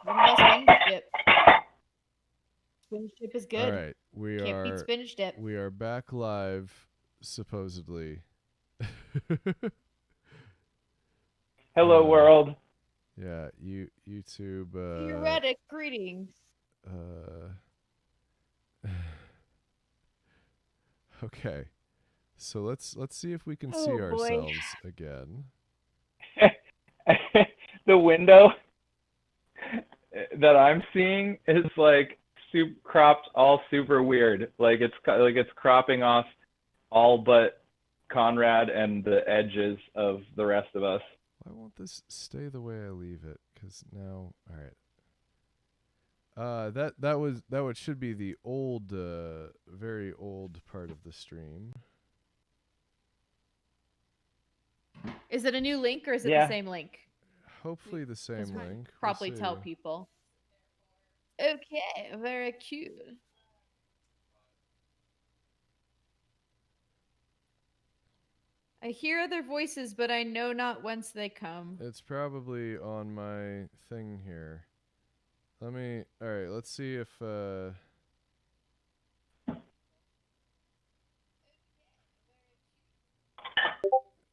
Talking about spinach dip. Spinach dip is All good. right, Can't beat spinach dip. we are back live, supposedly. Hello, world. Yeah, YouTube. Theoretic greetings. Uh, okay, so let's see if we can see Oh boy. ourselves again. The window that I'm seeing is like cropped all super weird. Like it's cropping off all but Conrad and the edges of the rest of us. Why won't this stay the way I leave it? Because now, all right. That should be the old, very old part of the stream. Is it a new link or is it Yeah. the same link? Hopefully the same link. Probably We'll tell see. people. Okay, very cute. I hear other voices, but I know not whence they come. It's probably on my thing here. All right, let's see if,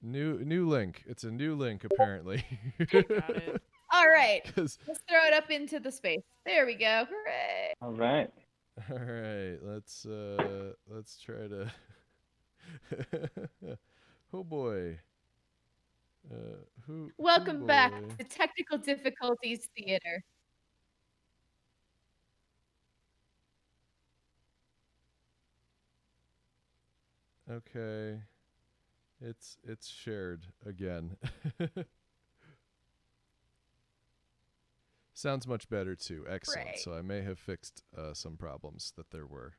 new link. It's a new link, apparently. Got it. All right. 'Cause- Let's throw it up into the space. There we go. Hooray. All right. All right, let's try to. Oh boy. Welcome back to Technical Difficulties Theater. Okay. It's shared again. Sounds much better too. Excellent. Right. So I may have fixed some problems that there were.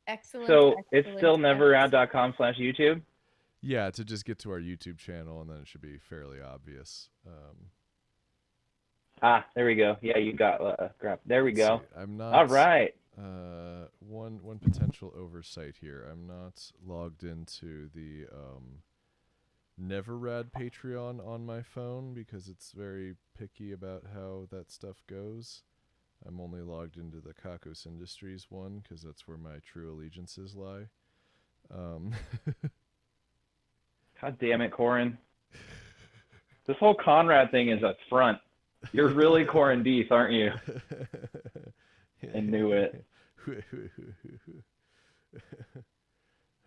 Excellent. So excellent, it's still neverad.com/YouTube. Yeah, to just get to our YouTube channel, and then it should be fairly obvious. There we go. Yeah, you got grab. There we go. See, I'm not. All right. One potential oversight here. I'm not logged into the Neverrad Patreon on my phone because it's very picky about how that stuff goes. I'm only logged into the Kakos Industries one because that's where my true allegiances lie. God damn it, Corin. This whole Conrad thing is a front. You're really Corin Deeth, aren't you? I knew it.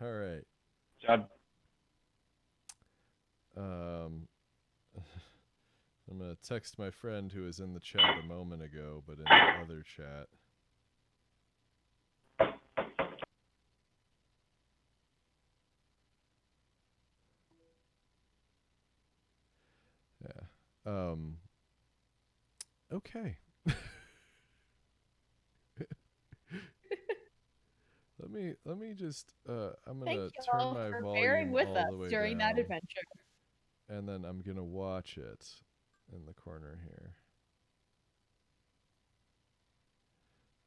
All right. John. I'm going to text my friend who was in the chat a moment ago, but in the other chat. Yeah. Okay. Let me just I'm going to turn my volume bearing with all us the way during down, that adventure. and then I'm going to watch it in the corner here.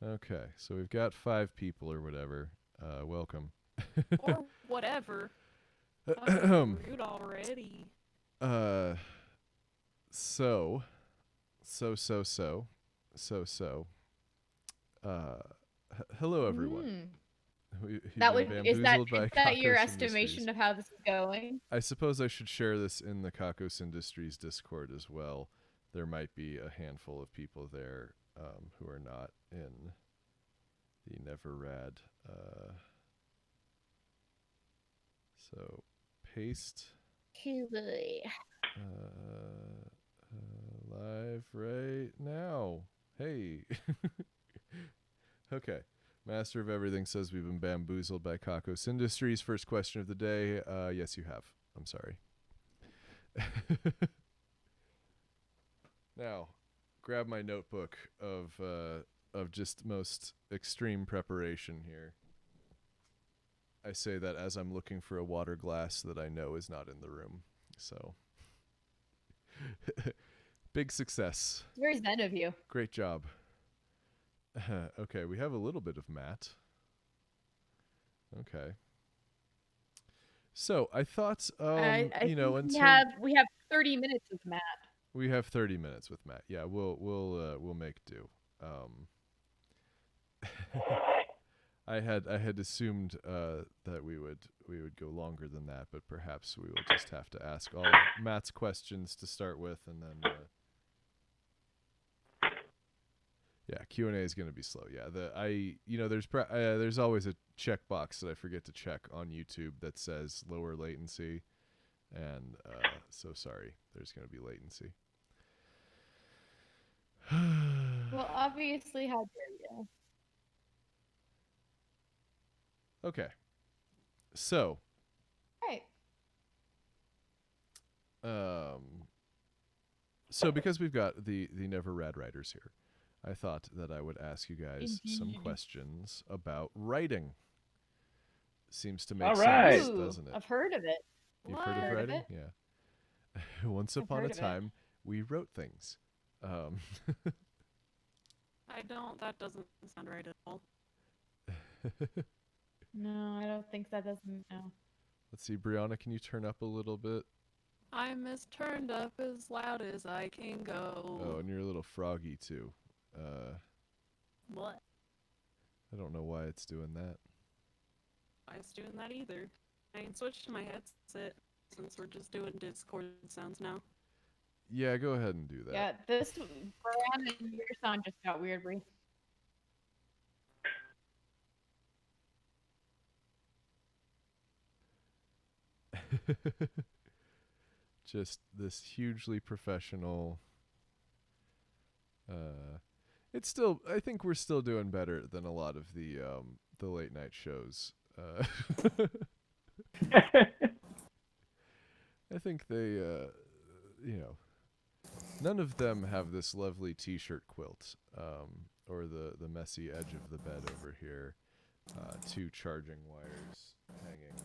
Okay, so we've got 5 people or whatever. Welcome. Or whatever. Rude already. Hello everyone. Is that your estimation of how this is going? I suppose I should share this in the Kakos Industries Discord as well. There might be a handful of people there who are not in the Neverrad. So paste. Live right now. Hey. Okay. Master of Everything says we've been bamboozled by Kakos Industries. First question of the day. Yes, you have. I'm sorry. Now, grab my notebook of just most extreme preparation here. I say that as I'm looking for a water glass that I know is not in the room. So, big success. It's very zen of you. Great job. Okay, we have a little bit of Matt. Okay. So I thought, we have 30 minutes of Matt. We have 30 minutes with Matt. Yeah, we'll make do. I had assumed that we would go longer than that, but perhaps we will just have to ask all of Matt's questions to start with, and then yeah, Q&A is going to be slow. Yeah, there's always a checkbox that I forget to check on YouTube that says lower latency, and so sorry, there's going to be latency. Well, obviously, how dare you? Okay. So, Right. so because we've got the Never Rad writers here, I thought that I would ask you guys some Indeed. questions about writing. Seems to make All right. sense, Ooh, doesn't it? I've heard of it. You've heard of Heard of writing? it. Yeah. Once I've upon heard a of it. time, we wrote things. I don't. That doesn't sound right at all. No, I don't think that doesn't. No. Let's see, Brianna, can you turn up a little bit? I'm as turned up as loud as I can Oh, go. and you're a little froggy too. What? I don't know why it's doing that. I was doing that either. I can switch to my headset since we're just doing Discord sounds now. Yeah, go ahead and do that. Yeah, Brianna, your sound just got weird, Bri. Just this hugely professional. It's still. I think we're still doing better than a lot of the late night shows. I think they, none of them have this lovely T-shirt quilt, or the messy edge of the bed over here. 2 charging wires hanging.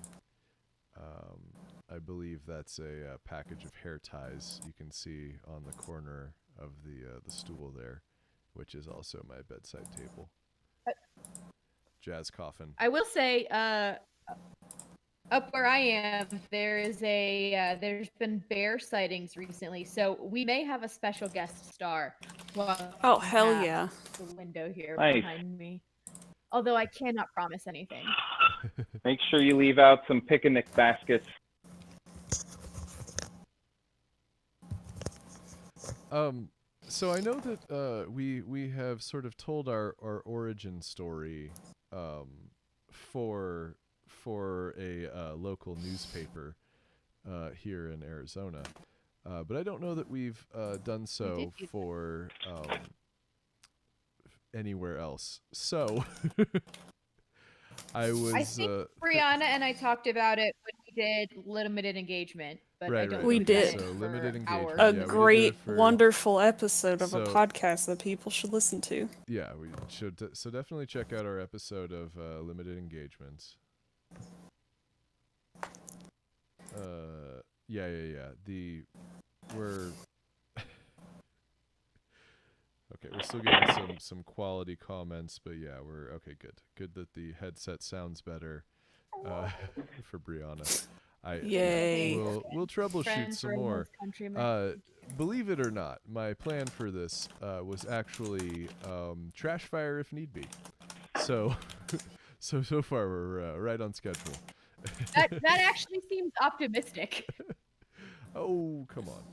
I believe that's a package of hair ties you can see on the corner of the stool there, which is also my bedside table. Jazz coffin. I will say, up where I am, there's been bear sightings recently, so we may have a special guest star. Oh, hell at yeah. The window here Nice. behind me. Although I cannot promise anything. Make sure you leave out some picnic baskets. So I know that we have sort of told our origin story for a local newspaper here in Arizona, but I don't know that we've done so did do that. for anywhere else. So I think Brianna and I talked about it when we did limited engagement, but I Right, don't right, We think we've done did. it So for limited engagement, hours. yeah, A we did great, it for- wonderful episode of a So- podcast that people should listen to. Yeah, we should. So definitely check out our episode of limited engagements. Yeah. We're okay. We're still getting some quality comments, but yeah, we're okay. Good that the headset sounds better for Brianna. Yay. We'll troubleshoot Friends some for more. almost countrymen. Believe it or not, my plan for this was actually trash fire if need be. So, so far we're right on schedule. that actually seems optimistic. Oh, come on.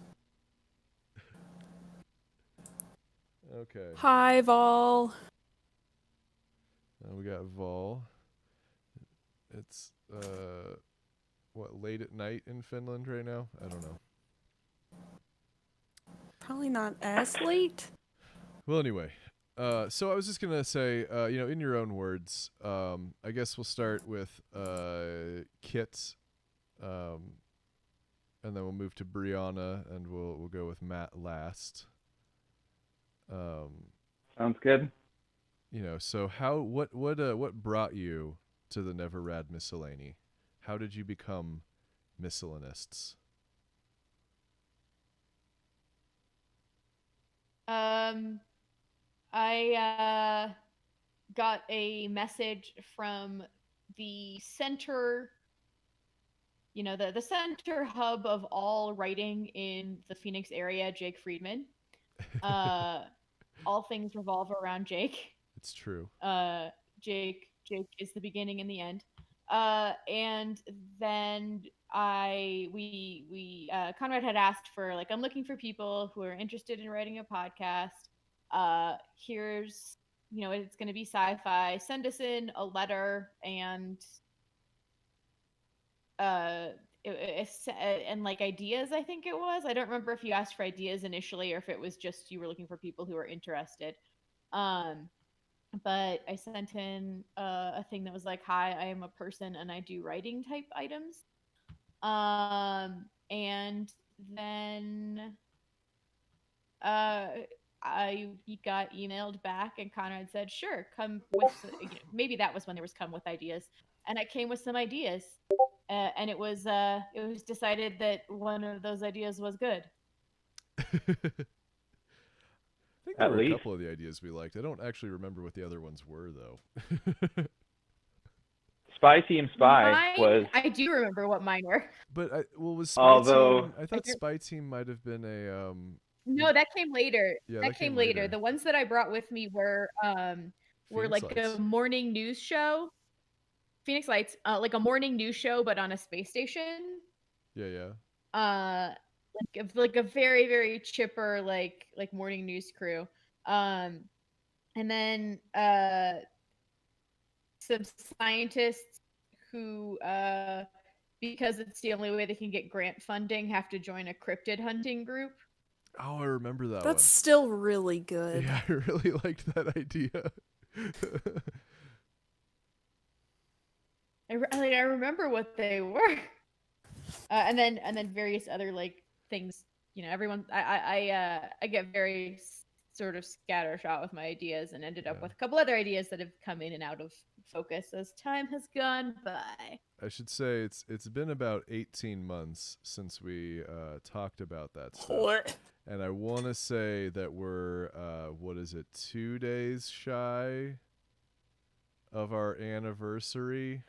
Okay. Hi, Vol. We got Vol. It's what, late at night in Finland right now? I don't know. Probably not as late. Well, anyway, so I was just gonna say, in your own words, I guess we'll start with Kit, and then we'll move to Brianna, and we'll go with Matt last. Sounds good. So what brought you to the Never Rad Miscellany? How did you become miscellanists? I got a message from the center the center hub of all writing in the Phoenix area, Jake Friedman. All things revolve around Jake. It's true. Jake is the beginning and the end. And then Conrad had asked for, like, I'm looking for people who are interested in writing a podcast. Here's, it's going to be sci-fi. Send us in a letter and and like ideas, I think it was. I don't remember if you asked for ideas initially or if it was just you were looking for people who were interested. But I sent in a thing that was like, hi, I am a person and I do writing type items. And then he got emailed back and Conrad said, sure, come with, maybe that was when there was come with ideas. And I came with some ideas. And it was decided that one of those ideas was good. I think there At were a least. couple of the ideas we liked. I don't actually remember what the other ones were, though. Spy Team Spy Mine, was. I do remember what mine were. But was Spy Although- Team? I thought Spy Team might have been a No, that came later. Yeah, that came later. The ones that I brought with me were Phoenix like Lights. a morning news show. Phoenix Lights, like a morning news show, but on a space station. Yeah. Like a very, very chipper like morning news crew. And then some scientists who because it's the only way they can get grant funding, have to join a cryptid hunting group. Oh, I remember that That's still really good. one. Yeah, I really liked that idea. I remember what they were, and then various other like things. Everyone. I get very sort of scattershot with my ideas, and ended up with a couple other ideas that have come in and out of focus as time has gone by. I should say it's been about 18 months since we talked about that stuff. And I want to say that we're 2 days shy of our anniversary.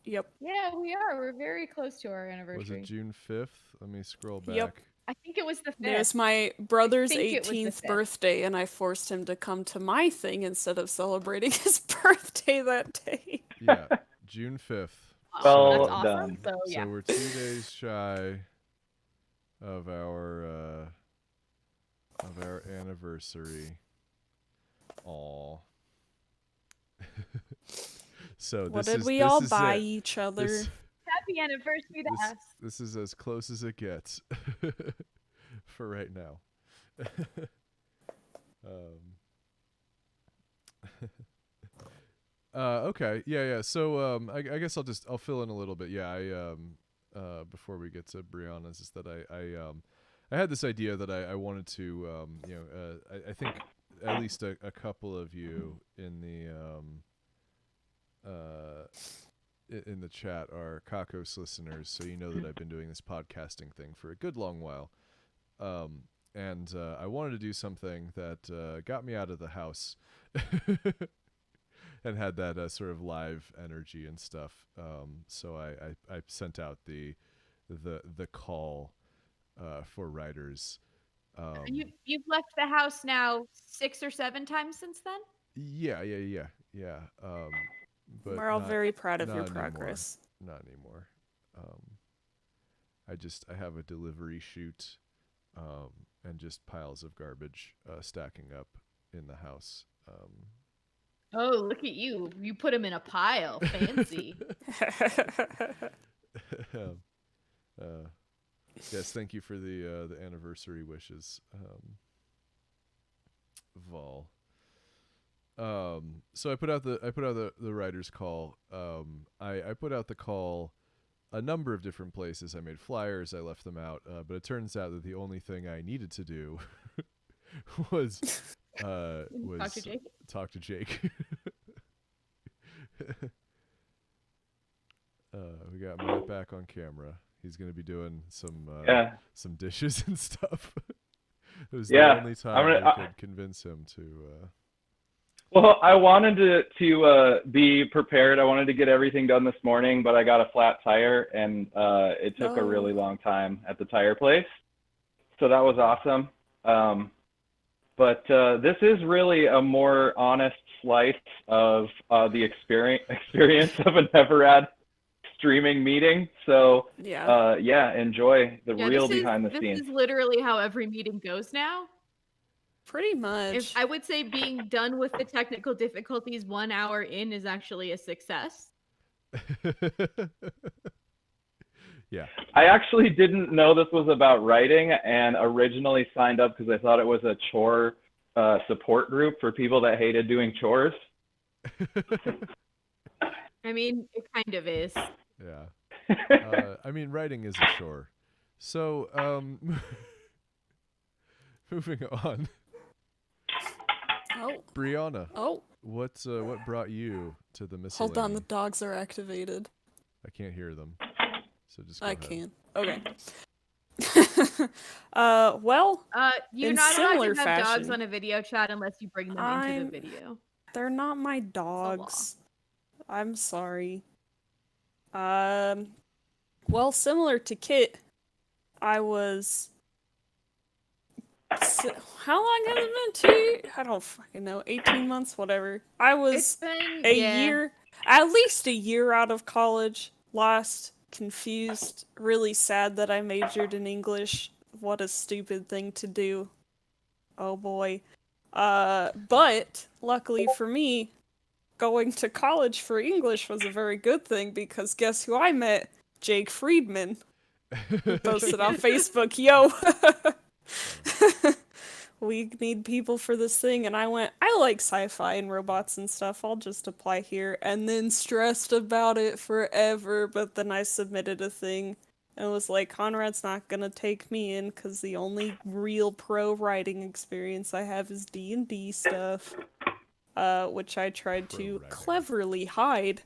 Yep. Yeah, we are. We're very close to our anniversary. Was it June 5th? Let me scroll back. Yep. I think it was the 5th. It was my brother's think it was the 18th 5th. birthday, and I forced him to come to my thing instead of celebrating his birthday that day. Yeah, June 5th. Well That's awesome. done. So yeah. So we're 2 days shy of our anniversary. Aw. So What this did is, we this all is buy it. each other? This- Happy anniversary to us. This is as close as it gets for right now. Okay. Yeah. So I guess I'll fill in a little bit. Yeah. Before we get to Brianna's, is that I had this idea that I wanted to I think at least a couple of you in the chat are Kakos listeners, so you know that I've been doing this podcasting thing for a good long while. And I wanted to do something that got me out of the house and had that sort of live energy and stuff. So I sent out the call for writers. You've left the house now 6 or 7 times since then? Yeah. But We're all not- very proud of your not anymore. progress. Not anymore. I have a delivery chute, and just piles of garbage stacking up in the house. Oh, look at you. You put them in a pile. Fancy. Yes, thank you for the anniversary wishes, Vol. So I put out the writer's call. I put out the call a number of different places. I made flyers. I left them out. But it turns out that the only thing I needed to do was Talk to Jake. Talk to Jake. We got Matt back on camera. He's gonna be doing some dishes and stuff. It was the only time I could convince him to. Well, I wanted to be prepared. I wanted to get everything done this morning, but I got a flat tire, and it took a really No. long time at the tire place. So that was awesome. But this is really a more honest slice of the experience of a Neverad streaming meeting. So Yeah. yeah, enjoy the Yeah, real this is behind the this scenes. is literally how every meeting goes now. Pretty much. If I would say being done with the technical difficulties 1 hour in is actually a success. Yeah. I actually didn't know this was about writing and originally signed up because I thought it was a chore support group for people that hated doing chores. I mean, it kind of is. Yeah. I mean, writing is a chore. So, moving on. Oh. Brianna, Oh. what brought you to the miscellany? Hold on, the dogs are activated. I can't hear them. So just go I ahead. can. Okay. Well, You're In not allowed similar to have dogs fashion, on a video chat unless you bring them into I'm- the video. they're not my dogs. I'm sorry. Well, similar to Kit, I was. How long has it been? 2 years? I don't fucking know. 18 months, whatever. I was It's been a yeah. year, at least a year out of college. Lost, confused, really sad that I majored in English. What a stupid thing to do. Oh boy. But luckily for me, going to college for English was a very good thing because guess who I met? Jake Friedman. He posted on Facebook, yo, we need people for this thing. And I went, I like sci-fi and robots and stuff. I'll just apply here. And then stressed about it forever. But then I submitted a thing and was like, Conrad's not gonna take me in because the only real pro writing experience I have is D&D stuff. Which I tried Pro to writing. cleverly hide.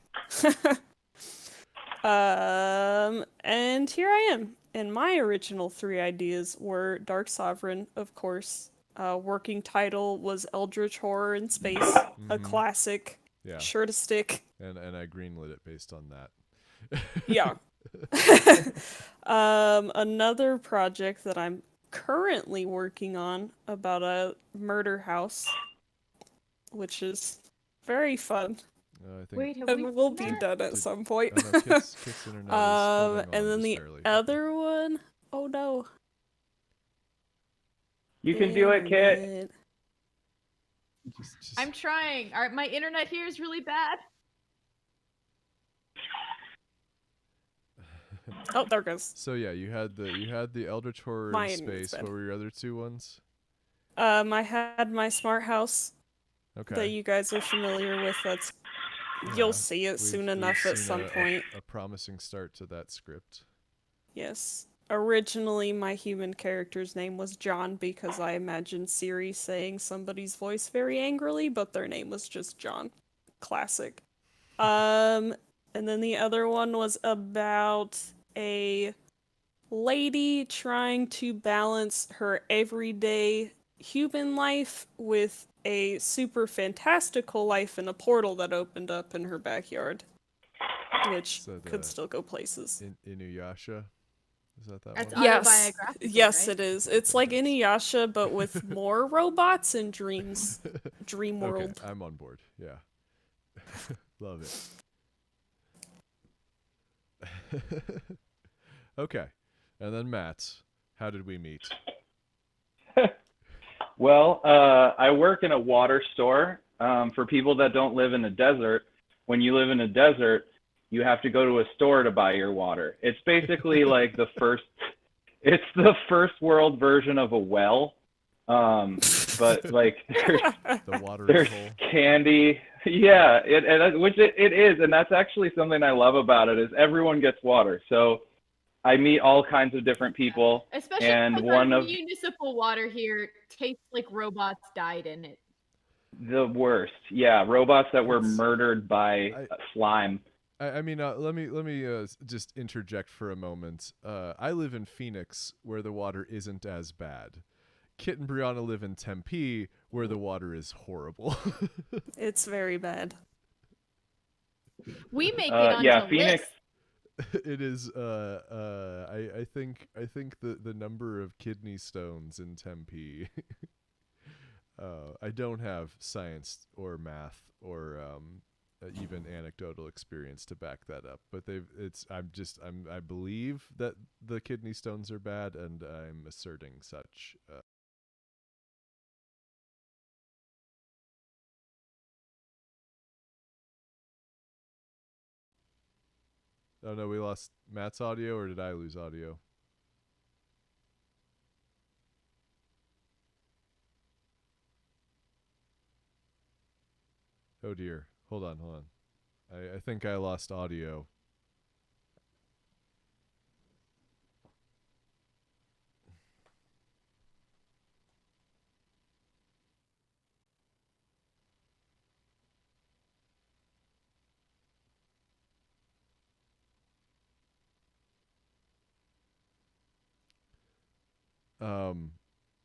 And here I am. And my original 3 ideas were Dark Sovereign, of course. Working title was Eldritch Horror in Space, a Mhm. classic, Yeah. sure to stick. And I greenlit it based on that. Yeah. Another project that I'm currently working on about a murder house, which is very fun. I think Wait, have And we will seen be that? done at Did- some point. I know Kit's internet is holding And on then just the barely. other one, oh no. You can do it, Kit. Internet. Just I'm trying. All right, my internet here is really bad. Oh, there it goes. So yeah, you had the Eldritch Horror Mine in is Space. bad. What were your other 2 ones? I had my smart house Okay. that you guys are familiar with. That's Yeah, you'll see it we've- soon we've enough at seen some point. A promising start to that script. Yes. Originally, my human character's name was John because I imagined Siri saying somebody's voice very angrily, but their name was just John. Classic. And then the other one was about a lady trying to balance her everyday human life with a super fantastical life in a portal that opened up in her backyard, which So could the- still go places. Inuyasha. Is that That's one? Yes, autobiographical, yes, right? it is. It's like Yes. Inuyasha, but with more robots and dreams. Dream Okay, world. I'm on board. Yeah. Love it. Okay. And then Matt, how did we meet? Well, I work in a water store. For people that don't live in a desert, when you live in a desert, you have to go to a store to buy your water. It's basically like it's the first world version of a well. But like The water there's hole. candy. Yeah, which it is, and that's actually something I love about it is everyone gets water. So I meet all kinds of different people. Especially And because one our of- municipal water here tastes like robots died in it. The worst. Yeah, robots that were It's- murdered by slime. I mean, let me just interject for a moment. I live in Phoenix, where the water isn't as bad. Kit and Brianna live in Tempe, where the water is horrible. It's very bad. We make it onto yeah, Phoenix. lists. It is. I think the number of kidney stones in Tempe. I don't have science or math or even anecdotal experience to back that up, but I believe that the kidney stones are bad, and I'm asserting such. Oh no, we lost Matt's audio, or did I lose audio? Oh dear. Hold on. I think I lost audio.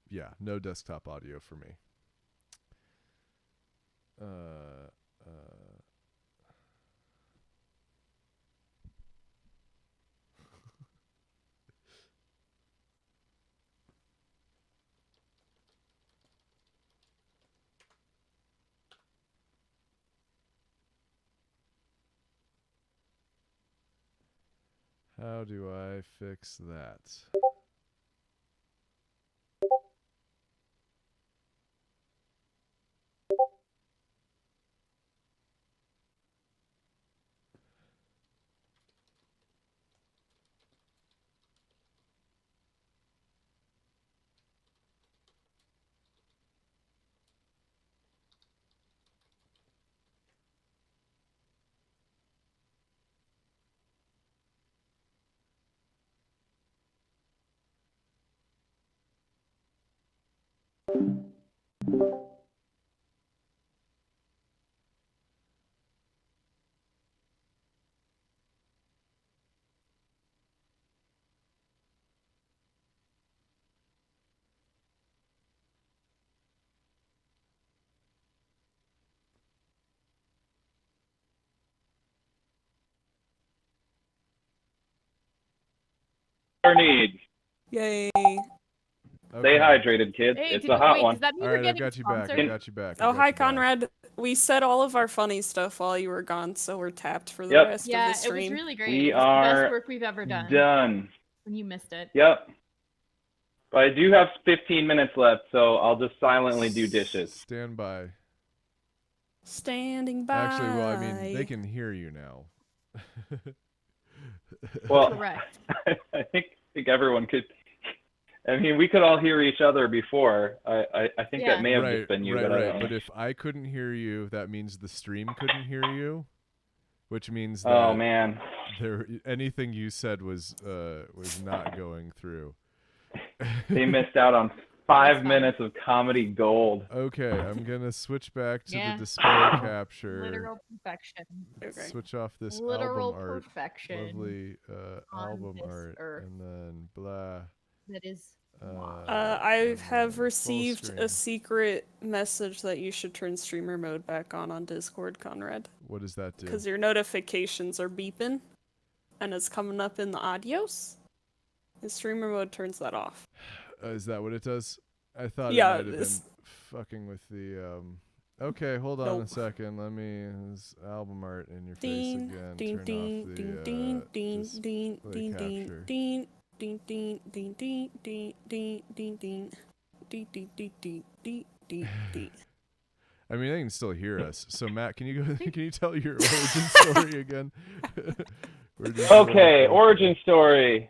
Yeah, no desktop audio for me. How do I fix that? Our needs. Yay. Stay hydrated, kids. Hey, It's a hot one. does that mean All we're right, I've getting got you back. sponsored? I got you back. I Oh, got hi, you back. Conrad. We said all of our funny stuff while you were gone, so we're tapped for the Yep. rest Yeah, of the it was stream. really great. We It was the are best work we've ever done. Done. When you missed it. Yep. But I do have 15 minutes left, so I'll just silently do dishes. Stand by. Standing by. Actually, well, I mean, they can hear you now. Well, Correct. I think everyone could. I mean, we could all hear each other before. I think Yeah. that may have just been you, right, but I right. don't know. But if I couldn't hear you, that means the stream couldn't hear you, which means that Oh man. anything you said was not going through. They missed out on 5 fine. minutes of comedy gold. Okay, I'm gonna switch back to Yeah. the display capture. Literal perfection. Okay. Switch off this Literal album art, perfection. lovely on album this art, earth. and then blah. That is. I have full received screen. a secret message that you should turn streamer mode back on Discord, Conrad. What does that do? Because your notifications are beeping, and it's coming up in the audios. And streamer mode turns that off. Is that what it does? I thought Yeah, it might have it's- been fucking with the. Okay, hold on a Nope. second. Let me this album art in your face Ding, again. ding, Turn ding, off the ding, ding, ding, display ding, ding, capture. ding, ding, ding, ding, ding, ding, ding, ding, ding, ding, ding, ding, ding, ding, ding, ding. I mean, they can still hear us. So Matt, can you go? Can you tell your origin story again? Okay, origin story.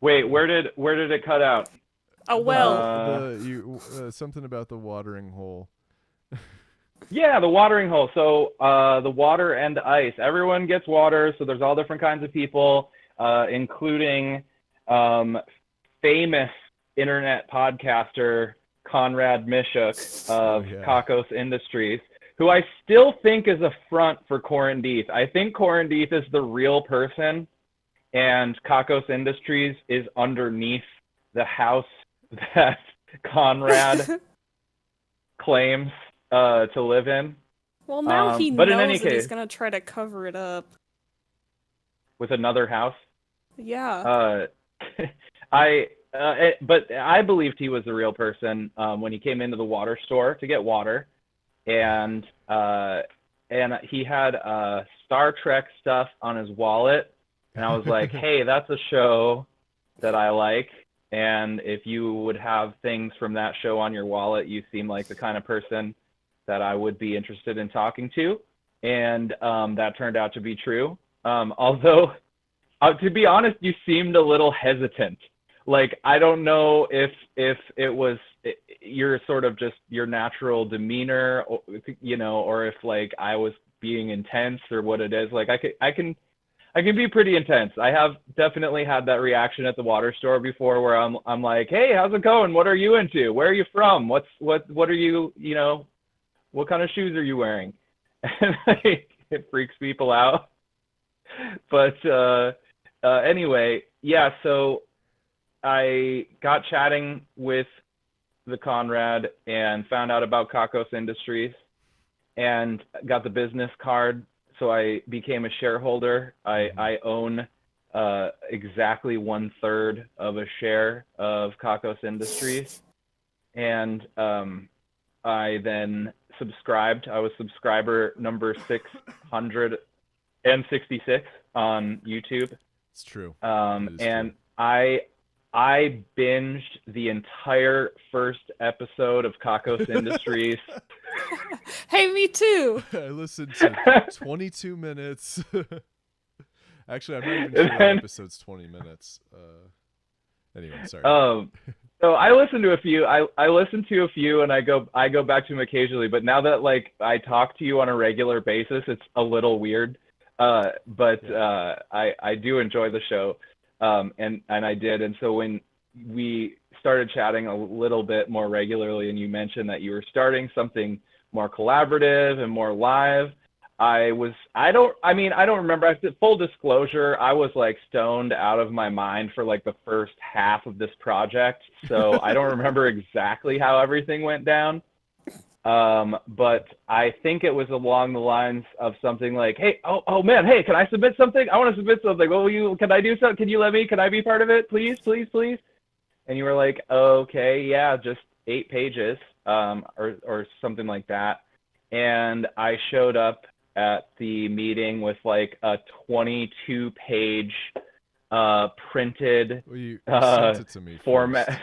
Wait, where did it cut out? Oh well. Something about the watering hole. Yeah, the watering hole. So the water and ice. Everyone gets water, so there's all different kinds of people, including famous internet podcaster Conrad Mishuk of yeah. Kakos Industries, who I still think is a front for Corandeeth. I think Corandeeth is the real person, and Kakos Industries is underneath the house that Conrad claims to live in. Well, now he but in knows any and he's case, gonna try to cover it up. with another house. Yeah. But I believed he was a real person when he came into the water store to get water, and he had Star Trek stuff on his wallet, and I was like, hey, that's a show that I like, and if you would have things from that show on your wallet, you seem like the kind of person that I would be interested in talking to, and that turned out to be true. Although, to be honest, you seemed a little hesitant. Like, I don't know if it was your sort of just your natural demeanor, or if like I was being intense or what it is. Like, I can be pretty intense. I have definitely had that reaction at the water store before, where I'm like, hey, how's it going? What are you into? Where are you from? What are you, what kind of shoes are you wearing? And like, it freaks people out. But anyway, yeah, so I got chatting with the Conrad and found out about Kakos Industries and got the business card. So I became a shareholder. I own exactly 1/3 of a share of Kakos Industries. And I then subscribed. I was subscriber number 666 on YouTube. It's true. And true. I binged the entire first episode of Kakos Industries. Hey, me too. I listened to 22 minutes. Actually, I'm not even sure that episode's 20 minutes. Anyway, sorry. So I listened to a few. I listened to a few, and I go back to them occasionally. But now that like I talk to you on a regular basis, it's a little weird. But I do enjoy the show. And I did. And so when we started chatting a little bit more regularly, and you mentioned that you were starting something more collaborative and more live, I don't remember. Full disclosure, I was like stoned out of my mind for like the first half of this project. So I don't remember exactly how everything went down. But I think it was along the lines of something like, hey, oh man, hey, can I submit something? I want to submit something. Can I do something? Can I be part of it? Please, please, please. And you were like, okay, yeah, just 8 pages, or something like that. And I showed up at the meeting with like a 22-page printed you sent it to me format.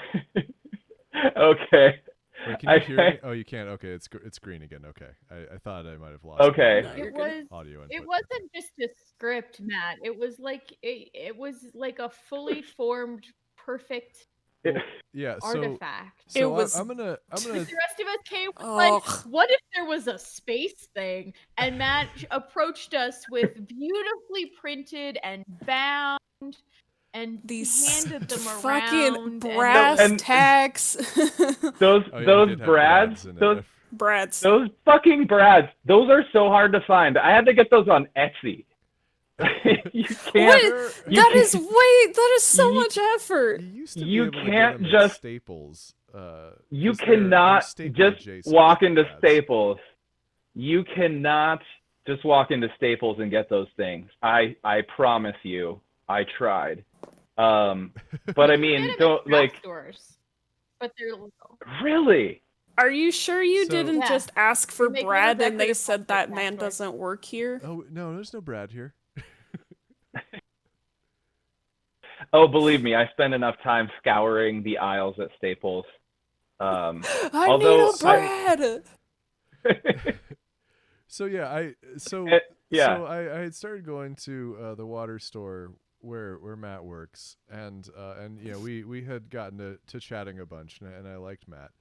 Okay. Wait, can you hear me? Oh, you can't. Okay, it's green again. Okay, I thought I might have lost. Okay. No, you're It good. was. Audio input. It wasn't just a script, Matt. It was like a fully formed, perfect Yeah. So artifact. It was- I'm gonna. The rest of us came with like, Ugh. what if there was a space thing? And Matt approached us with beautifully printed and bound, and These handed them fucking around. brass And- tacks. Those Oh, yeah, it those did have brads, in it. those Brads. those fucking brads, those are so hard to find. I had to get those on Etsy. You can't. You That can't- is that is so You- much effort. You used to You be able to can't get them just- at Staples. You 'cause they're cannot staple just adjacent walk into brads. Staples. You cannot just walk into Staples and get those things. I promise you. I tried. But I mean, Get 'em don't at craft like stores, but they're local. really. Are you sure you So- didn't Yeah. just ask for They make Brad little and they decorative said ones that at man craft stores. doesn't work here? Oh no, there's no Brad here. Oh, believe me, I spend enough time scouring the aisles at Staples. I Although need a Brad. So yeah, I had started going to the water store where Matt works, and we had gotten to chatting a bunch, and I liked Matt,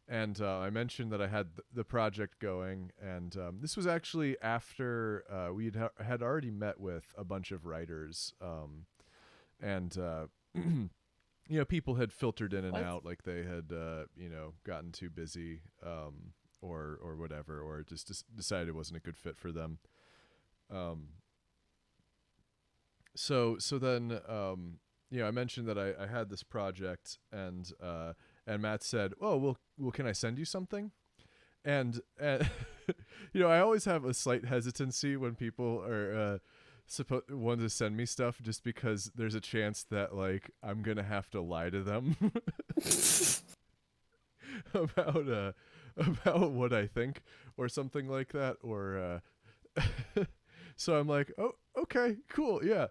and I mentioned that I had the project going, and this was actually after we had already met with a bunch of writers, and people had filtered in and What? out, like they had gotten too busy, or whatever, or just decided it wasn't a good fit for them. So then I mentioned that I had this project, and And Matt said, "Oh, well, can I send you something?" And you know, I always have a slight hesitancy when people are want to send me stuff, just because there's a chance that like I'm gonna have to lie to them about what I think or something like that, or so I'm like, oh, okay, cool, yeah.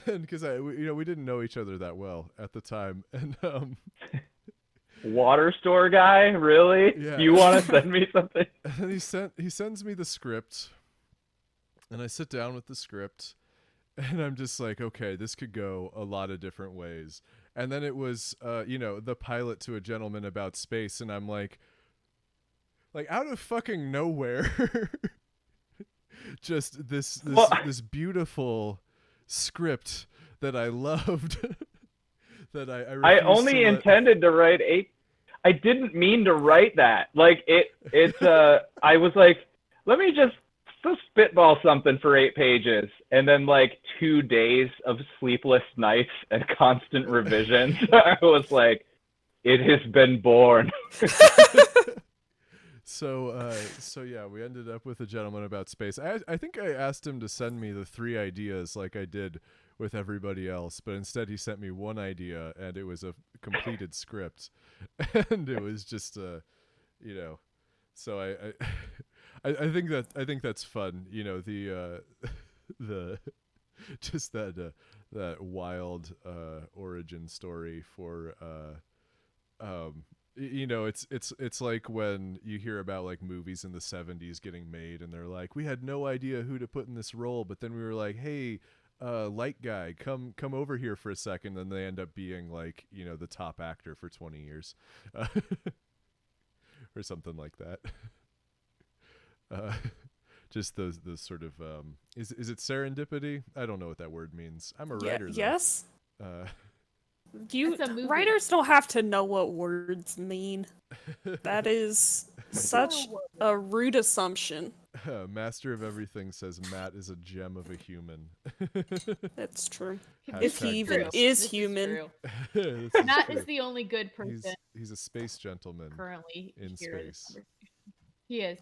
And because we didn't know each other that well at the time, and Water store guy, really? Yeah. You want to send me something? and he sends me the script, and I sit down with the script, and I'm just like, okay, this could go a lot of different ways. And then it was the pilot to A Gentleman About Space, and I'm like out of fucking nowhere, just this beautiful script that I loved. That I I refused only to let- intended to write 8. I didn't mean to write that. Like it's I was like, let me just spitball something for 8 pages, and then like 2 days of sleepless nights and constant revisions. I was like, it has been born. So yeah, we ended up with A Gentleman About Space. I think I asked him to send me the 3 ideas like I did with everybody else, but instead he sent me 1 idea, and it was a completed script, and it was just So I think that's fun. You know, the just that wild origin story for it's like when you hear about like movies in the 70s getting made, and they're like, we had no idea who to put in this role, but then we were like, hey, light guy, come over here for a second, and they end up being like, the top actor for 20 years or something like that. Just those sort of is it serendipity? I don't know what that word means. I'm a writer, though. Yes. It's a movie. Writers don't have to know what words mean. That is such a rude assumption. Master of Everything says Matt is a gem of a human. That's true. If he even True. is This human. true. This Matt true. is the only good person He's a space gentleman currently in here in this space. conversation. He is.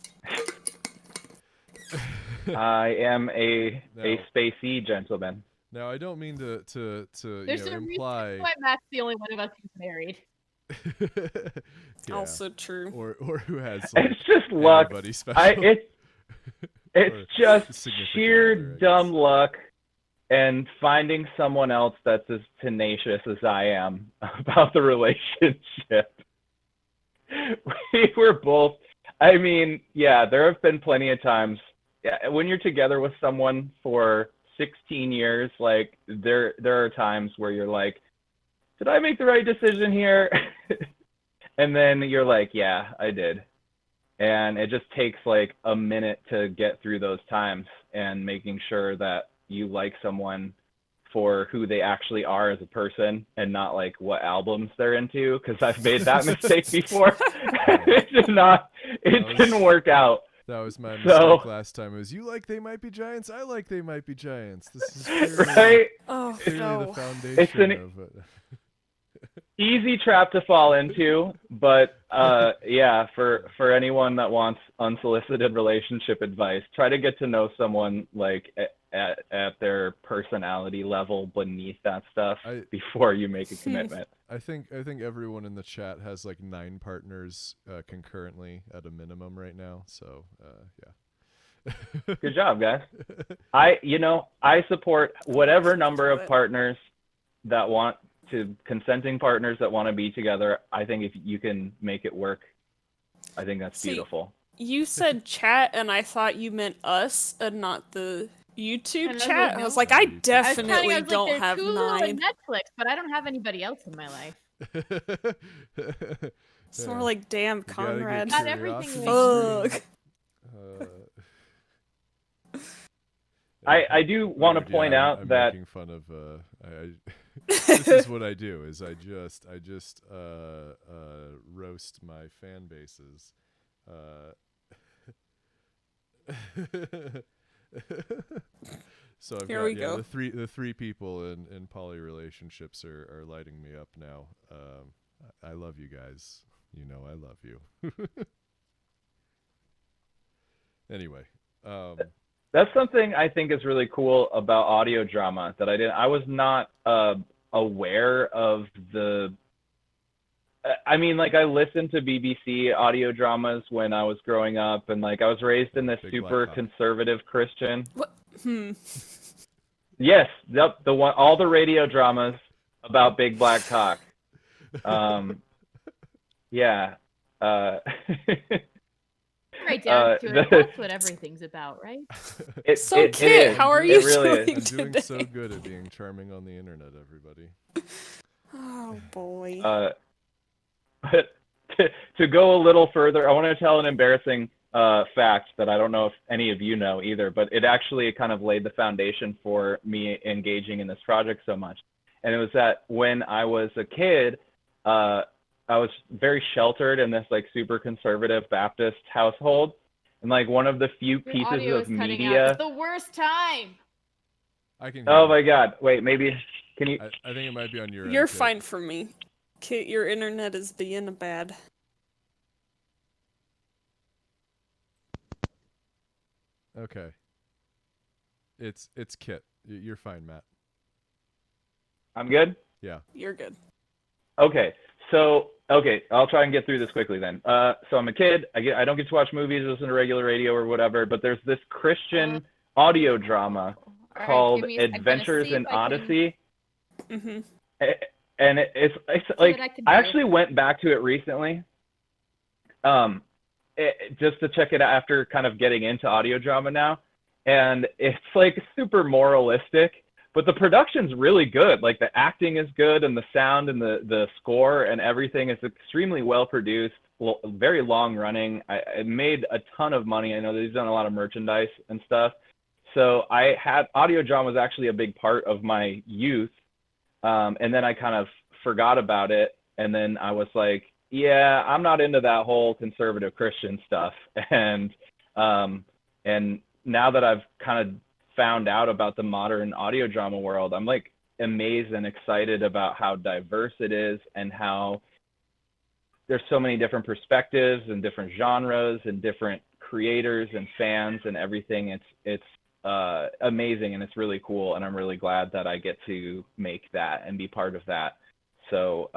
I am a No. spacey gentleman. Now, I don't mean to There's a imply. reason why Matt's the only one of us who's married. Yeah. Also true. Or who has like, It's just luck. anybody special. It's Or just significant sheer other, I guess. dumb luck and finding someone else that's as tenacious as I am about the relationship. We were both, I mean, yeah, there have been plenty of times when you're together with someone for 16 years, like there are times where you're like, did I make the right decision here? And then you're like, yeah, I did. And it just takes like a minute to get through those times and making sure that you like someone for who they actually are as a person and not like what albums they're into, because I've made that mistake before. It didn't work out. That was my So- mistake last time. It was, you like They Might Be Giants, I like They Might Be Giants. This is clearly, Right? Oh clearly the no. foundation of it. Easy trap to fall into, but yeah, for anyone that wants unsolicited relationship advice, try to get to know someone like at their personality level beneath that stuff before you make a commitment. I think everyone in the chat has like 9 partners concurrently at a minimum right now. So yeah. Good job, guys. I support whatever number of partners that want to, consenting partners that want to be together. I think if you can make it work, I think that's See, beautiful. You said chat, and I thought you meant us and not the YouTube And I was chat. like, I was no. like, I I was I was definitely counting, don't there's have Hulu 9. and Netflix, but I don't have anybody else in my life. It's more like, damn, You gotta get Conrad. Not everything curiosity we Fuck. I do want to Weird, point yeah, out I'm that making fun of this is what I do, is I just roast my fan bases. So I've Here got, we go. the three people in poly relationships are lighting me up now. I love you guys. You know I love you. Anyway, That's something I think is really cool about audio drama that I was not aware of the. I mean, like I listened to BBC audio dramas when I was growing up, and like I was raised in this Big super Black Cock. conservative Christian. What? Yes, yep, all the radio dramas about Big Black Cock. Yeah. Right down to it. That's what everything's about, right? So, Kit, is. how are It you really doing is. I'm doing today? so good at being charming on the internet, everybody. Oh boy. But to go a little further, I want to tell an embarrassing fact that I don't know if any of you know either, but it actually kind of laid the foundation for me engaging in this project so much. And it was that when I was a kid, I was very sheltered in this like super conservative Baptist household. And like one of the few Your pieces audio of is cutting media. out. It's the worst time. I can. Hear Oh you. my God. Wait, maybe can you? I think it might be on your. You're end, Kit. fine for me. Kit, your internet is being bad. Okay. It's Kit. You're fine, Matt. I'm good. Yeah. You're good. Okay, so I'll try and get through this quickly then. So I'm a kid. I don't get to watch movies, listen to regular radio or whatever. But there's this Christian audio drama All right, called give me a second to Adventures see if in I can- Odyssey, Mm-hmm. and it's so like that I can I hear. actually went back to it recently, just to check it out after kind of getting into audio drama now, and it's like super moralistic. But the production's really good. Like the acting is good, and the sound and the score and everything is extremely well produced. Very long running. It made a ton of money. I know they've done a lot of merchandise and stuff. So audio drama was actually a big part of my youth, and then I kind of forgot about it. And then I was like, yeah, I'm not into that whole conservative Christian stuff. And now that I've kind of found out about the modern audio drama world, I'm like amazed and excited about how diverse it is and how there's so many different perspectives and different genres and different creators and fans and everything. It's amazing, and it's really cool, and I'm really glad that I get to make that and be part of that. So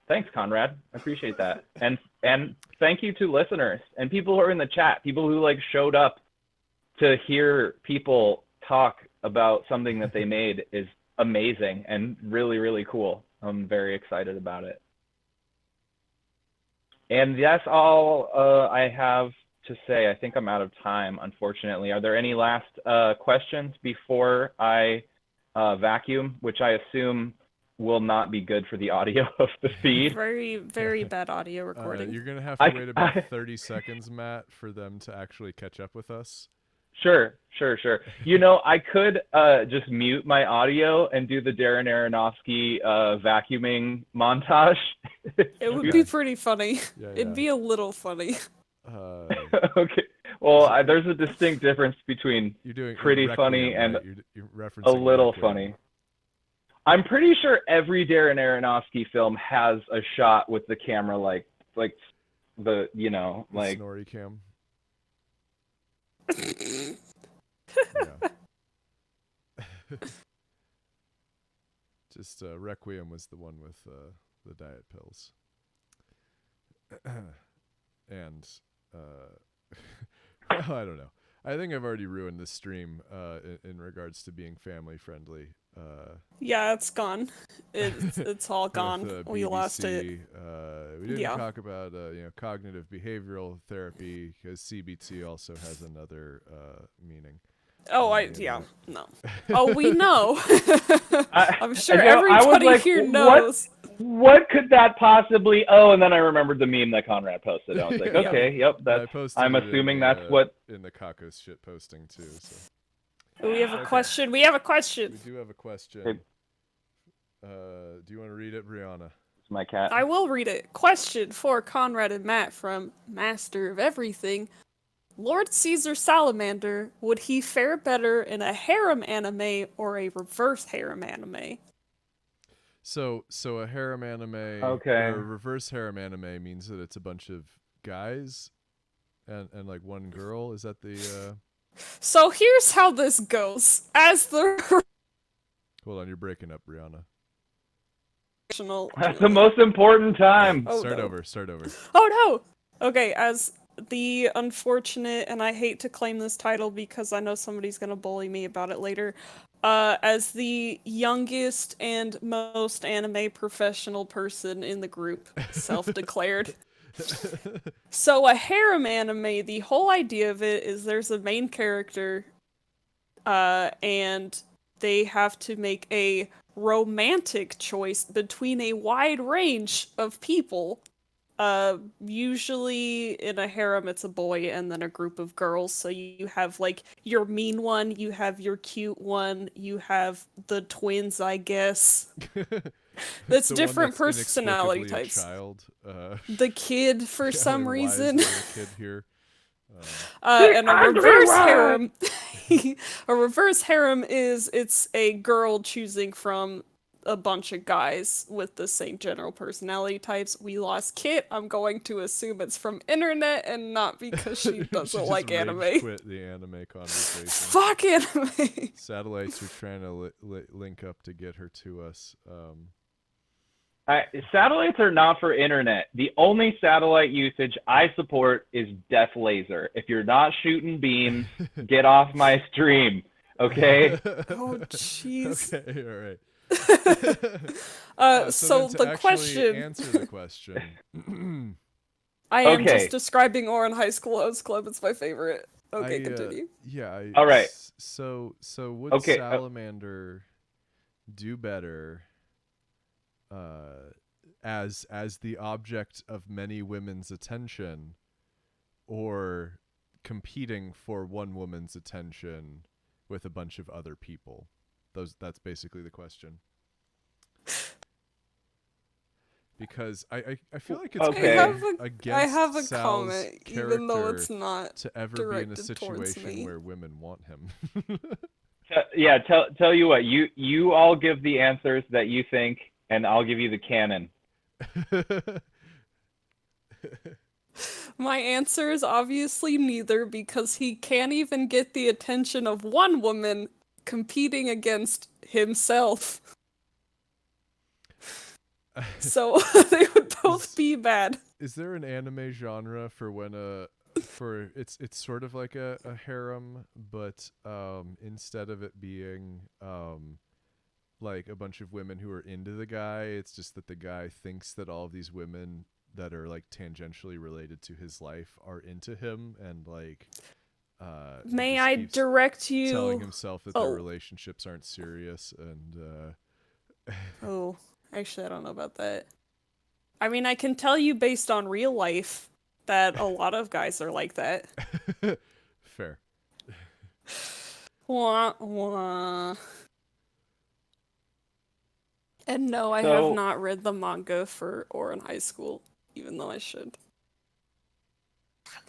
thanks, Conrad. I appreciate that. And thank you to listeners and people who are in the chat, people who like showed up to hear people talk about something that they made is amazing and really, really cool. I'm very excited about it. And that's all I have to say. I think I'm out of time, unfortunately. Are there any last questions before I vacuum, which I assume will not be good for the audio of the feed? Very, very bad audio recording. You're gonna have to wait about 30 seconds, Matt, for them to actually catch up with us. Sure. You know, I could just mute my audio and do the Darren Aronofsky vacuuming montage. It would Okay. be pretty funny. Yeah, It'd be a little funny. Okay. Well, there's a distinct difference between You're doing pretty Requiem, funny and right? You're referencing a little Requiem. funny. I'm pretty sure every Darren Aronofsky film has a shot with the camera like the, you know, The like Snorri cam. Yeah. Just Requiem was the one with the diet pills. And well, I don't know. I think I've already ruined this stream in regards to being family friendly. Yeah, it's gone. It's all with, gone. We lost it. BBC. We didn't Yeah. talk about cognitive behavioral therapy, because CBT also has another meaning. Oh, no. Oh, we know. I'm sure I was everybody like, here knows. what could that possibly? Oh, and then I remembered the meme that Conrad posted. I was like, Yeah. okay, yep, I that's. posted I'm it in assuming the, that's what. in the Kakos shit posting too. So We have a Okay. question. We have a question. we do have a question. Okay. Do you want to read it, Brianna? It's my cat. I will read it. Question for Conrad and Matt from Master of Everything. Lord Caesar Salamander, would he fare better in a harem anime or a reverse harem anime? So a harem anime Okay. or a reverse harem anime means that it's a bunch of guys and like one girl. Is that the So here's how this goes. As the Hold on, you're breaking up, Brianna. original. That's the most important time. Oh, Start no. over. Start over. Oh no! Okay, as the unfortunate, and I hate to claim this title because I know somebody's gonna bully me about it later, as the youngest and most anime professional person in the group, self-declared. So a harem anime, the whole idea of it is there's a main character, and they have to make a romantic choice between a wide range of people. Usually in a harem it's a boy and then a group of girls, so you have like your mean one, you have your cute one, you have the twins, I guess. That's The one different that's personality inexplicably a types. child. The kid for some why is reason. there a kid here? And a Andre reverse Ryan! harem. A reverse harem is it's a girl choosing from a bunch of guys with the same general personality types. We lost Kit. I'm going to assume it's from internet and not because she doesn't just like rage anime. Quit the anime conversation. Fuck anime. Satellites are trying to link up to get her to us. Satellites are not for internet. The only satellite usage I support is Death Laser. If you're not shooting beams, get off my stream, okay? Oh jeez. Okay, all right. So then to the actually question answer the question. I am Okay. just describing Oran High School Host Club. It's my favorite. Okay, continue. Yeah. All right. So would Okay, Salamander do better as the object of many women's attention, or competing for one woman's attention with a bunch of other people? That's basically the question. Because I feel like it's Okay. against I have a Sal's comment, even though character it's not. to ever be in a directed towards situation me. where women want him. Yeah, tell you what, you all give the answers that you think, and I'll give you the canon. My answer is obviously neither, because he can't even get the attention of one woman competing against himself. So they would both be bad. Is there an anime genre for when it's sort of like a harem, but instead of it being like a bunch of women who are into the guy, it's just that the guy thinks that all of these women that are like tangentially related to his life are into him, and like he May just I keeps direct telling you? himself that Oh. their relationships aren't serious, and Oh, actually, I don't know about that. I mean, I can tell you based on real life that a lot of guys are like that. fair. Wah, wah. And no, I So- have not read the manga for Oran High School, even though I should.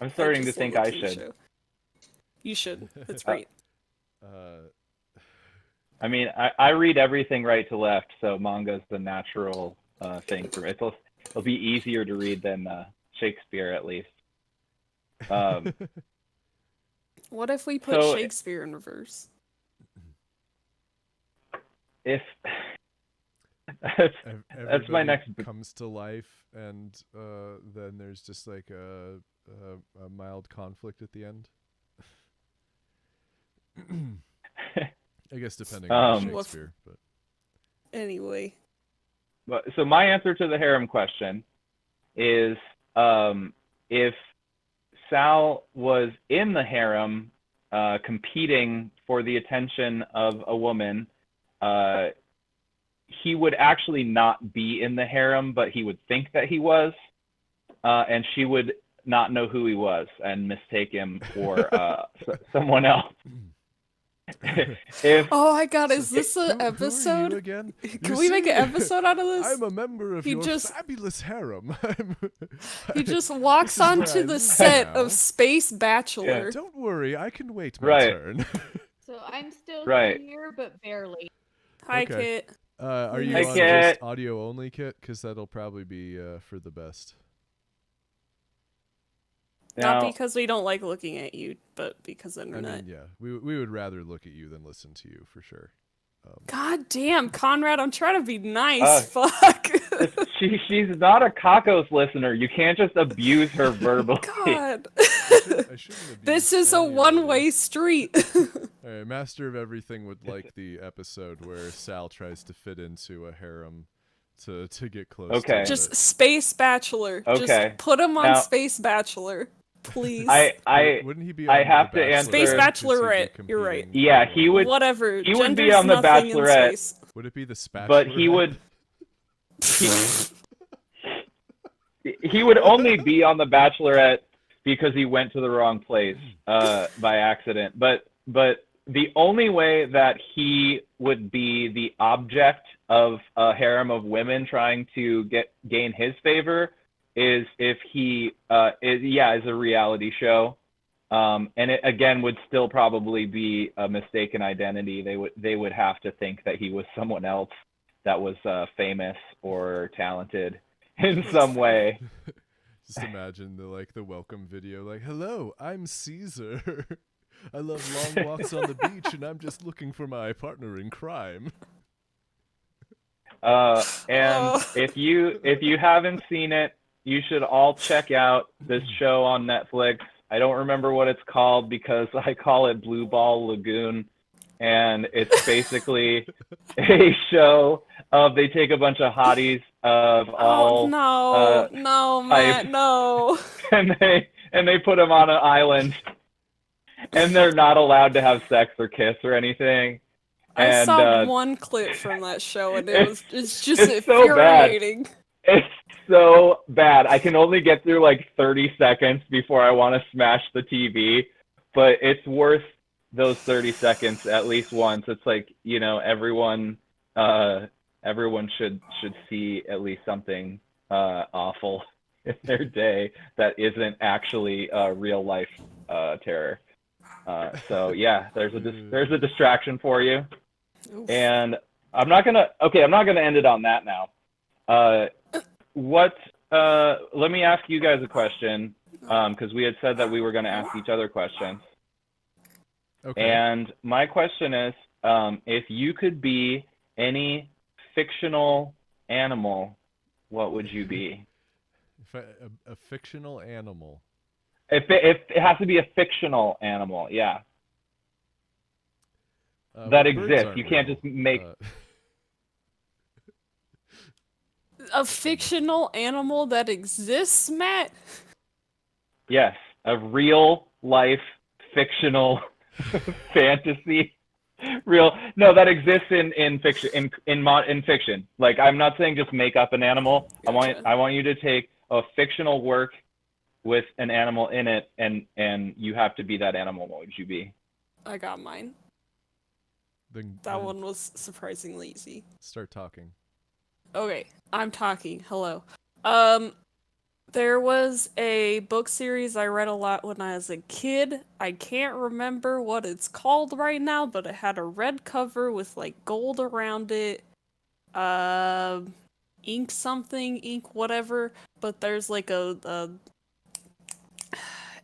I'm starting to just think love I the TV should. show. You should. It's great. I mean, I read everything right to left, so manga's the natural thing for me. It'll be easier to read than Shakespeare, at least. What if we put so- Shakespeare in reverse? If that's Everybody my next. comes to life, and then there's just like a mild conflict at the end. I guess depending on Well, Shakespeare, but Anyway. So my answer to the harem question is, if Sal was in the harem, competing for the attention of a woman, he would actually not be in the harem, but he would think that he was, and she would not know who he was and mistake him for someone else. If Oh my god, is So this who- an who are you episode? again? Can You we make see, an episode out of this? I'm a member of He your just- fabulous harem. He just walks This is where onto I the live set now. of Space Bachelor. Don't worry, I can wait my Right. turn. So I'm still Right. here, but barely. Hi, Okay. Kit. Are you Hi, on Kit. just audio only, Kit? Because that'll probably be for the best. Not Now, because we don't like looking at you, but because I internet. mean, yeah, we would rather look at you than listen to you for sure. God damn, Conrad, I'm trying to be nice. Uh, Fuck. she's not a Kakos listener. You can't just abuse her verbally. God. I shouldn't abuse This is a anybody. one-way street. All right, Master of Everything would like the episode where Sal tries to fit into a harem to get close. Okay. To Just it. Space Bachelor. Okay. Just put him on Now- Space Bachelor, please. Wouldn't he be? I on have The to answer- Space Bachelorette? Bachelorette, you're right. Yeah, he would- Whatever. he would be Gender's on The nothing in Bachelorette. space. Would it be the Spatula? But he would he would only be on The Bachelorette because he went to the wrong place by accident. But the only way that he would be the object of a harem of women trying to gain his favor is if he is a reality show. And it again would still probably be a mistaken identity. They would have to think that he was someone else that was famous or talented in some way. Just imagine the welcome video, like, "Hello, I'm Caesar. I love long walks on the beach, and I'm just looking for my partner in crime." And Oh. if you haven't seen it, you should all check out this show on Netflix. I don't remember what it's called because I call it Blue Ball Lagoon, and it's basically a show of they take a bunch of hotties of all Oh no, Matt, no. and they put them on an island, and they're not allowed to have sex or kiss or anything. I And saw one clip from that show, and it's just it's so bad. infuriating. it's so bad. I can only get through like 30 seconds before I want to smash the TV, but it's worth those 30 seconds at least once. It's like, everyone should see at least something awful in their day that isn't actually real life terror. So yeah, there's a distraction for you. Oof. And I'm not gonna end it on that now. Let me ask you guys a question, because we had said that we were gonna ask each other questions. Okay. And my question is, if you could be any fictional animal, what would you be? A fictional animal. If it has to be a fictional animal, yeah. That birds exists. aren't You can't real. just make A fictional animal that exists, Matt? yes, a real life fictional fantasy. That exists in fiction in fiction. Like, I'm not saying just make up an animal. Gotcha. I want you to take a fictional work with an animal in it, and you have to be that animal. What would you be? I got mine. Then That one was surprisingly easy. Start talking. Okay, I'm talking. Hello. There was a book series I read a lot when I was a kid. I can't remember what it's called right now, but it had a red cover with like gold around it. Ink something, ink whatever, but there's like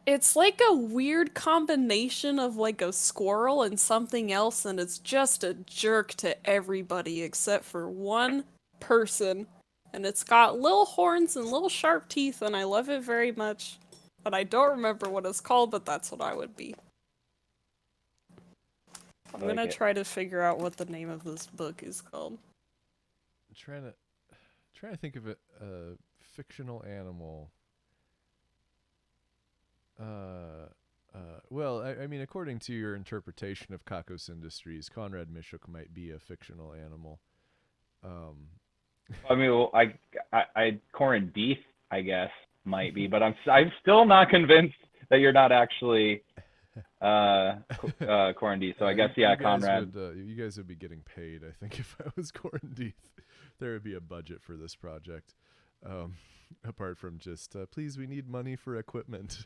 it's like a weird combination of like a squirrel and something else, and it's just a jerk to everybody except for one person. And it's got little horns and little sharp teeth, and I love it very much. But I don't remember what it's called, but that's what I would be. I'm I like gonna it. try to figure out what the name of this book is called. I'm trying to think of a fictional animal. Well, I mean, according to your interpretation of Kakos Industries, Conrad Mishuk might be a fictional animal. I mean, well, I Corin Deeth, I guess, might be, but I'm still not convinced that you're not actually Corin Deeth. So I guess, yeah, you guys Conrad. you guys would be getting paid, I think, if I was Corin Deeth. There would be a budget for this project. Apart from just, please, we need money for equipment.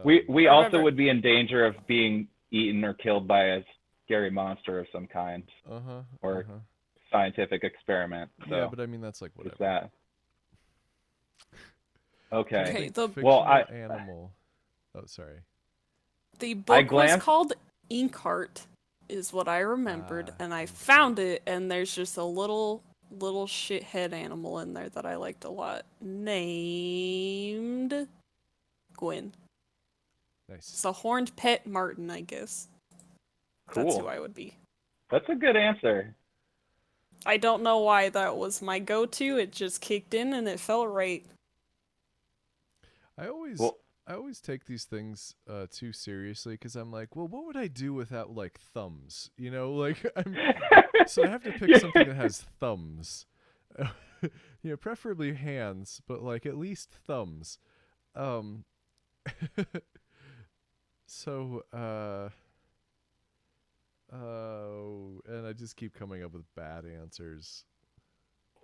We I also remember- would be in danger of being eaten or killed by a scary monster of some kind. Uh-huh. or- uh-huh. scientific experiment. So Yeah, but I mean that's like it's whatever. that. Okay. Okay, the- Fictional Well, animal. Oh, sorry. The book was glanced- called Inkheart, is what I remembered, Ah, and I Inkheart. found it, and there's just a little shithead animal in there that I liked a lot, named Gwyn. Nice. It's a horned pet marten, I guess. That's who Cool. I would be. That's a good answer. I don't know why that was my go-to. It just kicked in and it felt right. I always Well- I always take these things too seriously because I'm like, well, what would I do without like thumbs? You know, like so I have to pick something that has thumbs. You know, preferably hands, but like at least thumbs. So and I just keep coming up with bad answers.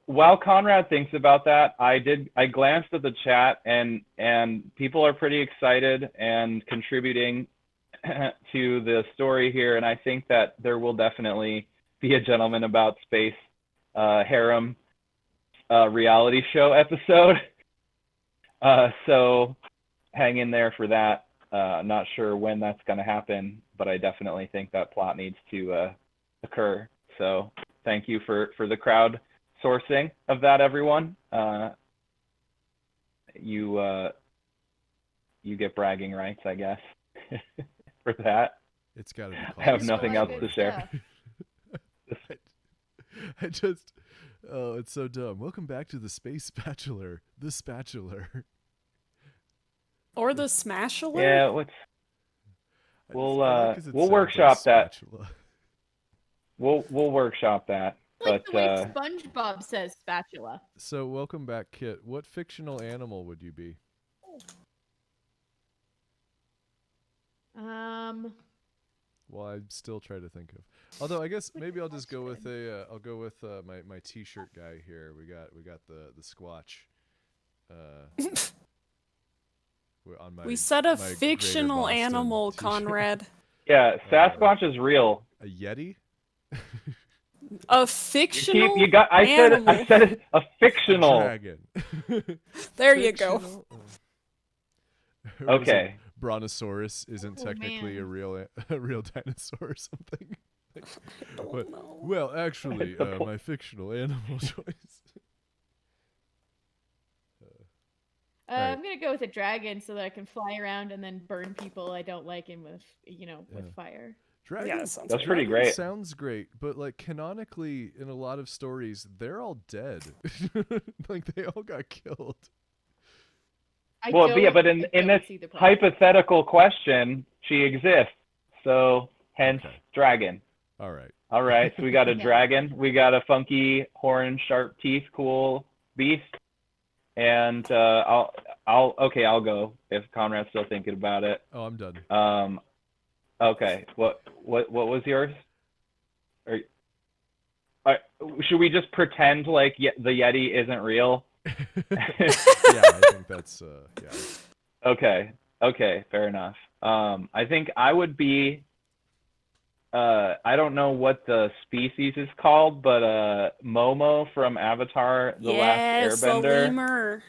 While Conrad thinks about that, I glanced at the chat and people are pretty excited and contributing to the story here, and I think that there will definitely be a Gentleman About Space harem reality show episode. So hang in there for that. Not sure when that's going to happen, but I definitely think that plot needs to occur. So thank you for the crowd sourcing of that, everyone. You get bragging rights, I guess, for that. It's got to be. I have There's a nothing lot else of to good share. stuff. I just, oh, it's so dumb. Welcome back to the Space Spatula. The Spatula. Or the Smashular? Yeah, I We'll, I like 'cause it we'll sounds like workshop that. spatula. we'll workshop that. Like But the way SpongeBob says spatula. So, welcome back, Kit. What fictional animal would you be? Well, I still try to think of. Although I guess maybe I'll just go with a. I'll go with my T-shirt guy here. We got the Squatch. On my, We said a my Greater fictional Boston animal, t-shirt. Conrad. yeah, Sasquatch is real. A Yeti. A fictional I said it, a A fictional. dragon. There you go. Fictional? Or is it Okay. Brontosaurus isn't Oh, technically a man. real dinosaur or something. Oh, But- no. Well, actually, the point? my fictional animal choice. I'm gonna go with a dragon so that I can fly around and then burn people I don't like and with Yeah. with fire. Dragon, Yeah, sounds That's pretty dragon great. Sounds great, but like canonically, in a lot of stories, they're all dead. Like they all got killed. I Well, but yeah, don't- but I in don't this see the problem. hypothetical question, she exists. So hence Okay. dragon. All right. All right, so we got a Yeah. dragon, we got a funky horn, sharp teeth, cool beast, and I'll go if Conrad's still thinking about it. Oh, I'm done. Okay, what was yours? Should we just pretend like the Yeti isn't real? Yeah, I think that's yeah. Okay, fair enough. I think I would be. I don't know what the species is called, but Momo from Avatar: The Yes, Last the Airbender. lemur.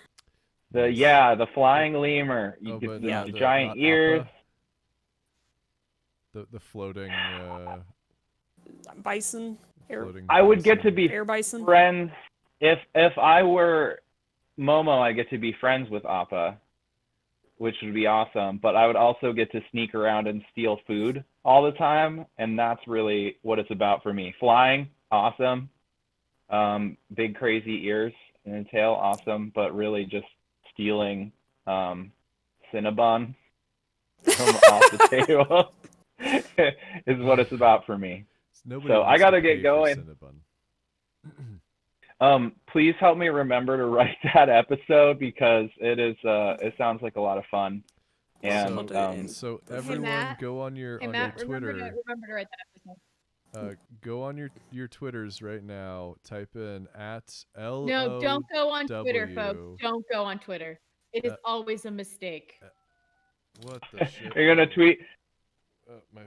The flying lemur. You Oh, get but the not giant not ears. Appa? The floating Bison. floating. I would get to bison. be Air bison. friends if I were Momo. I get to be friends with Appa, which would be awesome. But I would also get to sneak around and steal food all the time, and that's really what it's about for me. Flying, awesome. Big crazy ears and a tail, awesome. But really just stealing Cinnabon from off the table is what it's about for me. Nobody So I wants to gotta get pay for going. Cinnabon. Please help me remember to write that episode because it sounds like a lot of fun. And Put it in. So Hey, everyone, Matt. go on your Hey on Matt, your remember Twitter. to write that episode. Go on your Twitters right now. Type in @LO. No, don't go on Twitter, W. folks. Don't go on Twitter. It is Uh, always a mistake. What the shit? you're gonna tweet. My.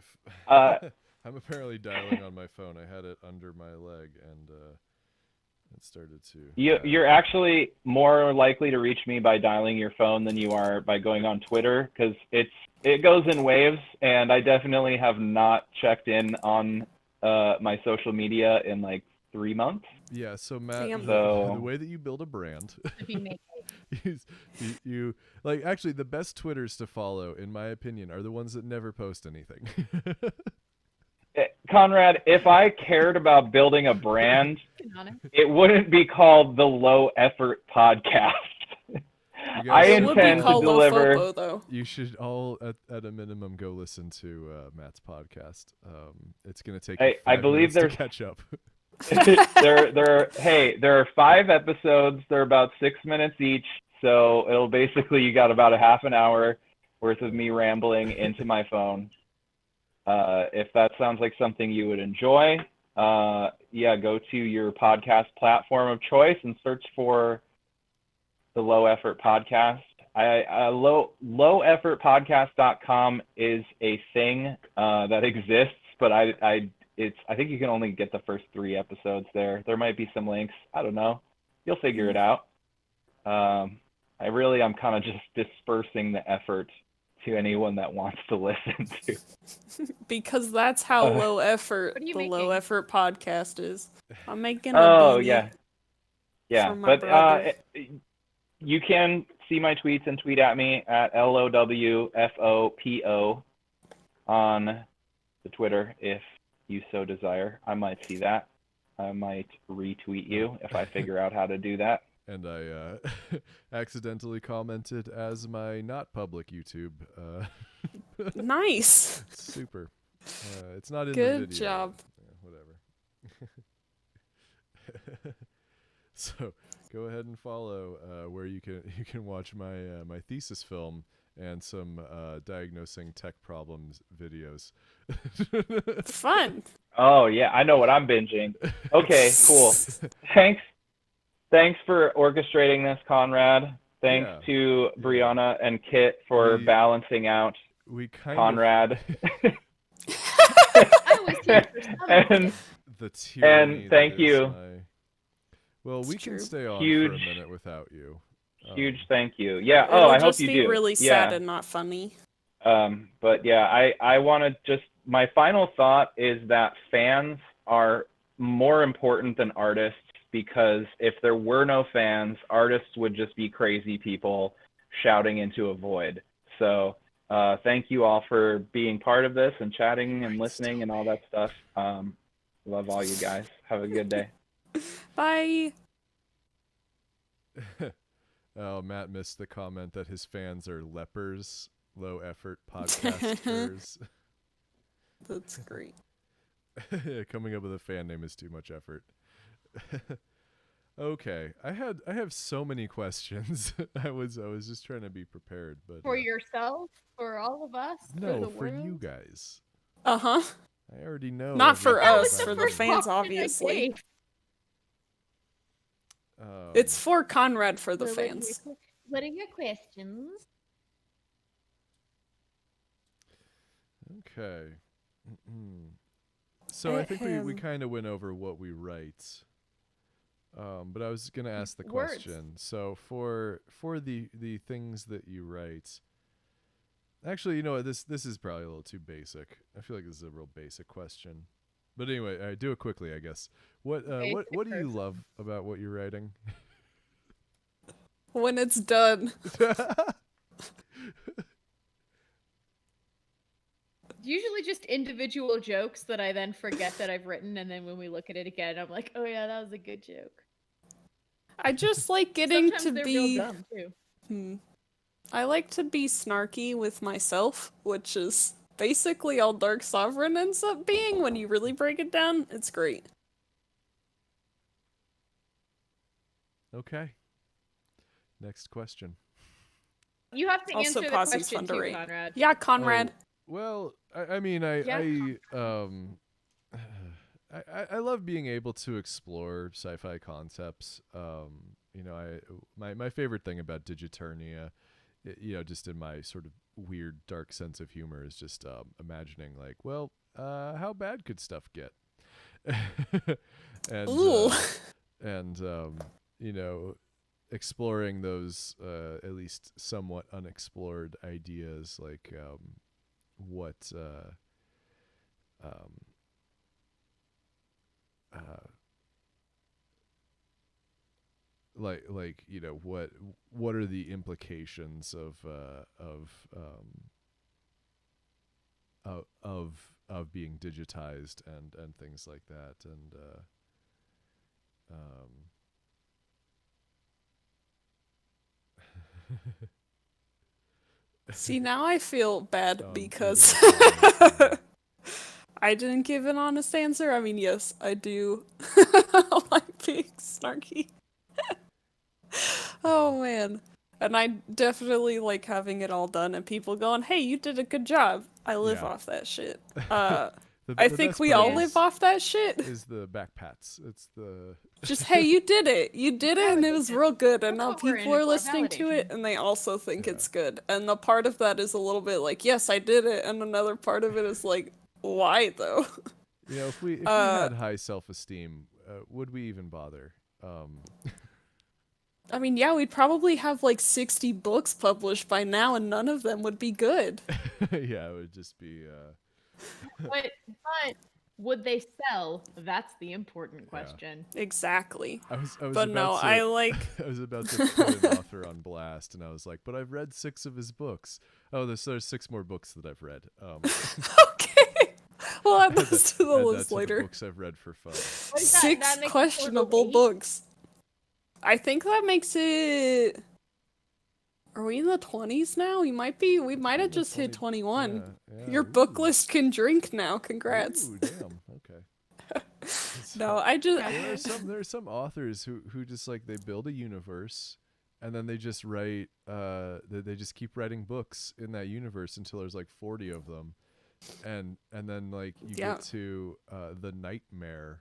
Uh, I'm apparently dialing on my phone. I had it under my leg, and it started to. You're actually more likely to reach me by dialing your phone than you are by going on Twitter, because it goes in waves, and I definitely have not checked in on my social media in like 3 months. Yeah, so Matt, Damn. the way that you build a brand, If you make you like actually the best Twitters to follow, in my opinion, are the ones that never post anything. Conrad, if I cared about building a brand, honest. it wouldn't be called the Low Effort Podcast. You I guys It would be intend to called deliver. Lofopo, though. You should all, at a minimum, go listen to Matt's podcast. It's gonna take you I 5 believe minutes to there's- catch up. there are 5 episodes. They're about 6 minutes each, so it'll basically, you got about a half an hour worth of me rambling into my phone. If that sounds like something you would enjoy, yeah, go to your podcast platform of choice and search for the Low Effort Podcast. Loweffortpodcast.com is a thing that exists, but I think you can only get the first 3 episodes there. There might be some links. I don't know. You'll figure it out. I'm kind of just dispersing the effort to anyone that wants to listen to. Because that's how low effort What are you the Low making? Effort Podcast is. I'm making a Oh, beanie yeah. for my But brother. you can see my tweets and tweet at me at LOWFOPO on the Twitter if you so desire. I might see that. I might retweet you if I figure out how to do that. And I accidentally commented as my not public YouTube. Nice. It's super. It's not in the Good video. job. Yeah, whatever. So go ahead and follow where you can watch my thesis film and some diagnosing tech problems videos. Fun. Oh, yeah, I know what I'm binging. Okay, cool. Thanks for orchestrating this, Conrad. Thanks Yeah. to Brianna and Kit for We- balancing out We kind Conrad. I was here for some of And it. the tyranny And that thank is you. Well, we It's can true. stay on Huge- for a minute without you. huge thank you. Yeah, It'll I hope just you be do. really Yeah. sad and not funny. But yeah, I want to just, my final thought is that fans are more important than artists, because if there were no fans, artists would just be crazy people shouting into a void. So thank you all for being part of this and chatting and listening and all that stuff. Love all you guys. Have a good day. Bye. Oh, Matt missed the comment that his fans are lepers, low effort podcasters. That's great. Yeah, coming up with a fan name is too much effort. Okay, I have so many questions. I was just trying to be prepared, but For yourself, for all of us, for no, the for world. you guys. Uh-huh. I already know. Not for everything us, about for the you. fans, option I obviously. gave. It's for Conrad for the So fans. What are your questions? Okay. So I think we Ahem. kind of went over what we write. But I was gonna ask the Words. question. So for the things that you write, actually, you know what, this is probably a little too basic. I feel like this is a real basic question. But anyway, I do it quickly, I guess. What do you person. love about what you're writing? When it's done. Usually just individual jokes that I then forget that I've written, and then when we look at it again, I'm like, oh yeah, that was a good joke. I just like getting Sometimes to they're be real dumb too. I like to be snarky with myself, which is basically all Dark Sovereign ends up being when you really break it down. It's great. Okay. Next question. You have to Also, answer the Posse's question fun to too, rate. Conrad. Yeah, Conrad. Oh, well, I mean, I love being able to explore sci-fi concepts. You know, my favorite thing about Digiternia just in my sort of weird dark sense of humor, is just imagining like, well, how bad could stuff get? and Ooh. and exploring those at least somewhat unexplored ideas, like what like what are the implications of being digitized and things like that, and See, now I feel bad Um, because either- I didn't give an honest answer. I mean, yes, I do like being snarky. Oh man. And I definitely like having it all done and people going, "Hey, you did a good job." I live Yeah. off that shit. the I the think best we part all is- live off that shit. is the back pats. It's the Just, hey, you did it. You did it and it was real good. And That's now what we're in people it are for, listening to it validation. and they also think Yeah. it's good. And the part of that is a little bit like, yes, I did it. And another part of it is like, why though? if we Uh, had high self-esteem, would we even bother? I mean, yeah, we'd probably have like 60 books published by now and none of them would be good. Yeah, it would just be But would they sell? That's the important question. Exactly. I was But about no, to, I like I was about to put an author on blast, and I was like, but I've read 6 of his books. Oh, there's 6 more books that I've read. Okay. We'll add Add those to the add that list to the later. books I've read for fun. What is that? 6 That makes it total questionable 8? books. I think that makes it. Are we in the 20s now? We might be. We might have the just hit 20 21. Yeah, Your book ooh. list can drink now. Congrats. Ooh, damn. Okay. No, I just. There are some authors who just like they build a universe, and then they just write. They just keep writing books in that universe until there's like 40 of them, and then like you Yeah. get to the Nightmare,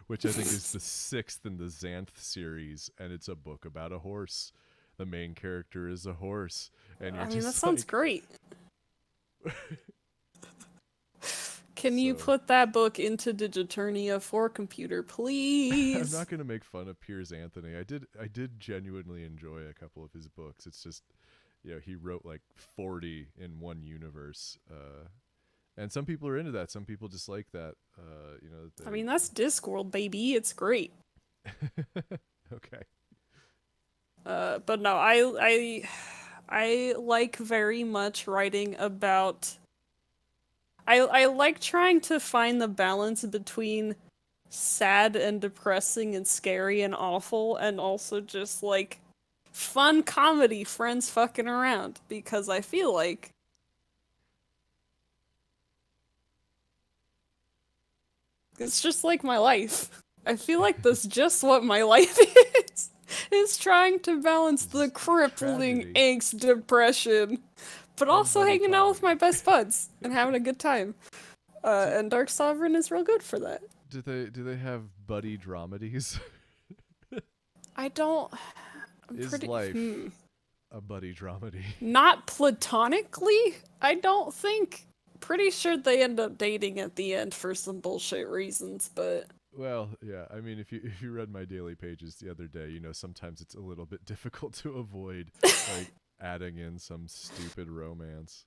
which I think is the 6th in the Xanth series, and it's a book about a horse. The main character is a horse, and you're I mean, just that sounds like, great. Can you So- put that book into Digiternia for computer, please? I'm not gonna make fun of Piers Anthony. I did genuinely enjoy a couple of his books. It's just, he wrote like 40 in one universe, and some people are into that. Some people just like that. I mean, that's Discworld, baby. It's great. okay. But no, I like very much writing about. I like trying to find the balance between sad and depressing and scary and awful, and also just like fun comedy, friends fucking around, because I feel like it's just like my life. I feel like that's just what my life is trying to balance It's the just crippling tragedy. angst, depression, but also buddy hanging out with my comedy. best buds and having a good time. And Dark Sovereign is real good for that. Do they have buddy dramedies? I don't. I'm Is pretty. life a buddy dramedy? Not platonically, I don't think. Pretty sure they end up dating at the end for some bullshit reasons, but Well, yeah. I mean, if you read my daily pages the other day, sometimes it's a little bit difficult to avoid like adding in some stupid romance.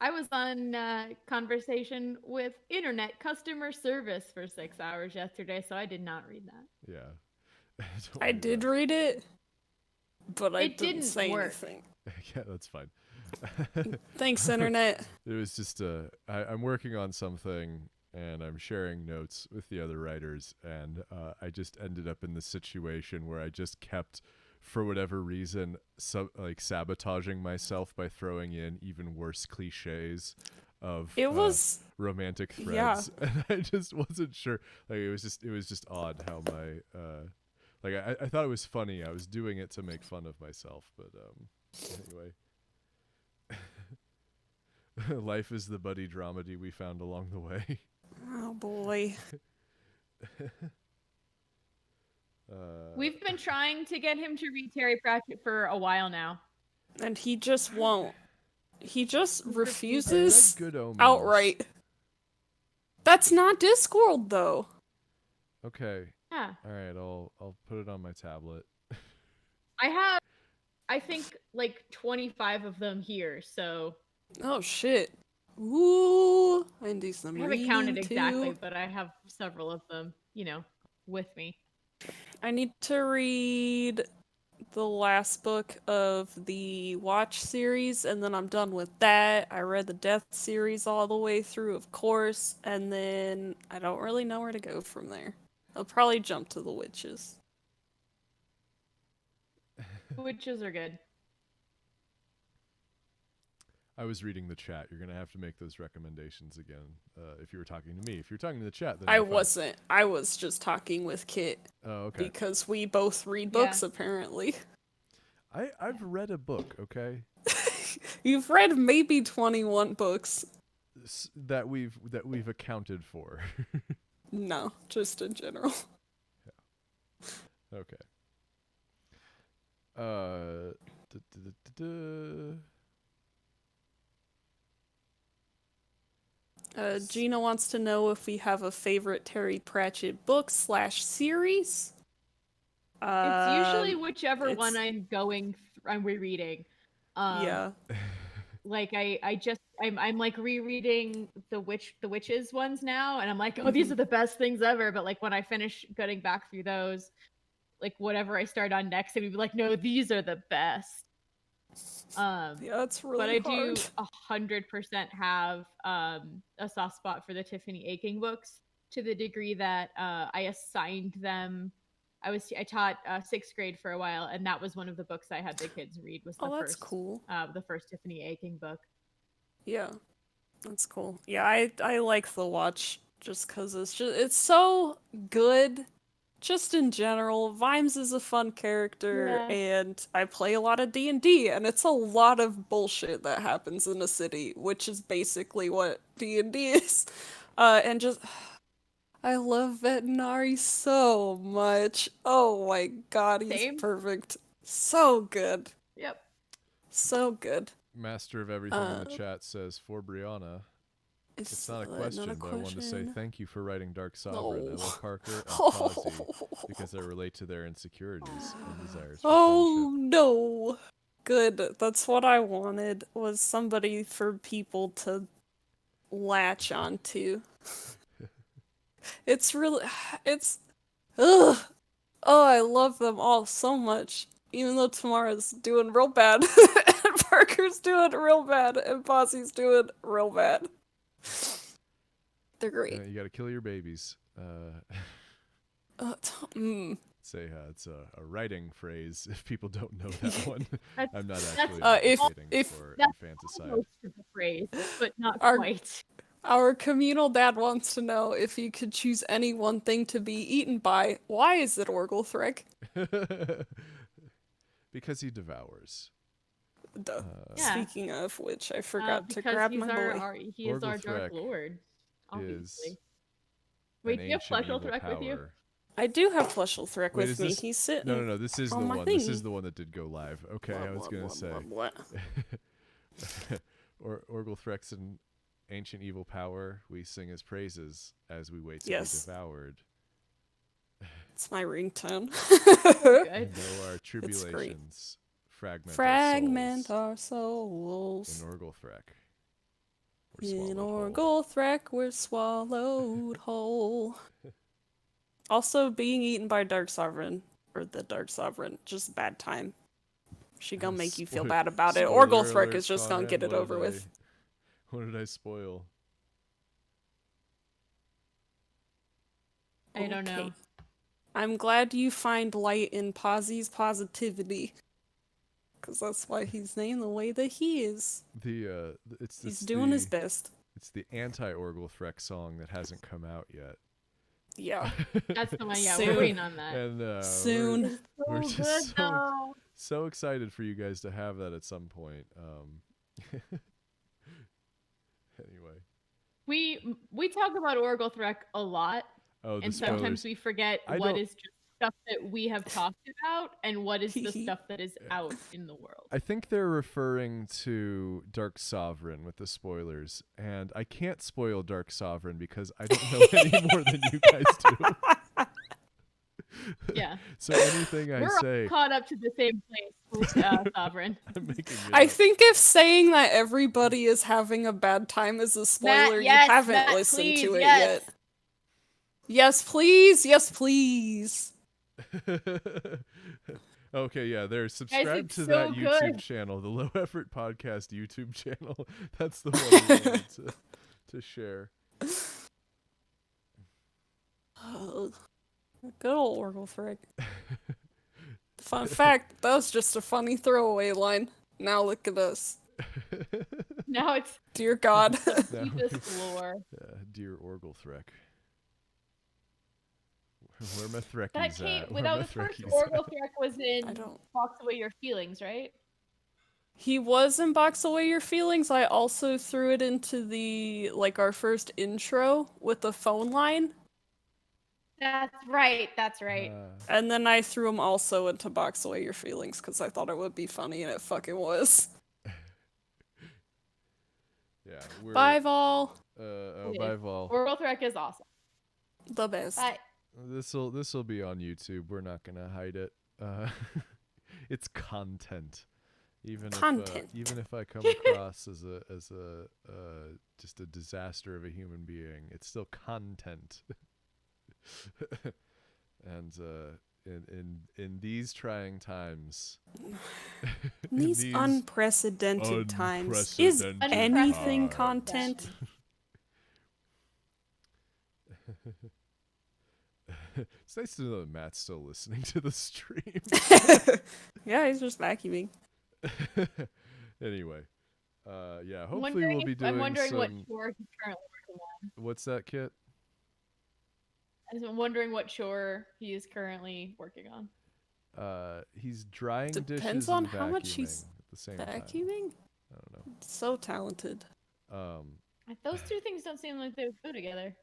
I was on conversation with internet customer service for 6 hours yesterday, so I did not read that. Yeah. Don't I worry did about read it, but I It didn't didn't say work. anything. it. Yeah, that's fine. Thanks, internet. It was just I'm working on something and I'm sharing notes with the other writers, and I just ended up in the situation where I just kept, for whatever reason, sabotaging myself by throwing in even worse cliches of It was romantic yeah. threads, and I just wasn't sure. Like it was just odd how my I thought it was funny. I was doing it to make fun of myself, but anyway. Life is the buddy dramedy we found along the way. Oh boy. We've been trying to get him to read Terry Pratchett for a while now. And he just won't. He just I read refuses Good Omens. outright. That's not Discworld, though. Okay. Yeah. All right. I'll put it on my tablet. I have, I think, like 25 of them here, so Oh, shit. Ooh, I can do some I haven't reading, counted exactly, too. but I have several of them, with me. I need to read the last book of the Watch series, and then I'm done with that. I read the Death series all the way through, of course, and then I don't really know where to go from there. I'll probably jump to the Witches. Witches are good. I was reading the chat. You're gonna have to make those recommendations again. If you were talking to me, if you're talking to the chat, then I you're fine. wasn't. I was just talking with Kit Oh, okay. because we both read books, apparently. I've read a book. Okay. You've read maybe 21 books. That we've accounted for. No, just in general. Okay. Da, da, da, da, da. Gina wants to know if we have a favorite Terry Pratchett book / series. It's usually whichever one it's- I'm rereading. Yeah. Like I'm like rereading the witches ones now, and I'm like, oh, these are the best things ever. But like when I finish getting back through those, like whatever I start on next, I'd be like, no, these are the best. Yeah, it's really but I hard. do 100% have a soft spot for the Tiffany Aching books, to the degree that I assigned them. I taught 6th grade for a while, and that was one of the books I had the kids read. Was That's cool. The first Tiffany Aching book. Yeah, that's cool. Yeah, I like The Watch just because it's so good. Just in general, Vimes is a fun character, Yeah. and I play a lot of D&D, and it's a lot of bullshit that happens in a city, which is basically what D&D is. And just, I love Vetinari so much. Oh my god, he's Same. perfect. So good. Yep. So good. Master of everything in the chat says for Brianna. It's not a question, but I wanted to say thank you for writing Dark Sovereign. I love Parker and Kazi because I relate to their insecurities and desires for Oh friendship. no. Good. That's what I wanted, was somebody for people to latch onto. It's really ugh. Oh, I love them all so much. Even though Tamara's doing real bad and Parker's doing real bad and Posse's doing real bad. They're great. You gotta kill your babies. Say it's a writing phrase. If people don't know that one, I'm not actually advocating for infanticide. Most of the phrase, but not Our- quite. Our communal dad wants to know, if you could choose any one thing to be eaten by, why is it Orgulthrek? Because he devours. Duh. Yeah. Speaking of which, I forgot to Because grab he's my boy. he is our Orgulthrek Dark Lord. Is Obviously. Wait, an do you have ancient Flesh evil Ulthrek with you? power. I do have Fleshelthrek Wait, with is me. this- He's sitting. No. This is the on my one. This is thingy. the one that did go live. Okay, I was gonna say. Orgulthrek's an ancient evil power. We sing his praises as we wait to Yes. be devoured. It's my ringtone. Good. Though our tribulations Fragment our our souls. souls. In Orgulthrek. In Orgulthrek, we're swallowed whole. Also, being eaten by Dark Sovereign, or the Dark Sovereign, just bad time. She gonna make you feel bad about it. Orgulthrek is just gonna get it over with. What did I spoil? I don't know. Okay. I'm glad you find light in Posse's positivity. Because that's why he's named the way that he is. He's doing his best. It's the anti-Orgulthrek song that hasn't come out yet. Yeah. That's the one. Yeah, Soon. we're waiting on that. And Soon. we're So just good, though. so excited for you guys to have that at some point. Anyway. We talk about Orgulthrek a lot, Oh, the and sometimes spoilers. we forget I what don't- is just stuff that we have talked about, and what is the stuff that is out in the world. I think they're referring to Dark Sovereign with the spoilers, and I can't spoil Dark Sovereign because I don't know any more than you guys do. Yeah. So anything I We're say, all caught up to the same place with Sovereign. I'm making it I up. think if saying that everybody is having a bad time is a spoiler, yes, you haven't Matt, listened please, to it yes. yet. Yes, please. Yes, please. Okay, yeah, there. Subscribe it's to so that YouTube good. channel, the Low Effort Podcast YouTube channel. That's the one we wanted to share. Good old Orglethric. Fun fact, that was just a funny throwaway line. Now look at us. Now it's Dear God. Now- deepest lore. Dear Orglethric. Where my Threckies That came at? without Where the my first Threckies at? Orglethric was in I don't. Box Away Your Feelings, right? He was in Box Away Your Feelings. I also threw it into the, our first intro with the phone line. That's right. That's right. And then I threw him also into Box Away Your Feelings because I thought it would be funny, and it fucking was. Yeah. We're, Bye, Vol. Bye, Vol. Orglethric is awesome. The best. Bye. This'll be on YouTube. We're not gonna hide it. It's content. Even if I come across as a just a disaster of a human being, it's still content. And in these trying times, These unprecedented times, is unprecedented anything times. content? It's nice to know that Matt's still listening to the stream. Yeah, he's just vacuuming. Anyway, yeah, hopefully we'll be doing I'm wondering some... what chore he's currently working on. What's that, Kit? I'm wondering what chore he is currently working on. He's drying dishes Depends on and how much he's vacuuming at the same time. Vacuuming? I don't know. So talented. Those two things don't seem like they would go together.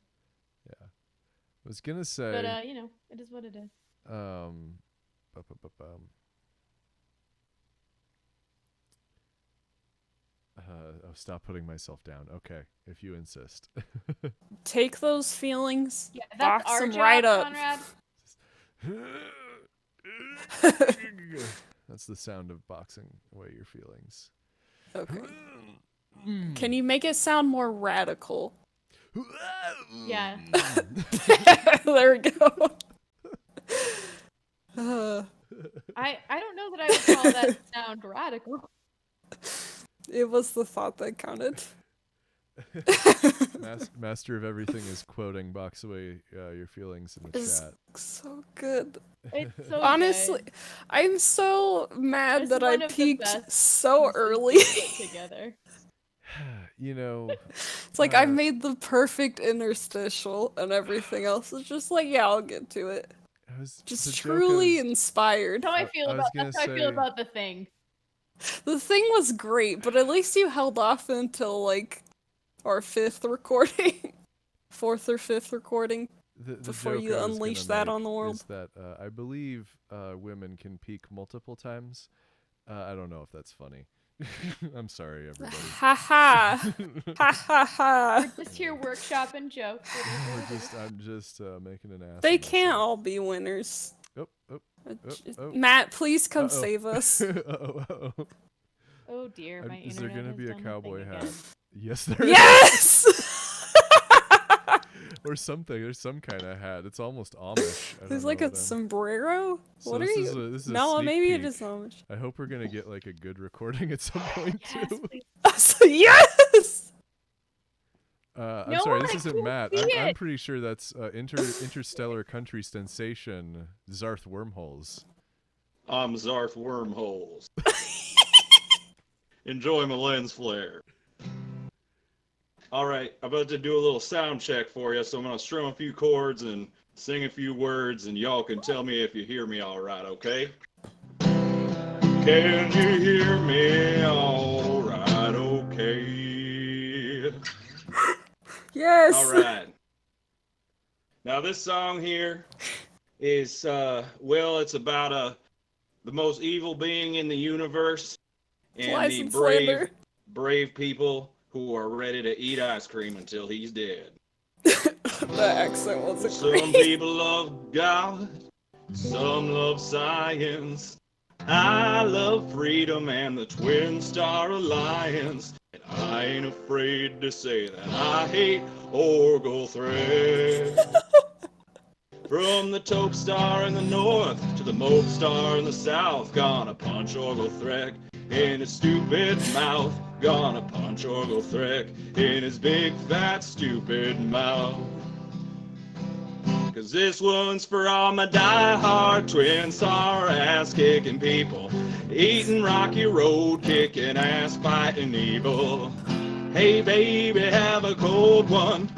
Yeah. I was gonna say, But it is what it is. Stop putting myself down. Okay, if you insist. Take those feelings, Yeah, that's box our them job, right up. Conrad. That's the sound of boxing away your feelings. Okay. Can you make it sound more radical? Yeah. There we go. I don't know that I would call that sound radical. It was the thought that counted. Master of Everything is quoting Box Away Your Feelings in the It's chat. so good. It's so Honestly, good. I'm so mad It's that I one of the peaked best so pieces early. together. You know, It's like I made the perfect interstitial, and everything else is just like, yeah, I'll get to it. Just truly inspired. That's how I feel I was about. gonna That's how I feel say- about the thing. The thing was great, but at least you held off until our fifth recording, fourth or fifth recording, the before joke you I was unleash gonna that on make the world. is that I believe women can peak multiple times. I don't know if that's funny. I'm sorry, everybody. Ha ha, ha ha ha. We're just here workshopping jokes. I'm just making an ass. They of can't myself. all be winners. Oh. Matt, please come Uh-oh. save us. Uh-oh. Oh dear, my Is there internet gonna has be a done the cowboy thing hat? again. Yes, there is. Yes! Or something. There's some kind of hat. It's almost Amish. I There's don't like know a what sombrero? So What are this you? is this is a No, sneak maybe it peek. is Amish. I hope we're gonna get like a good recording at some point Yes, too. please. Yes! I'm No, sorry, this I isn't can't Matt. see I'm it. pretty sure that's interstellar country sensation Zarth Wormholes. I'm Zarth Wormholes. Enjoy my lens flare. Alright, I'm about to do a little sound check for you, so I'm going to strum a few chords and sing a few words, and y'all can tell me if you hear me alright, okay? Can you hear me alright, okay? Yes! Alright. Now this song here is well, it's about the most evil being in the universe and Lies the and slander. brave people who are ready to eat ice cream until he's dead. The accent wasn't Some great. people love God, some love science. I love freedom and the Twin Star Alliance. And I ain't afraid to say that I hate Orgulthread. From the Taupe Star in the north to the Mope Star in the south, gonna punch Orgulthrek in his stupid mouth. Gonna punch Orgulthrek in his big fat stupid mouth. 'Cause this one's for all my die-hard Twin Star ass-kicking people, eating Rocky Road, kicking ass, fighting evil. Hey baby, have a cold one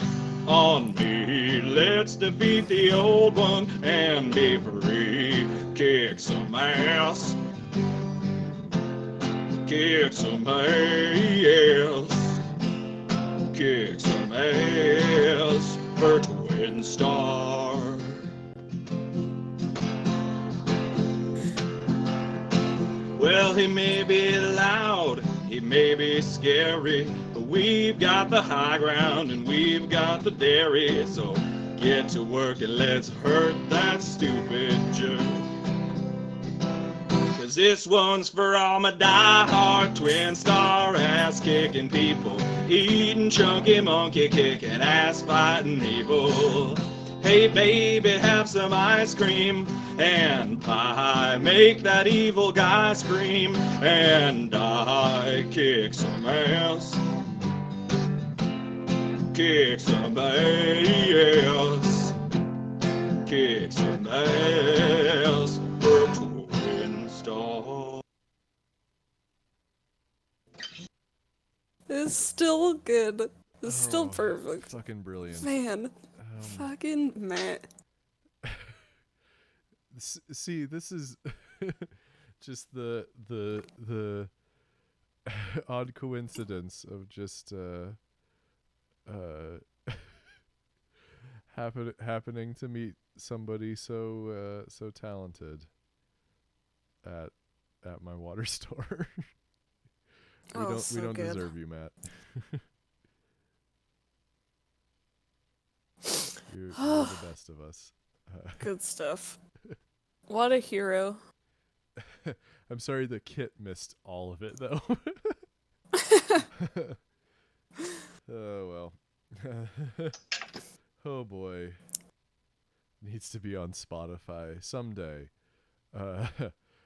on me. Let's defeat the old one and be free. Kick some ass. Kick some ass. Kick some ass for Twin Star. Well, he may be loud, he may be scary, but we've got the high ground and we've got the dairy. So get to work and let's hurt that stupid jerk. 'Cause this one's for all my die-hard Twin Star ass-kicking people, eating chunky monkey, kicking ass, fighting evil. Hey baby, have some ice cream and pie, make that evil guy scream and die. Kick some ass. Kick some ass. Kick some ass for Twin Star. It's still good. It's still Oh, perfect. Fucking brilliant. Man, fucking Matt. See, this is just the odd coincidence of just happening to meet somebody so talented at my water store. Oh, so we don't good. deserve you, Matt. you're the best of us. Good stuff. What a hero. I'm sorry that Kit missed all of it, though. Oh, well. Oh, boy. Needs to be on Spotify someday.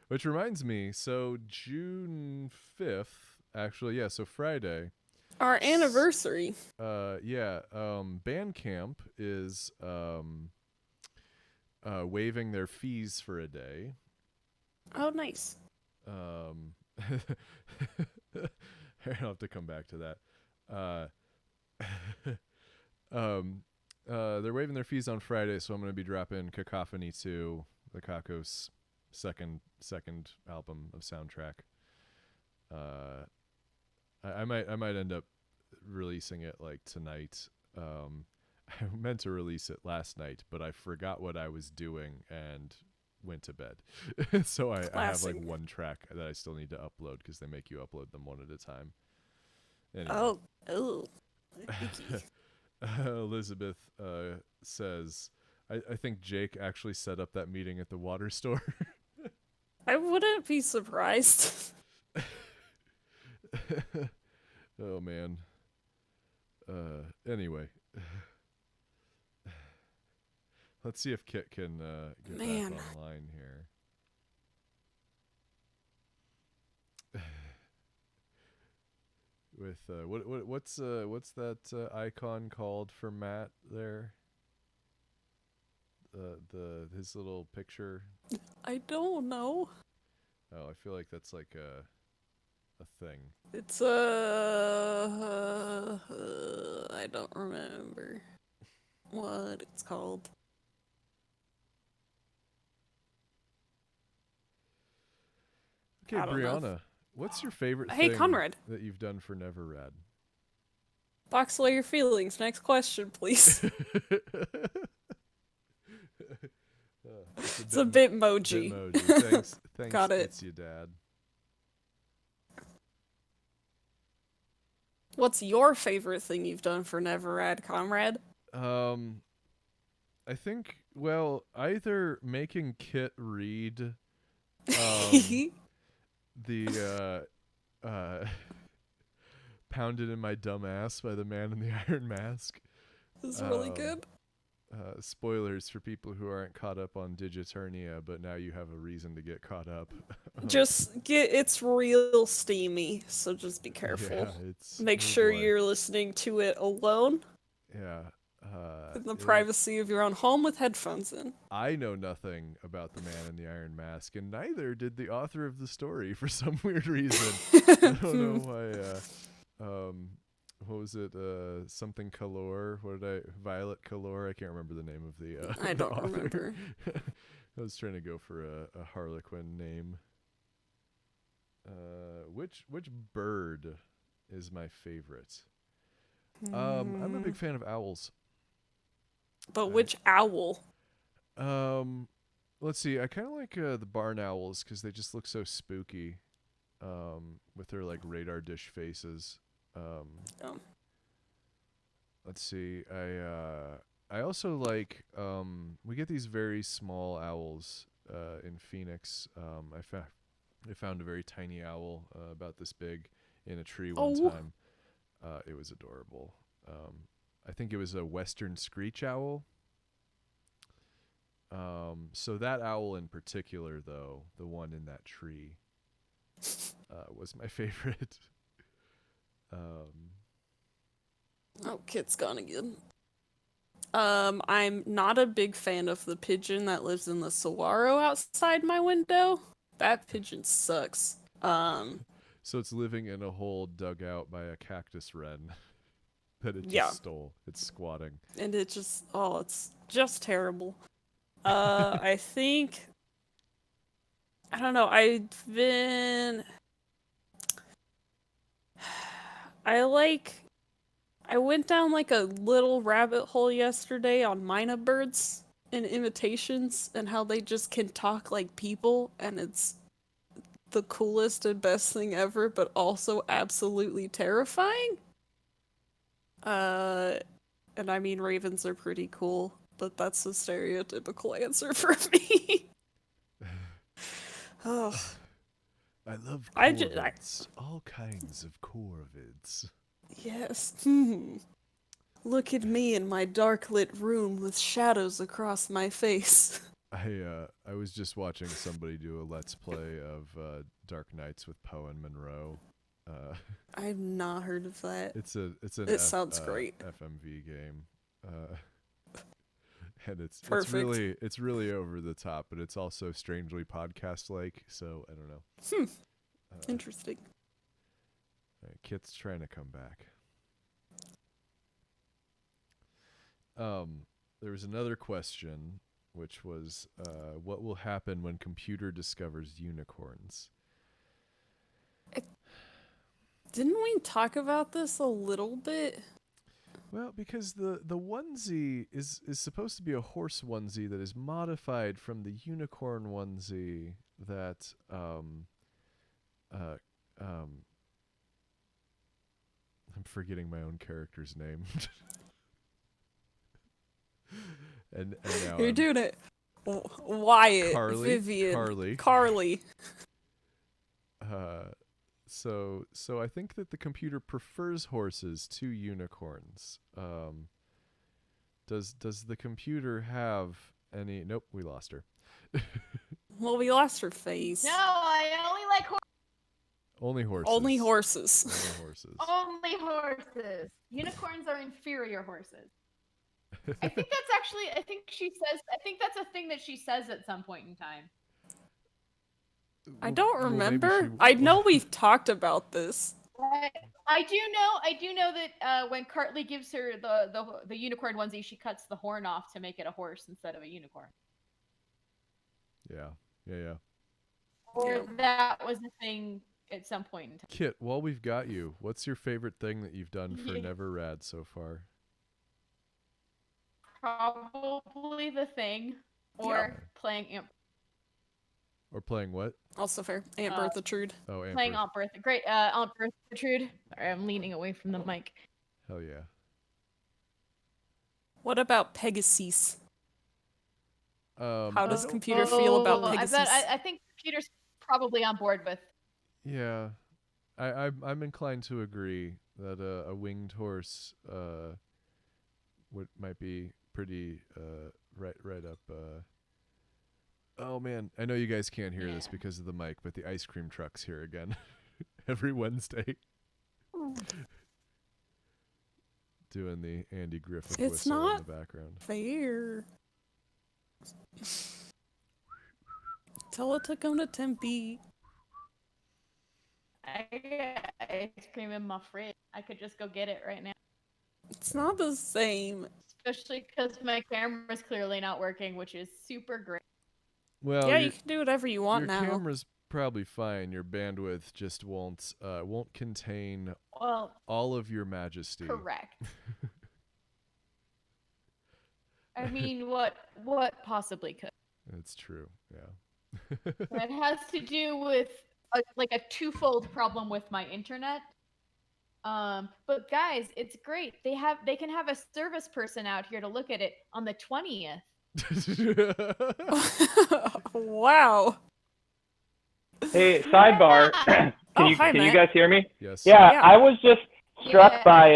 Which reminds me, so June 5th, actually, yeah, so Friday. Our anniversary. Bandcamp is waiving their fees for a day. Oh, nice. I'll have to come back to that. They're waiving their fees on Friday, so I'm going to be dropping Cacophony 2, the Kakos second album of soundtrack. I might end up releasing it like tonight. I meant to release it last night, but I forgot what I was doing and went to bed. So I have like Classic. one track that I still need to upload because they make you upload them one at a time. Anyway. Oh. Elizabeth says, I think Jake actually set up that meeting at the water store. I wouldn't be surprised. Oh, man. Anyway. Let's see if Kit can get Man. back online here. With what's that icon called for Matt there? His little picture. I don't know. Oh, I feel like that's like a thing. It's I don't remember what it's called. Okay, I don't know. Brianna, what's your favorite Hey, thing Conrad. that you've done for Neverrad? Box away your feelings. Next question, please. It's a Bitmoji. Bitmoji. Thanks, Got it. It's your dad. What's your favorite thing you've done for Neverrad, comrade? I think, well, either making Kit read the Pounded in My Dumb Ass by the Man in the Iron Mask. This is really good. Spoilers for people who aren't caught up on Digiternia, but now you have a reason to get caught up. It's real steamy, so just be careful. Yeah, Make oh sure boy. you're listening to it alone Yeah. in the privacy of your own home with headphones in. I know nothing about the Man in the Iron Mask, and neither did the author of the story for some weird reason. I don't know why. What was it? Something Calor? Violet Calor? I can't remember the name of the. I the don't author. remember. I was trying to go for a Harlequin name. Which bird is my favorite? I'm a big fan of owls. But which owl? Let's see. I kind of like the barn owls because they just look so spooky, with their like radar dish faces. Oh. Let's see. I also like we get these very small owls in Phoenix. I found a very tiny owl about this big in a tree one time. It was adorable. I think it was a western screech owl. So that owl in particular, though, the one in that tree, was my favorite. Oh, Kit's gone again. I'm not a big fan of the pigeon that lives in the saguaro outside my window. That pigeon sucks. So it's living in a hole dug out by a cactus wren that it just stole. It's squatting. And it's just terrible. I think, I don't know, I went down like a little rabbit hole yesterday on Mina birds and imitations and how they just can talk like people, and it's the coolest and best thing ever, but also absolutely terrifying. And I mean, ravens are pretty cool, but that's a stereotypical answer for me. Oh. I love I corvids. All kinds of corvids. Yes. Look at me in my dark lit room with shadows across my face. I was just watching somebody do a let's play of Dark Knights with Poe and Monroe. I've not heard of that. It sounds great. FMV game. And it's Perfect. it's really over the top, but it's also strangely podcast like, so I don't know. Interesting. Kit's trying to come back. There was another question, which was, what will happen when computer discovers unicorns? Didn't we talk about this a little bit? Well, because the onesie is supposed to be a horse onesie that is modified from the unicorn onesie that I'm forgetting my own character's name. and now You're doing it. Wyatt, Carly, Vivian, Carly. Carly. So I think that the computer prefers horses to unicorns. Does the computer have any? Nope, we lost her. Well, we lost her face. No, I only like Only horses. Only horses. Only horses. only horses. Unicorns are inferior horses. I think that's actually. I think that's a thing that she says at some point in time. I don't Well, maybe remember. she- I know we've talked about this. I do know that when Cartley gives her the unicorn onesie, she cuts the horn off to make it a horse instead of a unicorn. Yeah. Or that was a thing at some point in time. Kit, while we've got you, what's your favorite thing that you've done for Yeah. Neverrad so far? Probably the thing. or playing Aunt Or playing what? Also fair. Aunt Uh, Bertha Trude. Oh, Aunt playing Bertha. Aunt Bertha. Great, Aunt Bertrude. Sorry, I'm leaning away from the mic. Hell yeah. What about Pegasus? How does I don't- computer feel about I Pegasus? bet I think computer's probably on board with. Yeah, I'm inclined to agree that a winged horse might be pretty right up. Oh man, I know you guys can't hear this Yeah. because of the mic, but the ice cream truck's here again every Wednesday. Doing the Andy Griffith It's whistle not- in the background. Fair. Tell it to come to Tempe. I got ice cream in my fridge. I could just go get it right now. It's not the same. Especially because my camera's clearly not working, which is super great. Well, Yeah, your, you can do whatever you want your now. camera's probably fine. Your bandwidth just won't contain Well, all of your majesty. correct. I mean, what possibly could? It's true. Yeah. It has to do with a twofold problem with my internet. But guys, it's great. They can have a service person out here to look at it on the 20th. Wow. Hey, sidebar. Can Oh, you hi, can you Matt. guys hear me? Yes. Yeah, Yeah. I was just struck Yeah. by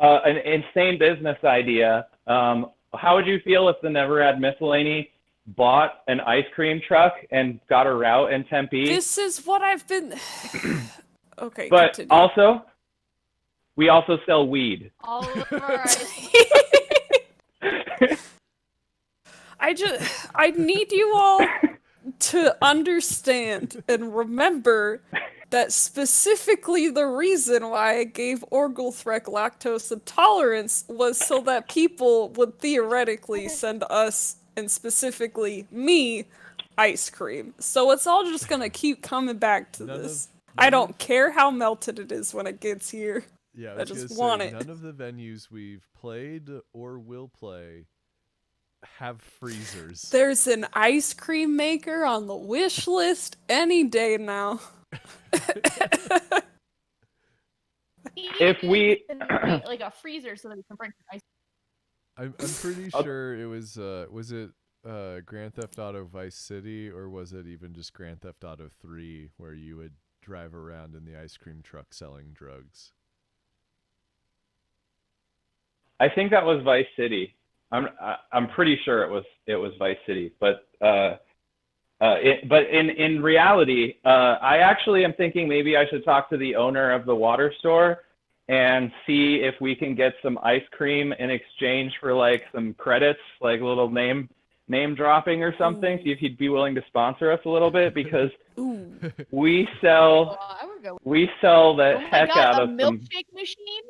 an insane business idea. How would you feel if the Never Had Miscellany bought an ice cream truck and got a route in Tempe? This is what I've been. Okay, But continue. also, we also sell weed. All of our ice I need you all to understand and remember that specifically the reason why I gave Orgulthrek lactose intolerance was so that people would theoretically send us, and specifically me, ice cream. So it's all just gonna keep coming back to None of- this. none I of- don't care how melted it is when it gets here. Yeah, I was just gonna want say, it. None of the venues we've played or will play have freezers. There's an ice cream maker on the wish list any day now. If we- like a freezer so that we can bring ice. I'm pretty I'll- sure it was it Grand Theft Auto Vice City, or was it even just Grand Theft Auto 3 where you would drive around in the ice cream truck selling drugs? I think that was Vice City. I'm pretty sure it was Vice City, but in reality, I actually am thinking maybe I should talk to the owner of the water store and see if we can get some ice cream in exchange for like some credits, like a little name dropping or something. Ooh. See if he'd be willing to sponsor us a little bit, because Ooh. we sell I would go. we sell the Oh my heck god, out a of some. milkshake machine?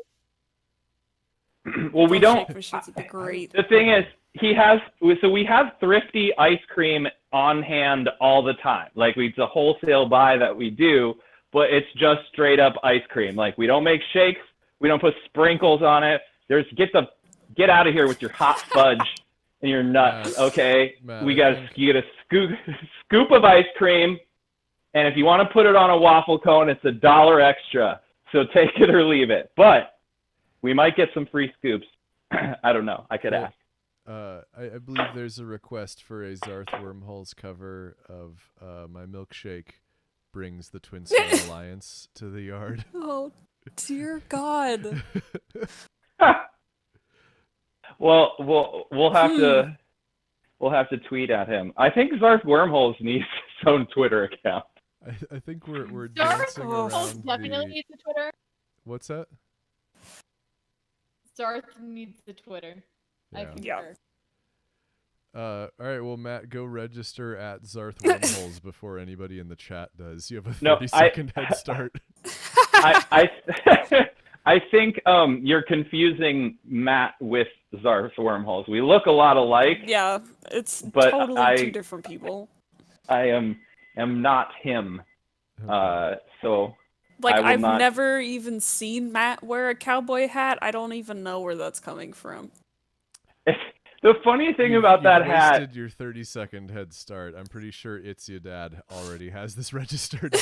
Well, we don't. Milkshake machines would be great. The thing is, we have thrifty ice cream on hand all the time. Like, it's a wholesale buy that we do, but it's just straight up ice cream. Like, we don't make shakes, we don't put sprinkles on it. Get out of here with your hot fudge and your nuts, Matt, okay? Matt, You I get a scoop of ice cream, and if you want to put it on a waffle cone, it's $1 extra. So take it or leave it. But we might get some free scoops. I don't know. I could Cool. ask. I believe there's a request for a Zarth Wormholes cover of My Milkshake Brings the Twin Star Alliance to the Yard. Oh, dear God. Well, we'll have to tweet at him. I think Zarth Wormholes needs his own Twitter account. I think we're Darth dancing Oh, around definitely the... needs a Twitter. What's that? Zarth needs the Twitter. I Yeah. concur. All right, well, Matt, go register at Zarth Wormholes before anybody in the chat does. You have a No, 30-second head start. I I think you're confusing Matt with Zarth Wormholes. We look a lot alike. Yeah, it's But totally two different people. I am not him. So Like, I will I've not- never even seen Matt wear a cowboy hat. I don't even know where that's coming from. The funny thing You've- about that you've hat. wasted your 30-second head start. I'm pretty sure It's Your Dad already has this registered.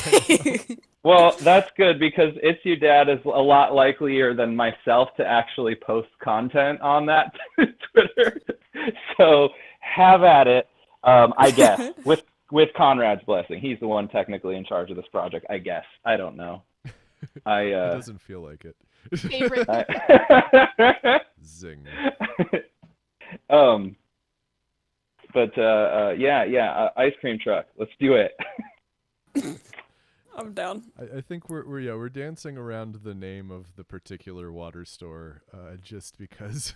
Well, that's good because It's You Dad is a lot likelier than myself to actually post content on that Twitter. So have at it. I guess with Conrad's blessing. He's the one technically in charge of this project. I guess. I don't know. It doesn't feel like it. Favorite. Zing. Ice cream truck. Let's do it. I'm down. I think we're dancing around the name of the particular water store just because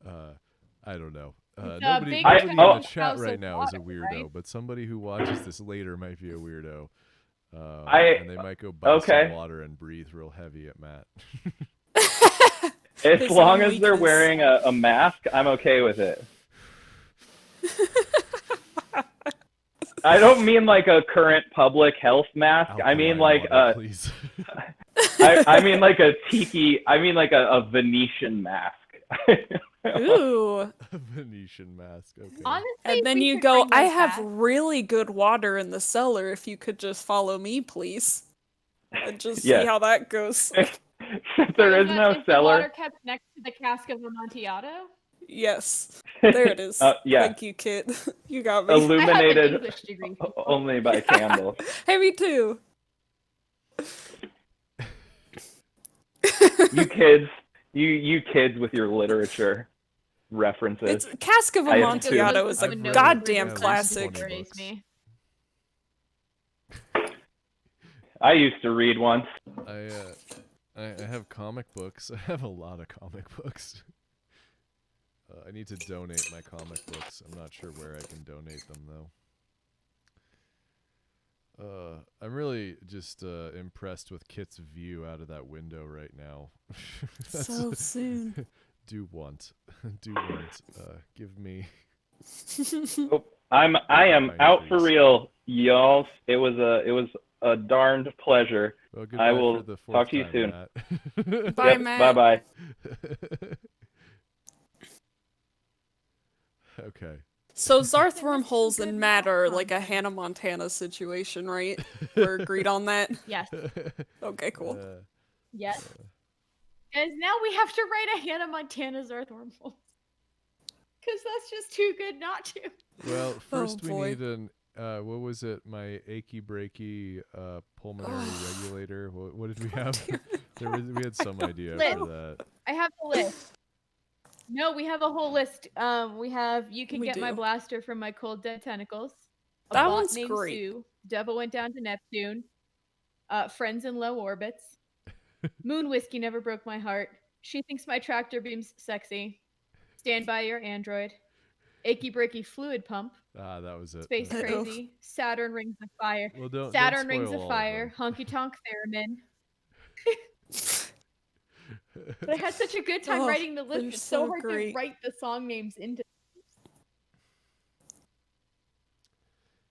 I don't know. Nobody Big in the House chat of right now is a Water, weirdo, right? but somebody who watches this later might be a weirdo. And they might go buy okay. some water and breathe real heavy at Matt. As His long own as they're weakness. wearing a mask, I'm okay with it. I don't mean like a current public health mask. I mean Alkaline like water, please. I mean like a tiki. I mean like a Venetian mask. Ooh. A Venetian mask. Okay. Honestly, And then we you should go, bring I those have back. really good water in the cellar if you could just follow me, please. And just Yes. see how that goes. Since there is no Is the cellar. water kept next to the cask of Amontillado? Yes. There it is. Yeah. Thank you, Kit. You got me. I have an Illuminated English degree. people. only by candle. Hey, me too. You kids, you kids with your literature references. It's Cask of I have Amontillado two. is a I've read goddamn at least classic. 20 Praise books. me. I used to read once. I have comic books. I have a lot of comic books. I need to donate my comic books. I'm not sure where I can donate them though. I'm really just impressed with Kit's view out of that window right now. So soon. Do want. Give me. I am Fine, out for please. real, y'all. It was a darned pleasure. Well, goodbye will for the talk fourth to you time, soon. Matt. Bye, Matt. Bye. Okay. So Zarth wormholes and Matt are like a Hannah Montana situation, right? We're agreed on that? Yes. Okay, cool. Yes. Because now we have to write a Hannah Montana's Earthworm Holes. Because that's just too good not to. Well, first we boy. need an what was it? My achy breaky pulmonary regulator. What did we have? We had some idea List. for that. I have the list. No, we have a whole list. We have You Can We Get My do. Blaster from My Cold Dead Tentacles. A That Bot one's Named great. Sue. Devil Went Down to Neptune. Friends in Low Orbits. Moon Whiskey Never Broke My Heart. She Thinks My Tractor Beam's Sexy. Stand By Your Android. Achy Breaky Fluid Pump. Ah, that was it. Space Oof. Crazy. Saturn Rings of Fire. Well, don't Saturn spoil Rings all of of Fire. them. Honky Tonk Theremin. But I had such a good time Oh, writing the list. they're It's so so hard great. to write the song names into.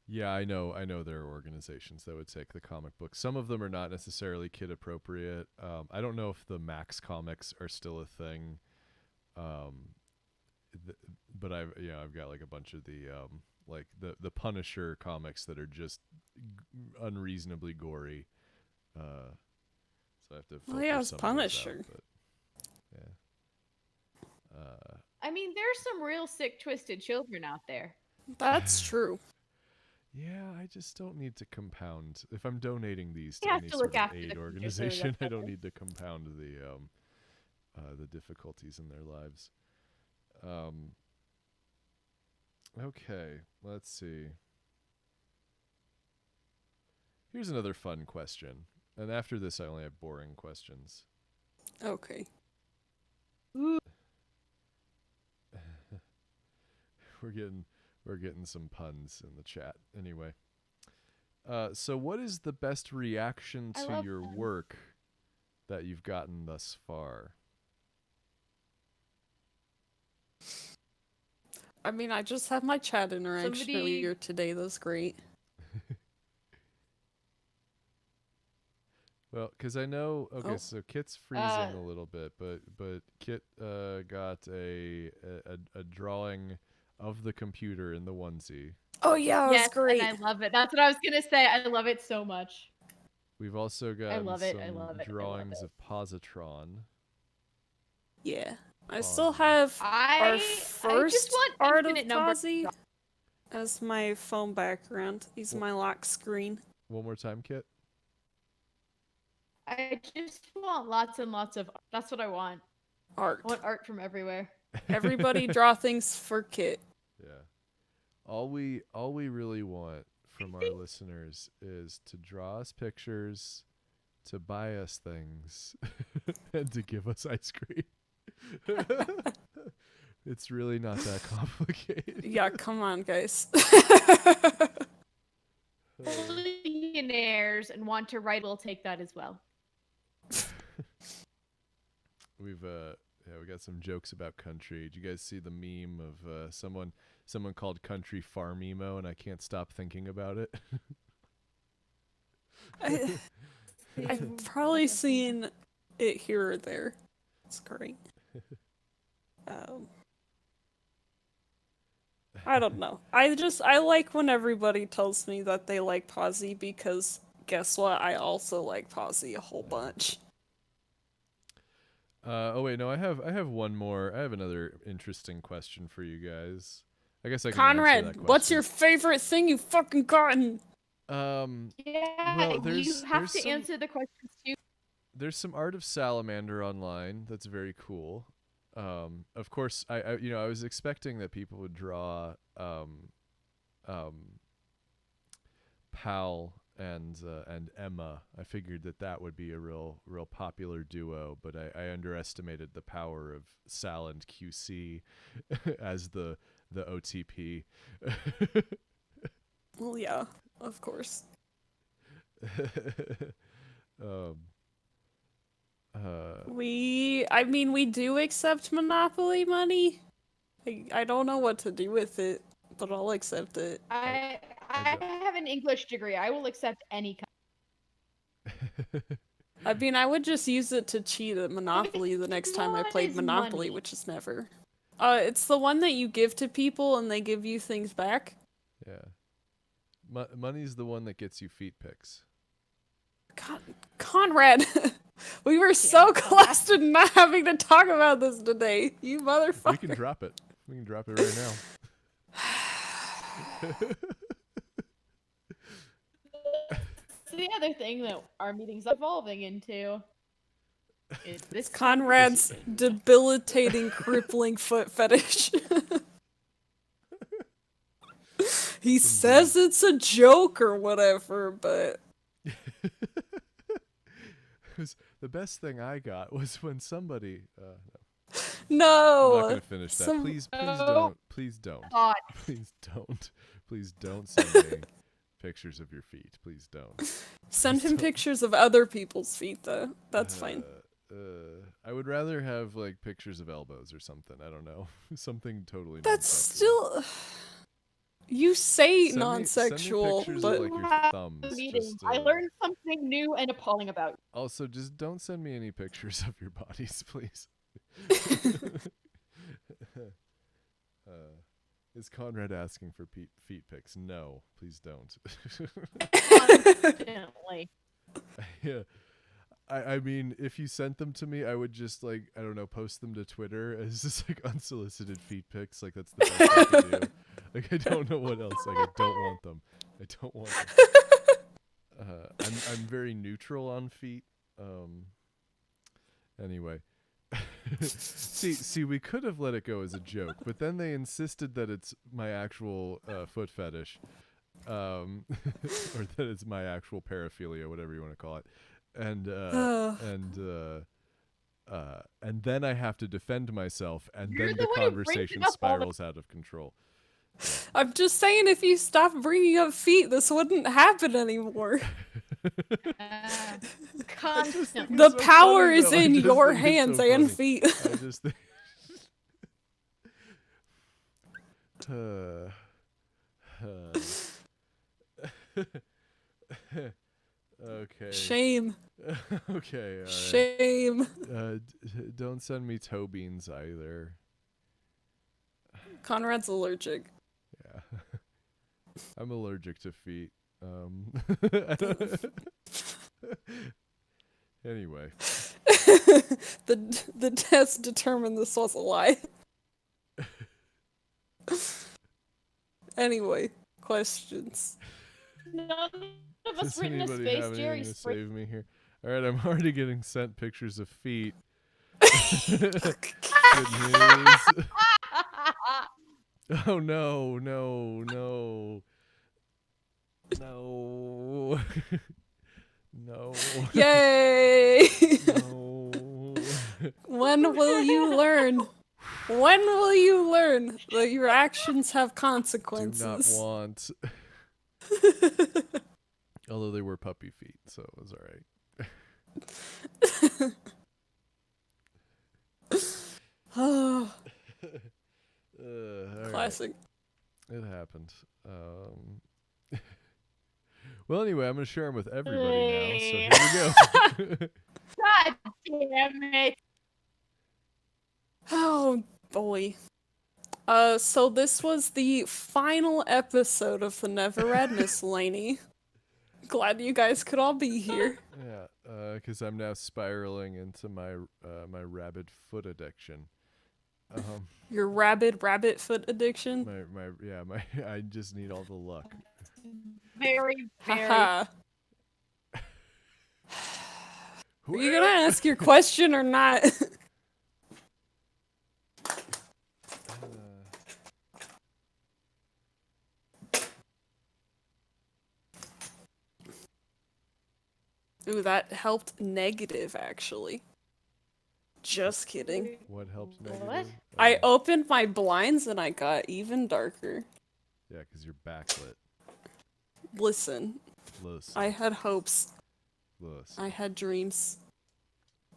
Yeah, I know there are organizations that would take the comic book. Some of them are not necessarily kid appropriate. I don't know if the Max comics are still a thing. But I've got like a bunch of the like the Punisher comics that are just unreasonably gory. So I have to. Well, yeah, filter it's some of those out, Punisher. but, yeah. I mean, there's some real sick, twisted children out there. That's true. Yeah, I just don't need to compound. If I'm donating these You to have any to sort look of after the aid future, so organization, that's I don't okay. need to compound the difficulties in their lives. Okay, let's see. Here's another fun question. And after this, I only have boring questions. Okay. We're getting some puns in the chat. Anyway. So what is the best reaction I to love your puns. work that you've gotten thus far? I mean, I just had my chat interaction Somebody- earlier today. That's great. Well, because I know. Okay, Oh. so Kit's freezing a little bit, but Kit got a drawing of the computer in the onesie. Oh yeah, it was Yes, great. and I love it. That's what I was gonna say. I love it so much. We've also got love it, I some love it, I love drawings it. of Positron. Yeah. I Pause. still have our I first just want art of infinite number. Posy as my phone background. He's my lock screen. One more time, Kit. I just want lots and lots of. That's what I want. Art. I want art from everywhere. Everybody draw things for Kit. Yeah. All we really want from our listeners is to draw us pictures, to buy us things, and to give us ice cream. It's really not that complicated. Yeah, come on, guys. Millionaires and want to write will take that as well. We got some jokes about country. Did you guys see the meme of someone called Country Farm Emo, and I can't stop thinking about it? I've probably seen it here or there. It's great. I don't know. I like when everybody tells me that they like Posy because guess what? I also like Posy a whole bunch. Oh wait, no, I have one more. I have another interesting question for you guys. I guess I can answer Conrad, that what's your question. favorite thing you've fucking gotten? Yeah, Well, you there's have to some- answer the questions too. There's some art of Salamander online that's very cool. Of course, I was expecting that people would draw Pal and Emma. I figured that would be a real popular duo, but I underestimated the power of Sal and QC as the OTP. Well, yeah, of course. We do accept Monopoly money. I don't know what to do with it, but I'll accept it. I don't- have an English degree. I will accept any kind. I mean, I would just use it to cheat at Monopoly the next time I What played is Monopoly, money? which is never. It's the one that you give to people and they give you things back. Yeah. Money's the one that gets you feet pics. Conrad, we were so close to not having to talk about this today. You motherfucker. We can drop it. We can drop it right now. So the other thing that our meeting's evolving into is this Conrad's debilitating, crippling foot fetish. He says it's a joke or whatever, but The best thing I got was when somebody. I'm not no. gonna finish that. some- Please Oh. don't. Please don't. thought. Please don't. Please don't send me pictures of your feet. Please don't. Send him pictures of other people's feet, though. That's fine. I would rather have like pictures of elbows or something. I don't know. Something totally. That's non-sexual. still. You say Send me non-sexual, pictures but of like your Wow, thumbs. meeting. Just, I learned something new and appalling about you. Also, just don't send me any pictures of your bodies, please. Is Conrad asking for feet pics? No, please don't. Constantly. Yeah. I mean, if you sent them to me, I would just like, I don't know, post them to Twitter as just like unsolicited feet pics. Like that's the best I can do. Like I don't know what else. Like I don't want them. I don't want them. I'm very neutral on feet. Anyway. see, we could have let it go as a joke, but then they insisted that it's my actual foot fetish, or that it's my actual paraphilia, whatever you want to call it, and then I have to defend myself, and You're then the the one who brings it conversation up all the- spirals out of control. I'm just saying if you stop bringing up feet, this wouldn't happen anymore. Constantly. The so power funny, is though. I in just your think it's hands so and funny. feet. I just think. Okay. Shame. Okay. All right. Shame. Don't send me toe beans either. Conrad's allergic. Yeah. I'm allergic to feet. Anyway. The test determined this was a lie. Anyway, questions. None of us Does written a anybody space, have Jerry. anything to save me here? All right, I'm already getting sent pictures of feet. Good news. Oh no, no, no. No. No. Yay! No. When will you learn? When will you learn that your actions have Do not consequences? want. Although they were puppy feet, so it was Oh, all right. classic. It happened. Well, anyway, I'm going to share them with everybody now. So here we go. God damn it. Oh boy. So this was the final episode of the Never Read Miscellany. Glad you guys could all be here. Yeah, because I'm now spiraling into my my rabid foot addiction. Your rabid rabbit foot addiction. my I just need all the luck. Very, very. Haha. Are you gonna ask your question or not? Ooh, that helped negative, actually. Just kidding. What helps What? negative? I opened my blinds and I got even darker. Yeah, because you're backlit. Listen, Listen. I had hopes. Listen. I had dreams.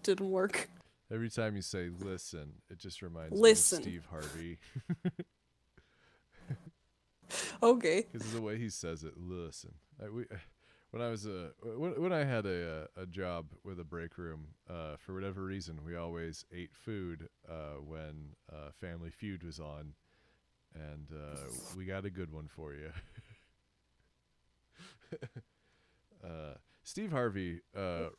Didn't work. Every time you say "listen," it just reminds Listen. me of Steve Harvey. Okay. Because of the way he says it. Listen. When I was when I had a job with a break room, for whatever reason, we always ate food when Family Feud was on, and we got a good one for you. Steve Harvey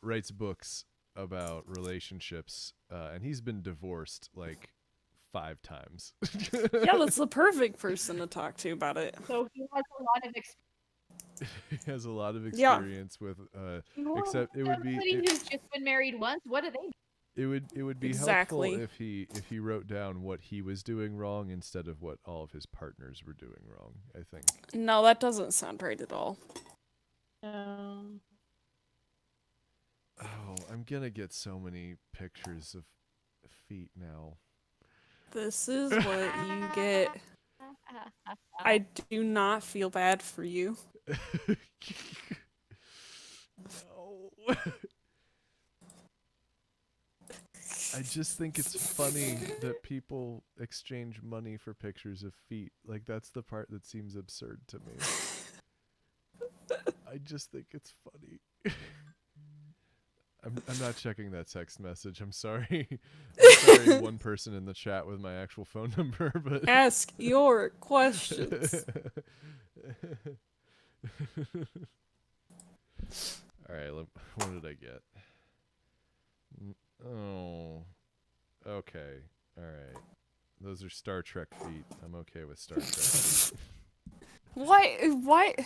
writes books about relationships, and he's been divorced like 5 times. Yeah, that's the perfect person to talk to about it. So he has a lot of experience. He has a lot of Yeah. experience with except it would be Somebody who's just been married once. What do they? it would be Exactly. helpful if he wrote down what he was doing wrong instead of what all of his partners were doing wrong, I think. No, that doesn't sound right at all. Oh, I'm gonna get so many pictures of feet now. This is what you get. I do not feel bad for you. No. I just think it's funny that people exchange money for pictures of feet. Like, that's the part that seems absurd to me. I just think it's funny. I'm not checking that text message. I'm sorry. I'm sorry, one person in the chat with my actual phone number, but Ask your questions. All right, what did I get? Oh, okay. All right. Those are Star Trek feet. I'm okay with Star Trek feet. What?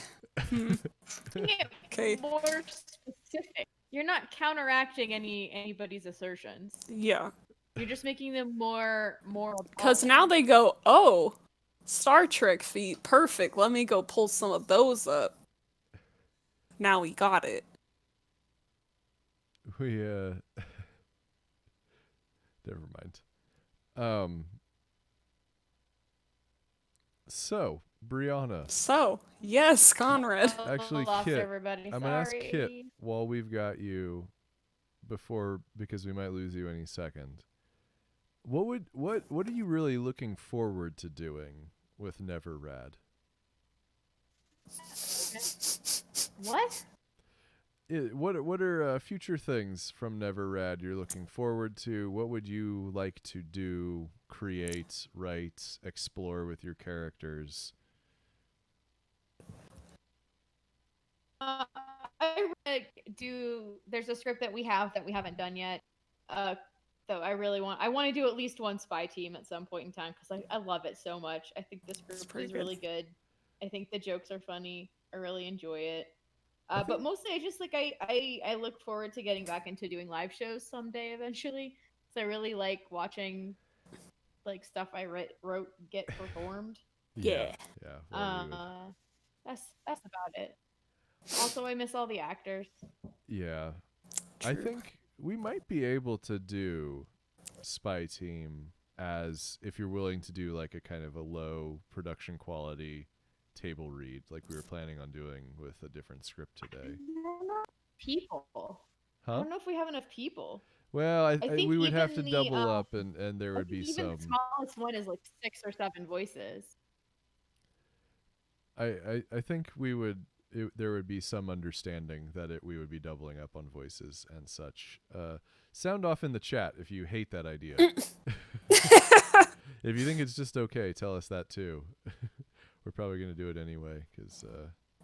Okay. More specific. You're not counteracting anybody's assertions. Yeah. You're just making them more. Because now they go, oh, Star Trek feet, perfect. Let me go pull some of those up. Now we got it. We never mind. So Brianna, So, yes, Conrad. Actually, Lost Kit, everybody. I'm gonna ask Kit Sorry. while we've got you, because we might lose you any second. What are you really looking forward to doing with Never Rad? What? what are future things from Neverrad you're looking forward to? What would you like to do, create, write, explore with your characters? I there's a script that we haven't done yet. So I want to do at least one spy team at some point in time because I love it so much. I think this group pretty is good. really good. I think the jokes are funny. I really enjoy it. I But think- mostly I just I look forward to getting back into doing live shows someday eventually. So I really like watching like stuff I wrote get performed. Yeah. Yeah. Well, we would- That's about it. Also, I miss all the actors. yeah. I True. think we might be able to do Spy Team as if you're willing to do like a kind of a low production quality table read like we were planning on doing with a different script today. People. I Huh? don't know if we have enough people. Well, I think we would have to even the, double up and there I would think be even some the smallest one is like 6 or 7 voices. I think we would there would be some understanding that we would be doubling up on voices and such. Sound off in the chat if you hate that idea. If you think it's just okay, tell us that too. We're probably going to do it anyway because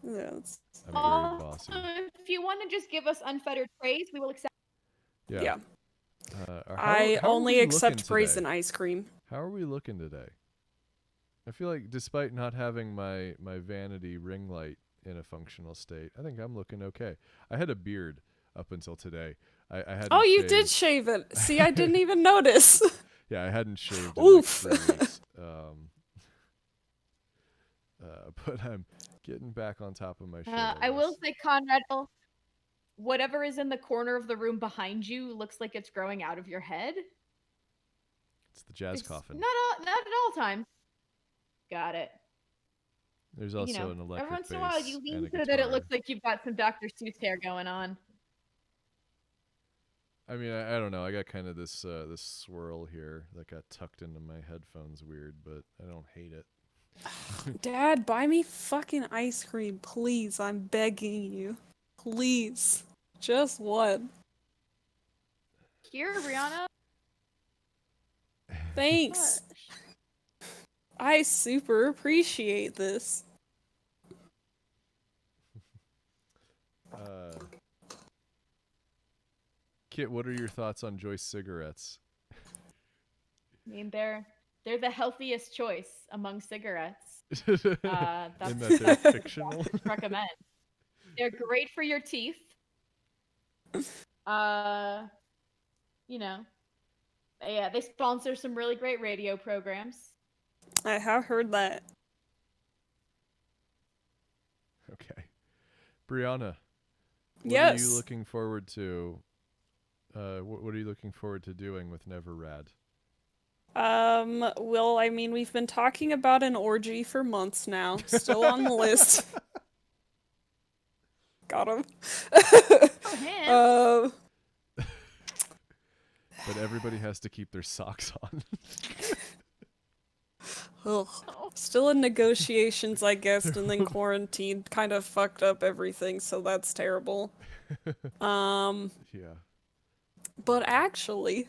Yeah, it's, I'm very bossy. If you want to just give us unfettered praise, we will accept. yeah. how I are only we accept looking praise today? and ice cream. How are we looking today? I feel like despite not having my vanity ring light in a functional state, I think I'm looking okay. I had a beard up until today. I hadn't Oh, you shaved. did shave it. See, I didn't even notice. Yeah, I hadn't shaved in Oof. like 3 weeks. But I'm getting back on top of my shit. I will guess. say, Conrad, whatever is in the corner of the room behind you looks like it's growing out of your head. It's the jazz It's coffin. Not at all times. Got it. There's also You know, an electric every once in a while bass you and lean a so that it guitar. looks like you've got some Dr. Seuss hair going on. I mean, I don't know. I got kind of this this swirl here that got tucked into my headphones weird, but I don't hate it. Dad, buy me fucking ice cream, please. I'm begging you. Please. Just one. Here, Brianna. Thanks. I super appreciate this. Kit, what are your thoughts on Joyce cigarettes? I mean, they're the healthiest choice among cigarettes. In That's that they're fictional. recommend. They're great for your teeth. You know, yeah, they sponsor some really great radio programs. I have heard that. Okay. Brianna, what Yes. are you looking forward to? What are you looking forward to doing with Neverrad? Well, I mean, we've been talking about an orgy for months now. Still on the list. Got him. Oh, But everybody has to keep their socks on. Ugh. Still in negotiations, I guess, and then quarantine kind of fucked up everything, so that's terrible. Yeah. But actually,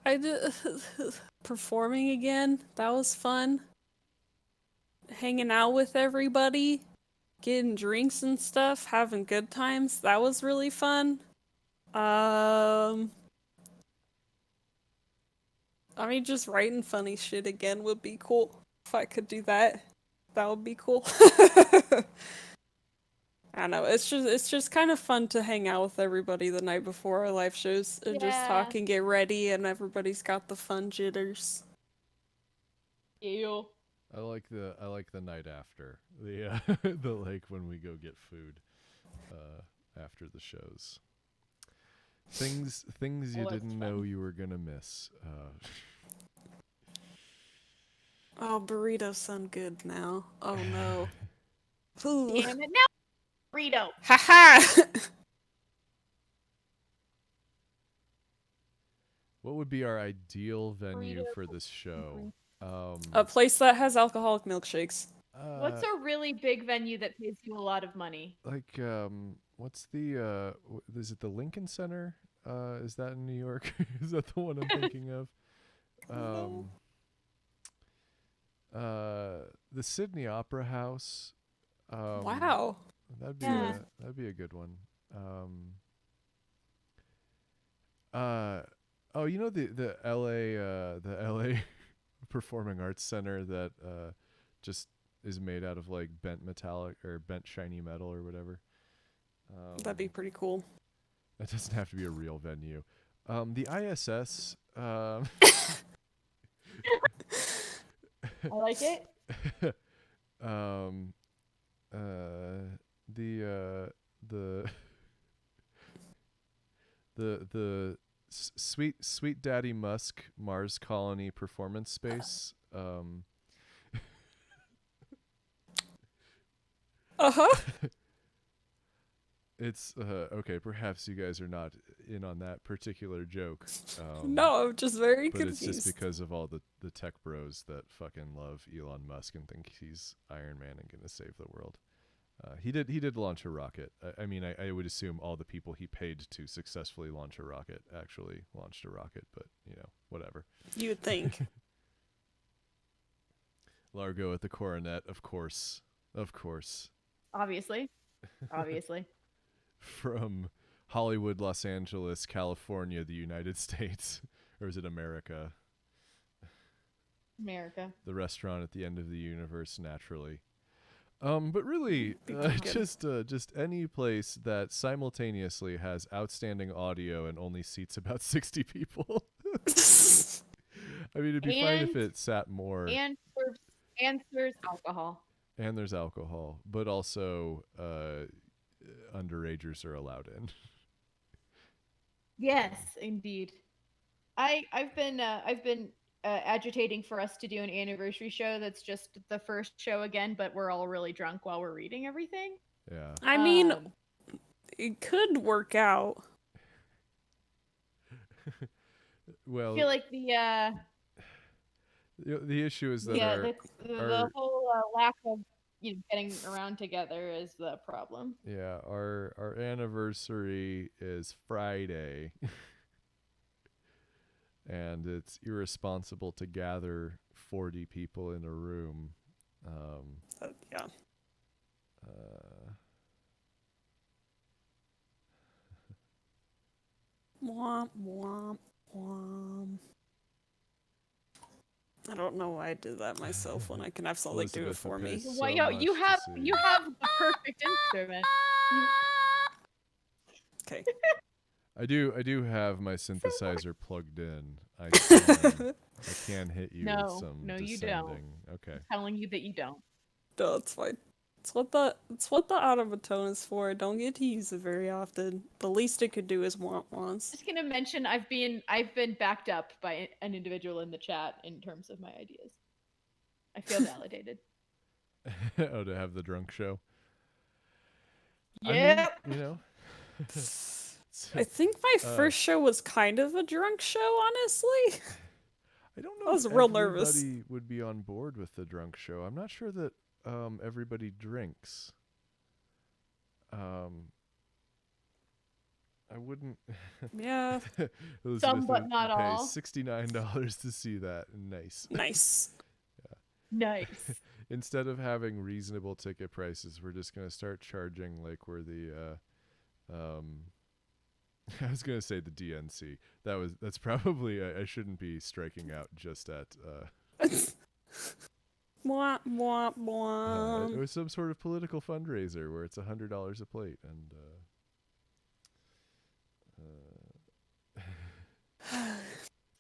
I did performing again. That was fun. Hanging out with everybody, getting drinks and stuff, having good times. That was really fun. I mean, just writing funny shit again would be cool. If I could do that, that would be cool. I don't know. It's just kind of fun to hang out with everybody the night before our live shows and just Yeah. talk and get ready, and everybody's got the fun jitters. ew. I like the night after the the like when we go get food after the shows. Things you Oh, that's didn't know you were gonna miss. Oh, burritos sound good now. Oh no. Ooh. Damn it! Now, burrito. Haha! What would be our ideal venue Burrito. for this show? A place that has alcoholic milkshakes. What's a really big venue that pays you a lot of money? like what's the is it the Lincoln Center? Is that in New York? Is that the one I'm thinking of? No. The Sydney Opera House. Wow. That'd be Yeah. that'd be a good one. Oh, you know the LA Performing Arts Center that just is made out of like bent metallic or bent shiny metal or whatever. That'd be pretty cool. That doesn't have to be a real venue. The ISS. I like it. The Sweet Daddy Musk Mars Colony Performance Space. Uh-huh. It's okay. Perhaps you guys are not in on that particular joke. No, I'm just very but it's confused. just because of all the tech bros that fucking love Elon Musk and think he's Iron Man and gonna save the world. He did launch a rocket. I mean, I would assume all the people he paid to successfully launch a rocket actually launched a rocket, but you know, whatever. You would think. Largo at the Coronet, of course. Obviously. From Hollywood, Los Angeles, California, the United States, or is it America? America. The restaurant at the end of the universe, naturally. But really, Be pretty good. just any place that simultaneously has outstanding audio and only seats about 60 people. I mean, it'd be fine if And- it sat more. And serves alcohol. And there's alcohol, but also underagers are allowed in. Yes, indeed. I've been agitating for us to do an anniversary show that's just the first show again, but we're all really drunk while we're reading everything. Yeah. I mean, Um, it could work out. Well, I feel like the the issue is that yeah, our, the our whole lack of getting around together is the problem. yeah, our anniversary is Friday. And it's irresponsible to gather 40 people in a room. Yeah. Womp, womp, womp. I don't know why I did that myself when I can have something do it Elizabeth for me. Apis. Well, So yo, much you to have say. the perfect instrument. Okay. I do have my synthesizer plugged in. I can hit you No, with some no, you descending. don't. Okay. Telling you that you don't. No, it's fine. It's what the automaton is for. I don't get to use it very often. The least it could do is want wants. Just gonna mention I've been backed up by an individual in the chat in terms of my ideas. I feel validated. Oh, to have the drunk show. Yep. I mean, you know. I think my first show was kind of a drunk show, honestly. I don't know I was if real nervous. everybody would be on board with the drunk show. I'm not sure that everybody drinks. I wouldn't. Yeah, Elizabeth Some, but would not pay all. $69 to see that. Nice. nice. Nice. Instead of having reasonable ticket prices, we're just gonna start charging like we're the I was gonna say the DNC. That's probably I shouldn't be striking out just at Mwah, mwah, it mwah. was some sort of political fundraiser where it's $100 a plate and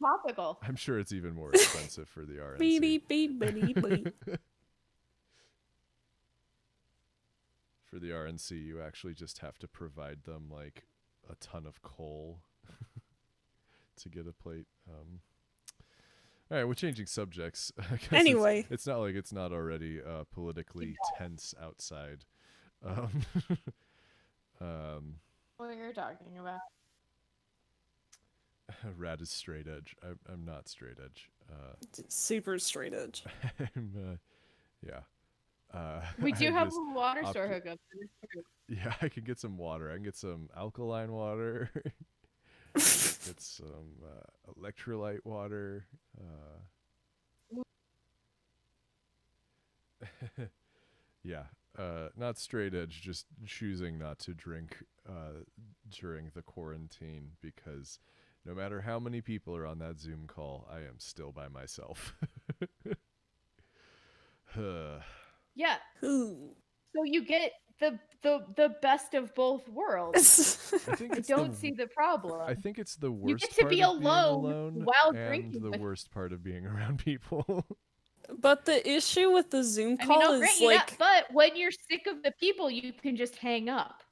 Topical. I'm sure it's even more expensive for the RNC. Beep, beep, beep, beep. For the RNC, you actually just have to provide them like a ton of coal to get a plate. All right, we're changing subjects. I guess Anyway. it's not like it's not already politically tense outside. What you're talking about? Rad is straight edge. I'm not straight edge. Super straight edge. I'm, yeah. We do I have just a water store opted- hookup. That is true. Yeah, I can get some water. I can get some alkaline water. Get some electrolyte water. Yeah, not straight edge, just choosing not to drink during the quarantine because no matter how many people are on that Zoom call, I am still by myself. Yeah. Ooh. So you get the best of both worlds. I think I it's don't the see the problem. I think it's the You worst get to part be of being alone alone while and drinking the with- worst part of being around people. But the issue with the Zoom I call mean, I'll is grant you like, that, but when you're sick of the people, you can just hang up.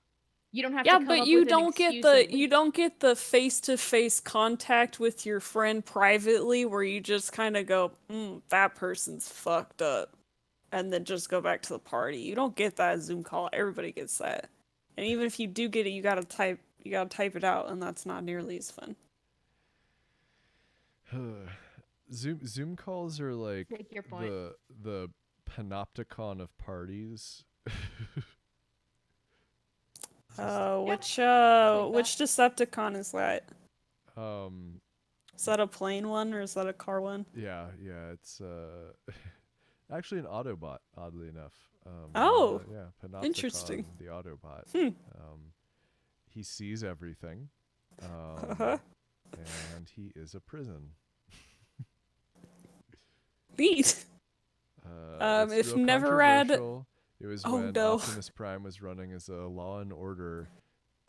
You don't have yeah, to come but up you with an don't get excuse the and you leave. don't get the face-to-face contact with your friend privately where you just kind of go, that person's fucked up, and then just go back to the party. You don't get that Zoom call. Everybody gets that, and even if you do get it, you gotta type it out, and that's not nearly as fun. Zoom calls are like Take your point. the panopticon of parties. Yeah, Which like which Decepticon is that? Um Is that a plane one or is that a car one? yeah, it's actually an Autobot, oddly enough. Oh, yeah, Panopticon, interesting. the Autobot. Hmm. He sees everything. Uh-huh. And he is a prison. Neat. It's if real Neverrad- controversial. It was Oh, when no. Optimus Prime was running as a Law and Order.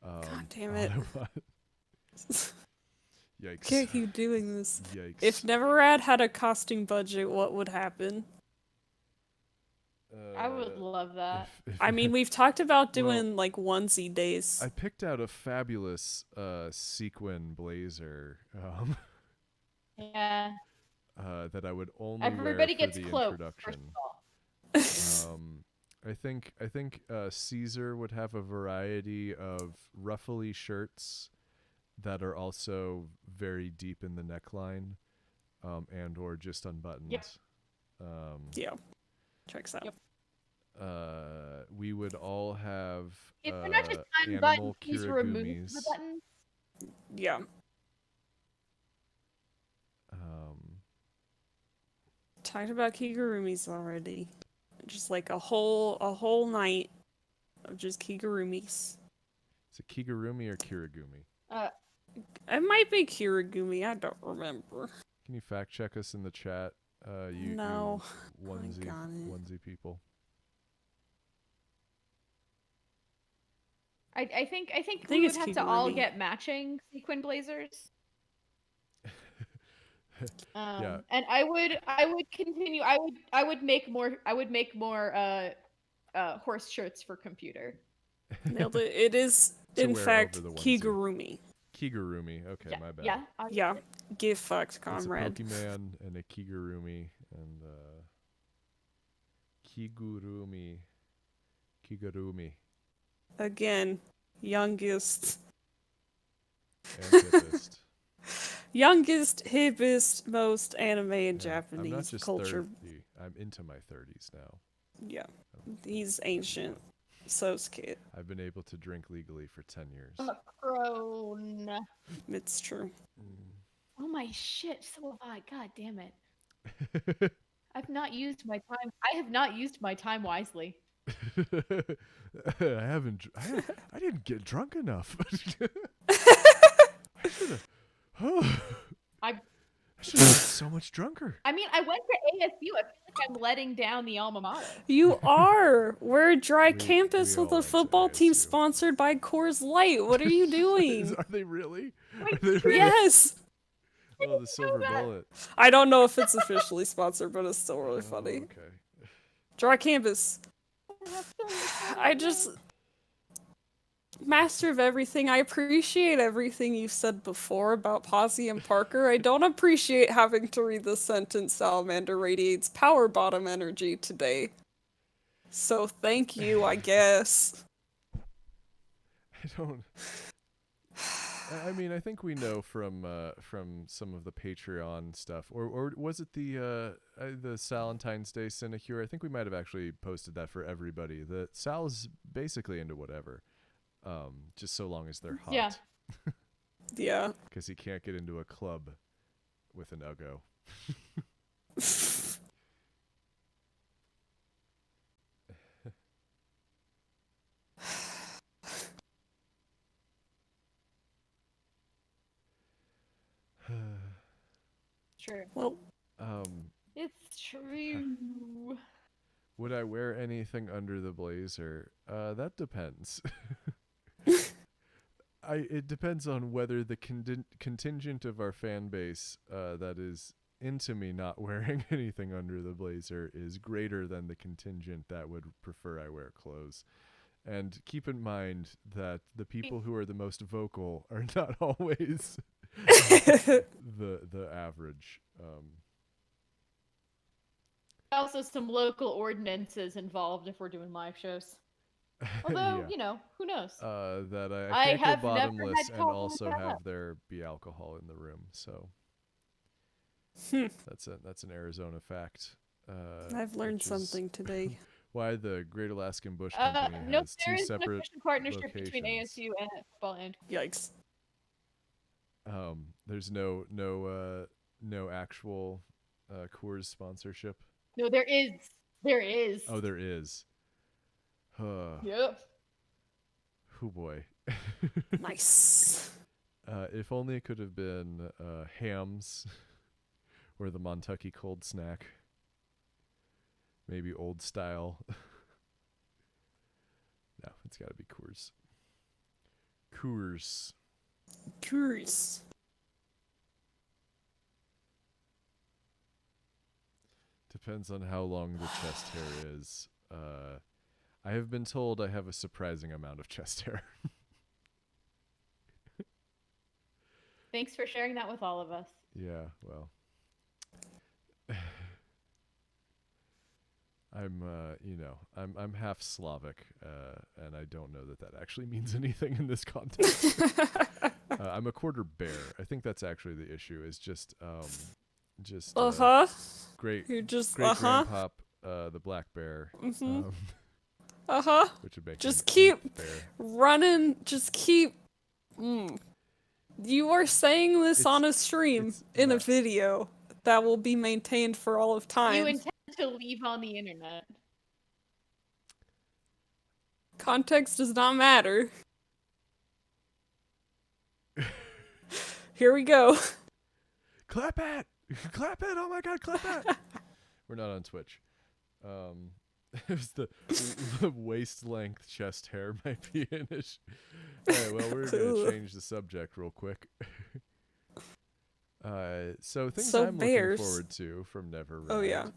God damn it. Autobot. Yikes. Can't keep doing this. Yikes. If Neverrad had a costume budget, what would happen? I would love that. I mean, we've talked about Well, doing like onesie days. I picked out a fabulous sequin blazer Yeah. that I would only Everybody wear for gets the cloaked, first introduction. I think Caesar would have a variety of ruffly shirts that are also very deep in the neckline, and or just unbuttoned. Yep. Yeah. Checks out. Yep. We would all have If they're not just unbuttoned, animal please remove kirigumis. the buttons. Yeah. Talked about Kigurumis already. Just like a whole night of just Kigurumis. Is it Kigurumi or Kirigumi? It might be Kirigumi, I don't remember. Can you fact check us in the chat? You No, onesie got it. onesie people. I think think we would it's have to all Kigurumi. get matching sequin blazers. Yeah. And I would continue. I would make more horse shirts for computer. Nailed it. It is, To in wear fact, over the onesie. Kigurumi. Kigurumi. Okay, Yeah, my bad. yeah, Yeah. obviously. Get fucked, It's a comrade. Pokemon and a Kigurumi and Kigurumi Again, youngest, and hippest. youngest, hippest, most anime and Yeah, I'm not Japanese just culture. 30. I'm into my 30s now. Yeah, he's ancient. So's kid. I've been able to drink legally for 10 years. Crone. It's true. Oh my shit! So have I. God damn it! I've not used my time. I have not used my time wisely. I didn't get drunk enough. I should have been so much drunker. I mean, I went to ASU. I feel like I'm letting down the alma mater. You are. We're a dry We- campus we with all a went to football team ASU. sponsored by Coors Light. What are you doing? Are they really? Wait, Are they really? Yes. Oh, the silver bullet. I don't know if it's officially sponsored, but it's still really Oh, funny. okay. Dry campus. I just, master of everything. I appreciate everything you've said before about Posy and Parker. I don't appreciate having to read the sentence Salamander radiates power bottom energy today. So thank you, I guess. I don't. I mean, I think we know from some of the Patreon stuff, or was it the Salentine's Day sinecure? I think we might have actually posted that for everybody. That Sal's basically into whatever, just so long as they're hot. Yeah. Yeah. Because he can't get into a club with an Uggo. True. Well, It's true. Would I wear anything under the blazer? That depends. It depends on whether the contingent of our fan base that is into me not wearing anything under the blazer is greater than the contingent that would prefer I wear clothes. And keep in mind that the people who are the most vocal are not always the average. Also, some local ordinances involved if we're doing live shows. Although, Yeah. you know, who knows? That I I can't have go never bottomless had and coffee also with that. have there be alcohol in the room. So that's an Arizona fact. I've learned which is something today. Why the Great Alaskan Bush Company Nope, has there two is an separate official partnership between locations. ASU and football and Yikes. There's no actual Coors sponsorship. no, there is. There is. Oh, there is. Yep. Oh boy. Nice. If only it could have been Hams or the Montucky Cold Snack. Maybe old style. No, it's got to be Coors. Coors. Curious. Depends on how long the chest hair is. I have been told I have a surprising amount of chest hair. Thanks for sharing that with all of us. Yeah, well. I'm half Slavic, and I don't know that actually means anything in this context. I'm a quarter bear. I think that's actually the issue. Is just great You're just great grandpop, the black bear. Mhm. Which would make Just him keep bear. running. Just keep. You are saying this It's- on a stream it's in a not- video that will be maintained for all of time. You intend to leave on the internet. Context does not matter. Here we go. Clap it! Clap it! Oh my god, clap it! We're not on Twitch. It was the waist length chest hair might be an issue. Alright, well, we're gonna change the subject real quick. So things So I'm bears. looking forward to from Neverland. Oh, yeah.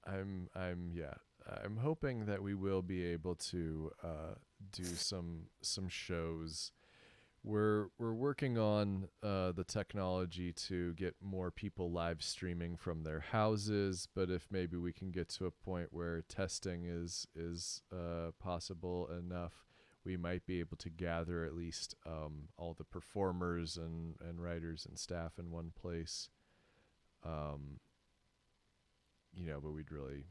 I'm hoping that we will be able to do some shows. We're working on the technology to get more people live streaming from their houses, but if maybe we can get to a point where testing is possible enough, we might be able to gather at least all the performers and writers and staff in one place. But we'd really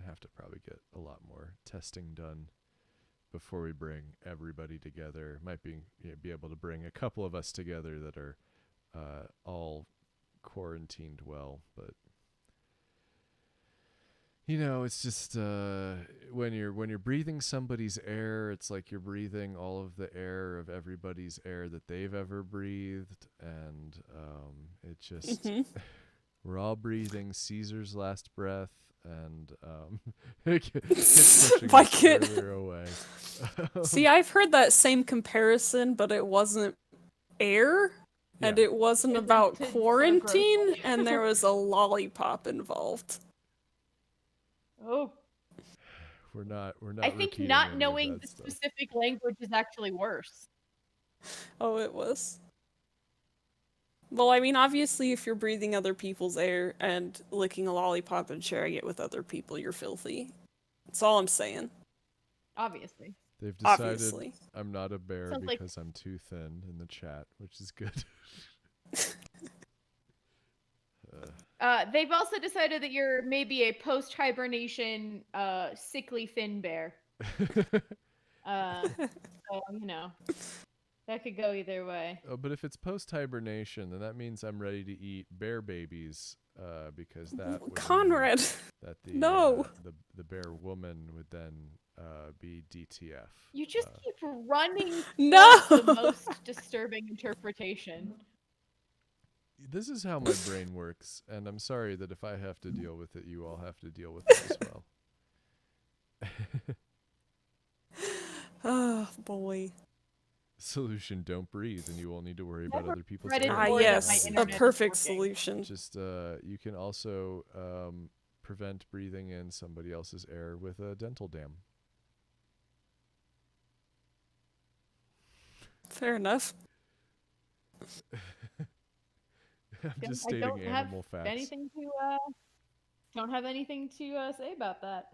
have to probably get a lot more testing done before we bring everybody together. Might be able to bring a couple of us together that are all quarantined well, but it's just when you're breathing somebody's air, it's like you're breathing all of the air of everybody's air that they've ever breathed, and it just we're all breathing Caesar's last breath, and it's pushing Like us it. further away. See, I've heard that same comparison, but it wasn't air, and Yeah. it wasn't It's about so gross. quarantine, and there was a lollipop involved. Oh, We're not. I think repeating not any of knowing that the stuff. specific language is actually worse. Oh, it was. Well, I mean, obviously, if you're breathing other people's air and licking a lollipop and sharing it with other people, you're filthy. That's all I'm saying. Obviously. They've decided Obviously. I'm not a bear Sounds like- because I'm too thin in the chat, which is good. They've also decided that you're maybe a post-hibernation, sickly thin bear. So, that could go either way. Oh, but if it's post-hibernation, then that means I'm ready to eat bear babies, because that would mean Conrad. that the No. the bear woman would then be DTF. You just keep running No. towards the most disturbing interpretation. This is how my brain works, and I'm sorry that if I have to deal with it, you all have to deal with it as well. Oh boy. Solution: don't breathe, and you won't need to worry about Never other people's read it air. Ah, Or that my yes, a internet is perfect working. solution. Just you can also prevent breathing in somebody else's air with a dental dam. Fair enough. I'm Don't- just I stating don't have animal facts. Anything to don't have anything to say about that.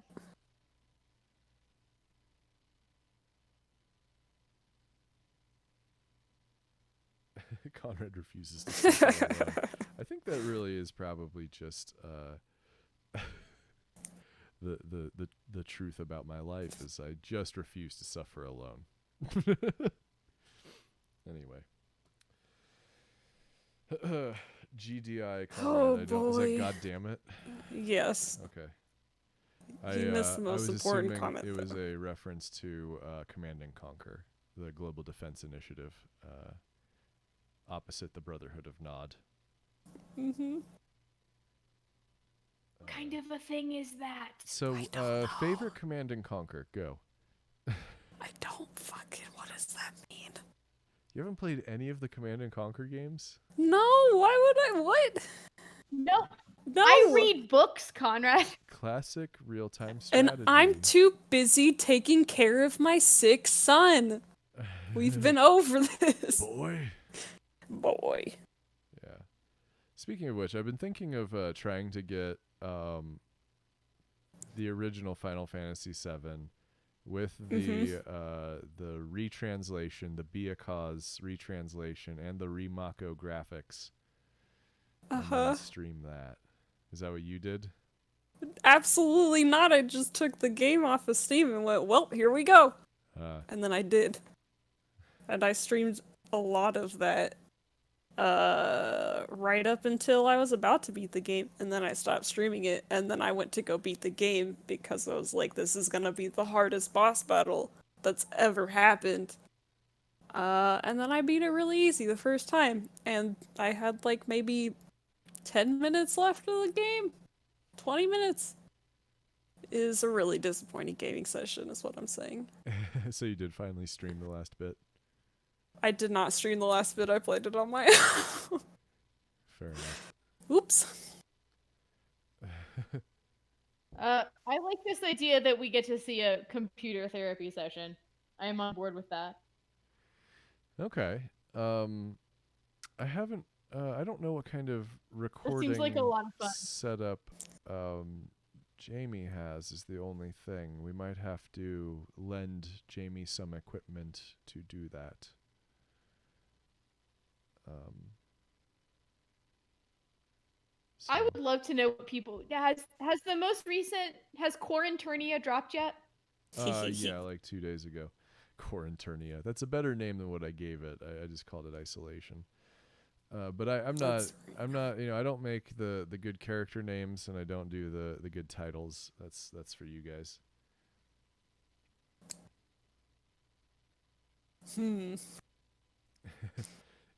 Conrad refuses to suffer alone. I think that really is probably just the truth about my life is I just refuse to suffer alone. Anyway. GDI Conrad, Oh, I don't. Is that boy. God damn it? Yes. Okay. You missed the I most was important assuming comment, it was though. a reference to Command and Conquer, the Global Defense Initiative, opposite the Brotherhood of Nod. Mm-hmm. What kind of a thing is that? So, I don't know. favorite Command and Conquer, go. I don't fucking. What does that mean? You haven't played any of the Command and Conquer games? No. Why would I? What? No, No. I read books, Conrad. Classic real-time And strategy. I'm too busy taking care of my sick son. We've been over this. Boy. Boy. Yeah. Speaking of which, I've been thinking of trying to get the original Final Fantasy VII with the retranslation, the Biakaz retranslation, and the Remako graphics, and then stream that. Is that what you did? Absolutely not. I just took the game off of Steam and went, well, here we go. And then I did. And I streamed a lot of that right up until I was about to beat the game. And then I stopped streaming it. And then I went to go beat the game because I was like, this is going to be the hardest boss battle that's ever happened. And then I beat it really easy the first time. And I had like maybe 10 minutes left of the game. 20 minutes. Is a really disappointing gaming session, is what I'm saying. So you did finally stream the last bit. I did not stream the last bit, I played it on my own. Fair enough. Oops. I like this idea that we get to see a computer therapy session. I am on board with that. Okay. I haven't. I don't know what kind of recording like a lot of fun. setup Jamie has is the only thing. We might have to lend Jamie some equipment to do that. I So- would love to know what people has the most recent has Quaranturnia dropped yet? yeah, like 2 days ago. Quaranturnia. That's a better name than what I gave it. I just called it Isolation. But I'm not. That's I'm not. You know, I don't make the good character names, and I don't do the good titles. That's for you guys.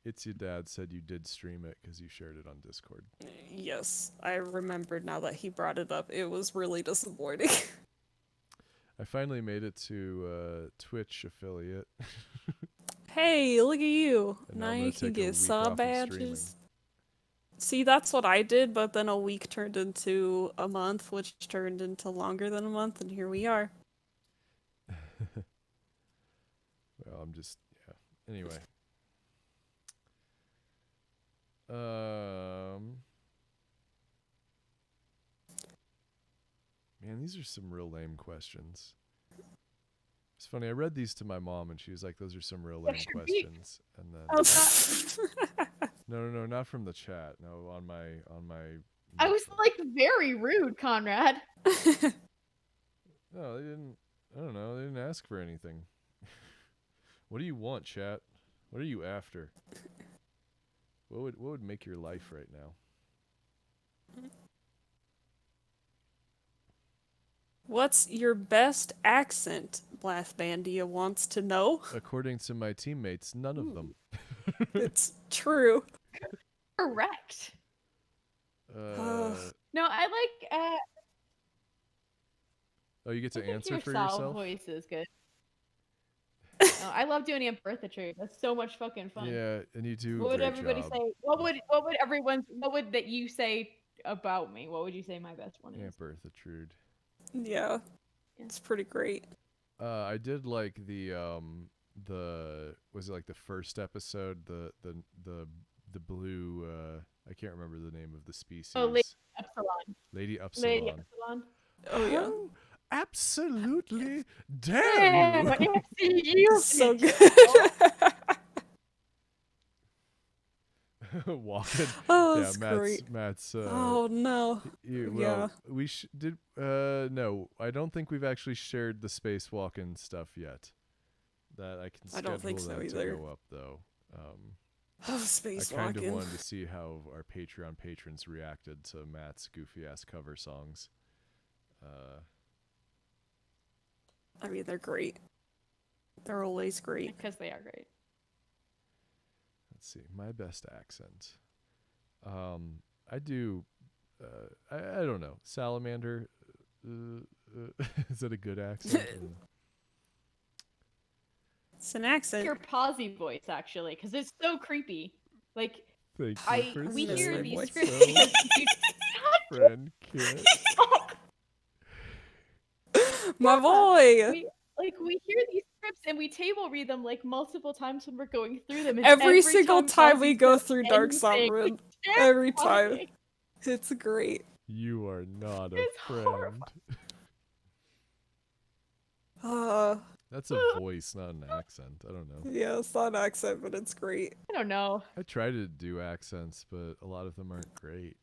It's Your Dad said you did stream it because you shared it on Discord. Yes, I remembered now that he brought it up. It was really disappointing. I finally made it to Twitch affiliate. Hey, look at you. And now Now I'm you gonna can take a get week sub off of streaming. badges. See, that's what I did, but then a week turned into a month, which turned into longer than a month, and here we are. Well, I'm just Anyway. Man, these are some real lame questions. funny. I read these to my mom, and she was like, "Those are some real lame should be. questions." And then Oh, no, not from the chat. No, on my I was notebook. like very rude, Conrad. No, they didn't. I don't know. They didn't ask for anything. What do you want, chat? What are you after? What would make your life right now? What's your best accent? Blathbandia wants to know. According to my teammates, none of them. It's true. Correct. Uh, No, I like. oh, you get I to think answer your for Sal yourself? voice is good. No, I love doing Aunt Bertha trade. That's so much fucking fun. Yeah, and you do What a would great everybody job. say? What would that you say about me? What would you say my best one is? Aunt Bertha Trude. Yeah, it's pretty great. I did like the was it like the first episode, the blue I can't remember the name of the species. Oh, Lady Epsilon. Lady Upsilon. Lady Epsilon. Oh yeah, How absolutely dare you! you. so good. Walking. Oh, Yeah, that's Matt's great. Matt's Oh no. well, Yeah. we did no, I don't think we've actually shared the spacewalking stuff yet. That I can I schedule don't think so that either. to go up though. Oh, I kind of spacewalking. wanted to see how our Patreon patrons reacted to Matt's goofy ass cover songs. I mean, they're great. They're always great. Because they are great. Let's see, my best accent. I do. I don't know. Salamander. Is that a good accent? It's an accent. Your Posy voice, actually, because it's so creepy. Like, Thank you for we miss hear my these voice. scripts. so friend kid. My boy. we hear these scripts and we table read them like multiple times when we're going through them. And Every single time Posy we go says through Dark anything, Sovereign. it's Every time. terrifying. It's great. You are not a It's friend. horrifying. That's a voice, not an accent. I don't know. Yeah, it's not an accent, but it's great. I don't know. I try to do accents, but a lot of them aren't great.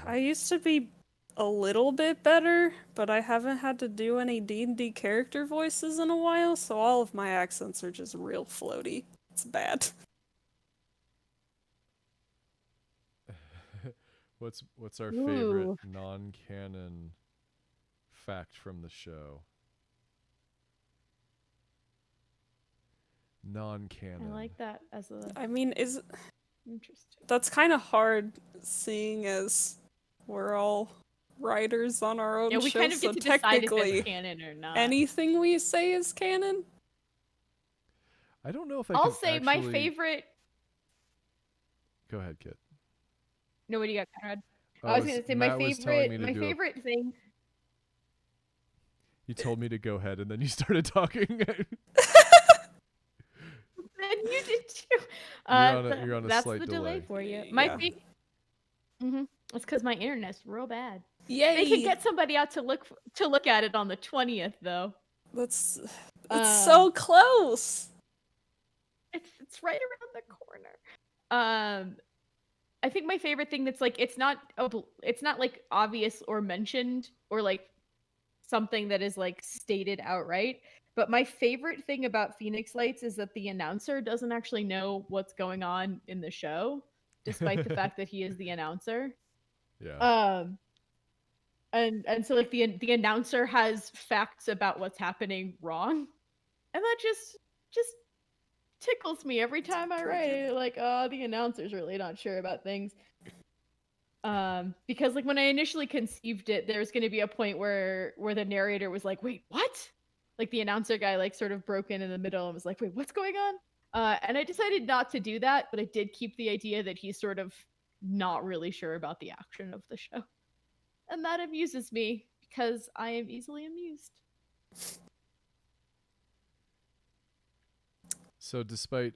I used to be a little bit better, but I haven't had to do any D&D character voices in a while, so all of my accents are just real floaty. It's bad. What's our favorite Ooh. non-canon fact from the show? Non-canon. I like that as a I mean, interesting. that's kind of hard, seeing as we're all writers on our own Yeah, we show, kind of so get to decide if technically it's canon or not. anything we say is canon. I don't know if I I'll can say my actually- favorite. Go ahead, Kit. No, what do you got, Conrad? Oh, I was gonna say my Matt was telling me favorite. to My do a- favorite thing. He told me to go ahead, and then you started talking. And you did too. You're on a that's slight the delay delay. for you. Yeah. My favorite. It's because my internet's real bad. Yay! They could get somebody out to look at it on the 20th, though. That's it's so close. It's right around the corner. I think my favorite thing that's like it's not like obvious or mentioned or like something that is like stated outright. But my favorite thing about Phoenix Lights is that the announcer doesn't actually know what's going on in the show, despite the fact that he is the announcer. Yeah. And so like the announcer has facts about what's happening wrong, and that just tickles me every time I write it. Like, oh, the announcer's really not sure about things. Because like when I initially conceived it, there was going to be a point where the narrator was like, "Wait, what?" Like the announcer guy like sort of broke in the middle and was like, "Wait, what's going on?" And I decided not to do that, but I did keep the idea that he's sort of not really sure about the action of the show. And that amuses me because I am easily amused. So despite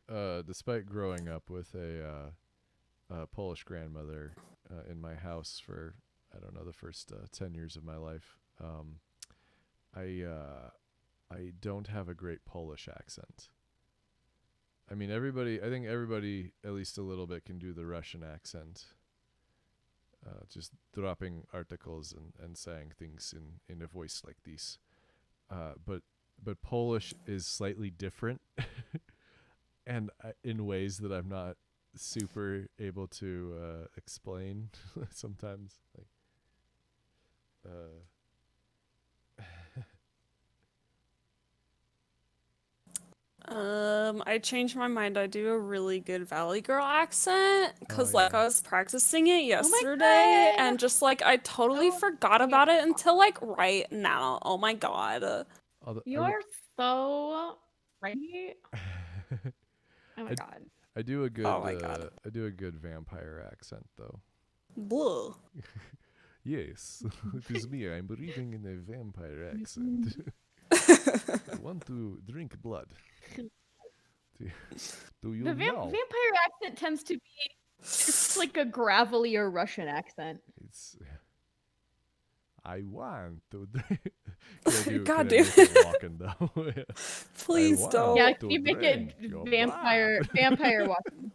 growing up with a Polish grandmother in my house for, I don't know, the first 10 years of my life, I don't have a great Polish accent. I mean, I think everybody at least a little bit can do the Russian accent. Just dropping articles and saying things in a voice like this. But Polish is slightly different, and in ways that I'm not super able to explain sometimes. Like, I changed my mind. I do a really good Valley Girl accent because, Oh, like, yeah. I was practicing it my yesterday, God. and just like I totally Oh forgot my about it until like right now. Oh my god. although You are so right. Oh my I- god. I do a good Oh my God. I do a good vampire accent though. Blah. Yes, it is me. I'm reading in a vampire accent. I want to drink blood. Do you The know? vampire accent tends to be just like a gravelier Russian accent. It's. I want to drink. Can I do, God can I damn make it walking though? Yeah. Please want- don't. Yeah, to can you make it drink your vampire blood. vampire walking?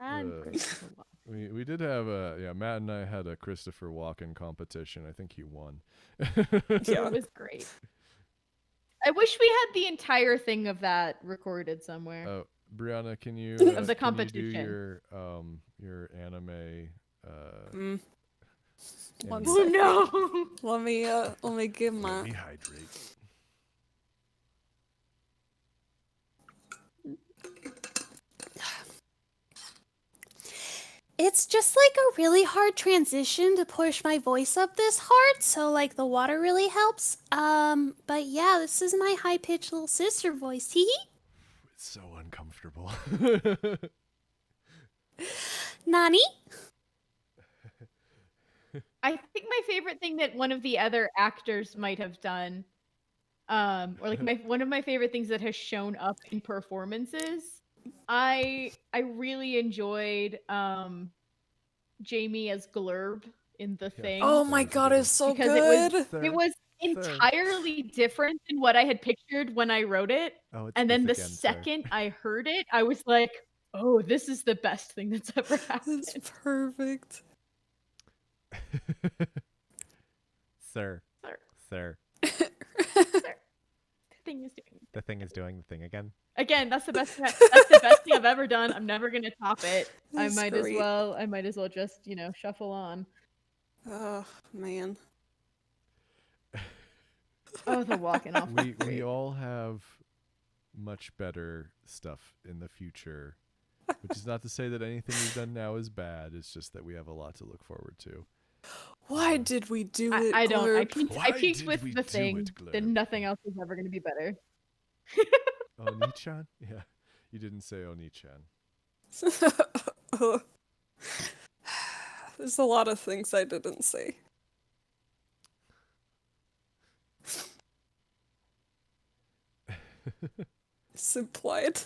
And Uh, Christopher Walken. we did have Matt and I had a Christopher Walken competition. I think he won. Yeah. It was great. I wish we had the entire thing of that recorded somewhere. Oh, Brianna, can you Of the can you do competition. your anime Mm. One anime- Oh no! Let me give Let my me hydrate. It's just like a really hard transition to push my voice up this hard, so like the water really helps. But yeah, this is my high-pitched little sister voice. Hee hee. It's so uncomfortable. Nani? I think my favorite thing that one of the other actors might have done, or like one of my favorite things that has shown up in performances, I really enjoyed Jamie as Glurb in The Yeah. Thing. Oh my That was a god, good it's so Because it was- good. Third. It was entirely different than what I had pictured when I wrote it. Oh, it's And then the again, sir. second I heard it, I was like, oh, this is the best thing that's ever happened. It's perfect. Sir. Sir. Sir. The thing is doing. The thing is doing the thing again. Again, that's the best thing I've ever done. I'm never gonna top it. That's I great. might as well just, shuffle on. Oh man. Oh, the walking off. was we great. all have much better stuff in the future, which is not to say that anything we've done now is bad. It's just that we have a lot to look forward to. Why did we do it? I don't. I Glurp? peaked, Why peaked did with we the do thing. it, Then Glurp? nothing else is ever gonna be better. Oni-chan? Yeah. You didn't say Oni-chan. There's a lot of things I didn't say. It's implied.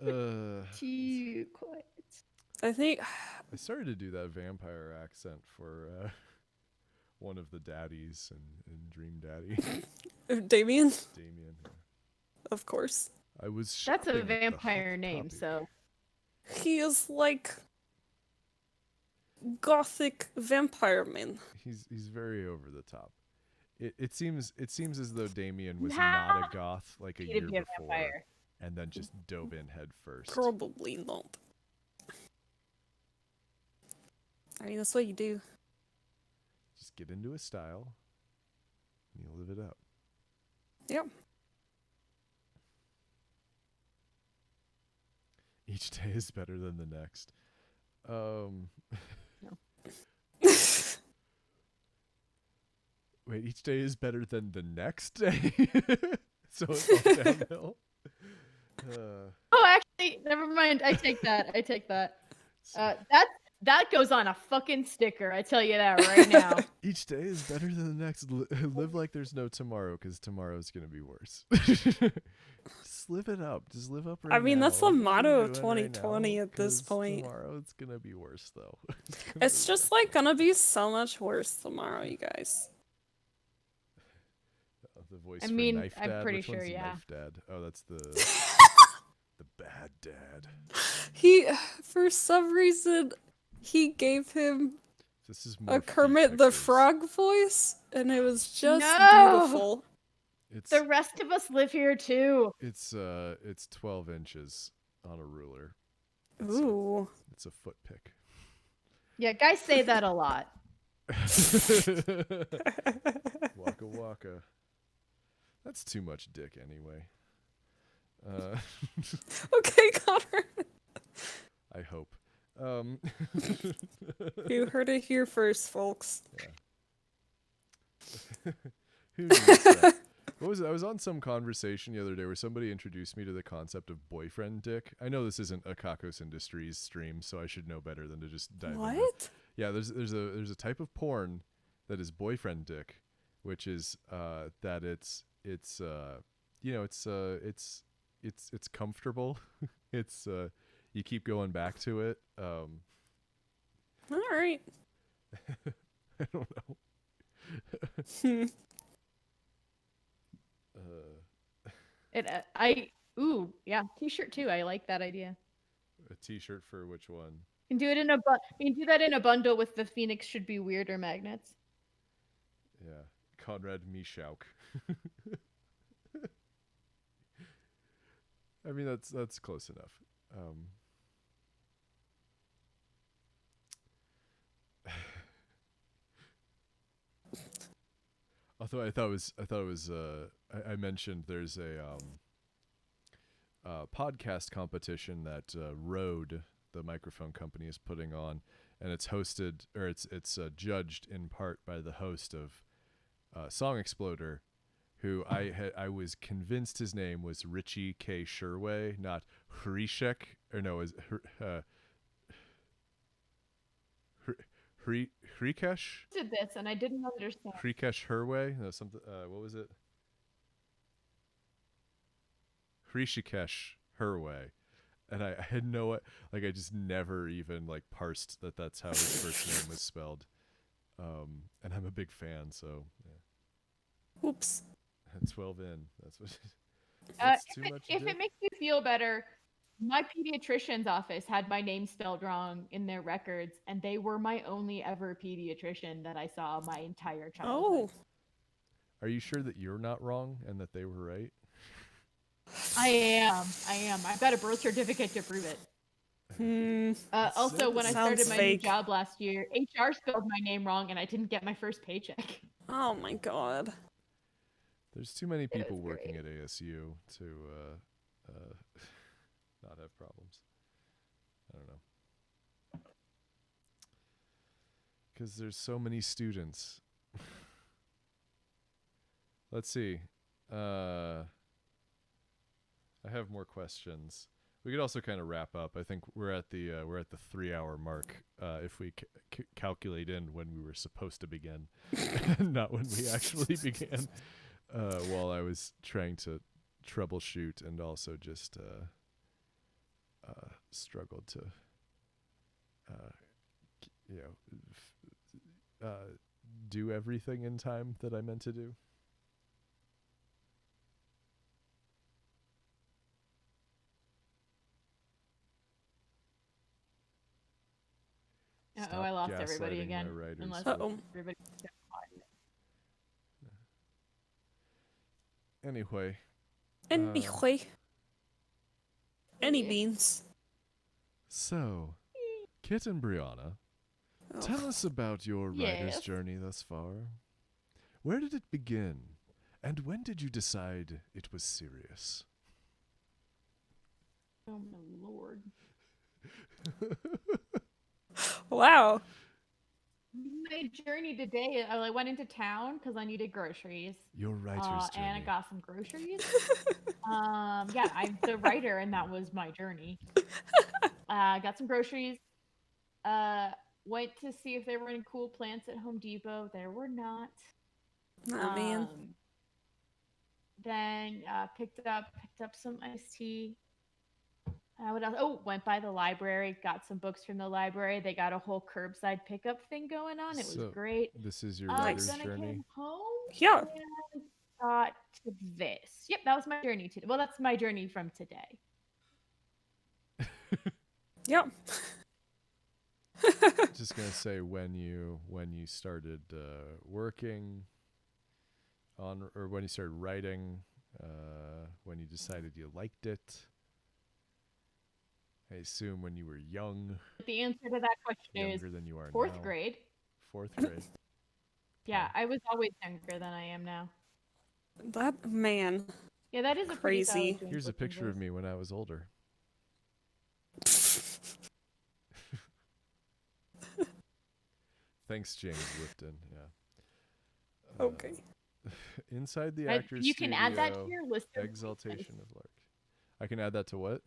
Too quiet. I think I started to do that vampire accent for one of the daddies in Dream Daddy, Damien, Damien. of course. I was. That's shopping a at the vampire Hot name, Topic. so He is like gothic vampire man. He's very over the top. It seems as though Damien was Nah. not a goth like a he year to be a before, vampire. and then just dove in head first. Probably not. I mean, that's what you do. Just get into a style, and you live it up. Yep. Each day is better than the next. Wait, each day is better than the next day? So it's all downhill? Oh, actually, never mind. I take that. I take that. That goes on a fucking sticker. I tell you that right now. Each day is better than the next. Live like there's no tomorrow, because tomorrow's going to be worse. just live it up. Just live up right I mean, now. that's the What are you motto of doing right 2020 now? at this 'Cause point. tomorrow it's gonna be worse though. Gonna It's be just worse. like gonna be so much worse tomorrow, you guys. The voice I for mean, Knife I'm Dad. pretty Which sure, one's yeah. Knife Dad? Oh, that's the bad dad. He, for some reason, he gave him This is more a feet Kermit the pictures. Frog voice, and it was just No! beautiful. It's The rest of us live here too. it's 12 inches on a ruler. Ooh. It's a foot pick. Yeah, guys say that a lot. Waka waka. That's too much dick anyway. Okay, Connor. I hope. You heard it here first, folks. Who needs that? What was it? I was on some conversation the other day where somebody introduced me to the concept of boyfriend dick. I know this isn't a Kakos Industries stream, so I should know better than to just dive into. What? Yeah, there's a type of porn that is boyfriend dick, which is that it's comfortable. It's you keep going back to it. All right. I don't know. T-shirt too. I like that idea. A T-shirt for which one? You can do it in you can do that in a bundle with the Phoenix should be weirder magnets. Yeah, Conrad Mishauk. I mean that's close enough. Although I mentioned there's a podcast competition that Rode, the microphone company, is putting on, and it's hosted or it's judged in part by the host of Song Exploder, who I was convinced his name was Richie K. Sherway, not Hrishek, or no, is Hrikesh? Did this and I didn't understand. Hrikesh Herway? No, something. What was it? Hrishikesh Herway, and I had no I just never even parsed that's how his first name was spelled. And I'm a big fan, so yeah. Oops. 12 in. That's what. If it makes you feel better, my pediatrician's office had my name spelled wrong in their records, and they were my only ever pediatrician that I saw my entire childhood. Oh. Are you sure that you're not wrong and that they were right? I am. I've got a birth certificate to prove it. Also, when I started Sounds my fake. new job last year, HR spelled my name wrong, and I didn't get my first paycheck. Oh my god. There's too many people was working at ASU to not have problems. I don't know. Because there's so many students. Let's see. I have more questions. We could also kind of wrap up. I think we're at the 3-hour mark if we calculate in when we were supposed to begin, not when we actually began. While I was trying to troubleshoot and also just struggled to do everything in time that I meant to do. Uh-oh, I lost everybody gaslighting my again. writers. Unless Uh-oh. everybody. Anyway, Anyway. Any beans. so Kit and Brianna, Oh. tell us about your writer's Yes. journey thus far. Where did it begin? And when did you decide it was serious? Oh my lord. Wow. My journey today, I went into town because I needed groceries. Your writer's journey. And I got some groceries. Yeah, I'm the writer, and that was my journey. Got some groceries. Went to see if there were any cool plants at Home Depot. There were not. Oh man. Then picked up some iced tea. What else? Oh, went by the library, got some books from the library. They got a whole curbside pickup thing going on. It was So, great. This is your Then writer's I journey. came home Yeah. and got to this. Yep, that was my journey today. Well, that's my journey from today. Yeah. Just gonna say when you started working on, or when you started writing, when you decided you liked it. I assume when you were young, The answer to that question is younger than you are fourth now. grade. 4th grade. Yeah, I was always younger than I am now. That man. Yeah, that is a Crazy. pretty solid James Here's a Lipton picture of voice. me when I was older. Thanks, James Lipton. Yeah. Okay. Inside the I- actor's you can add that to studio, your list of Exaltation voices. of Lark. I can add that to what?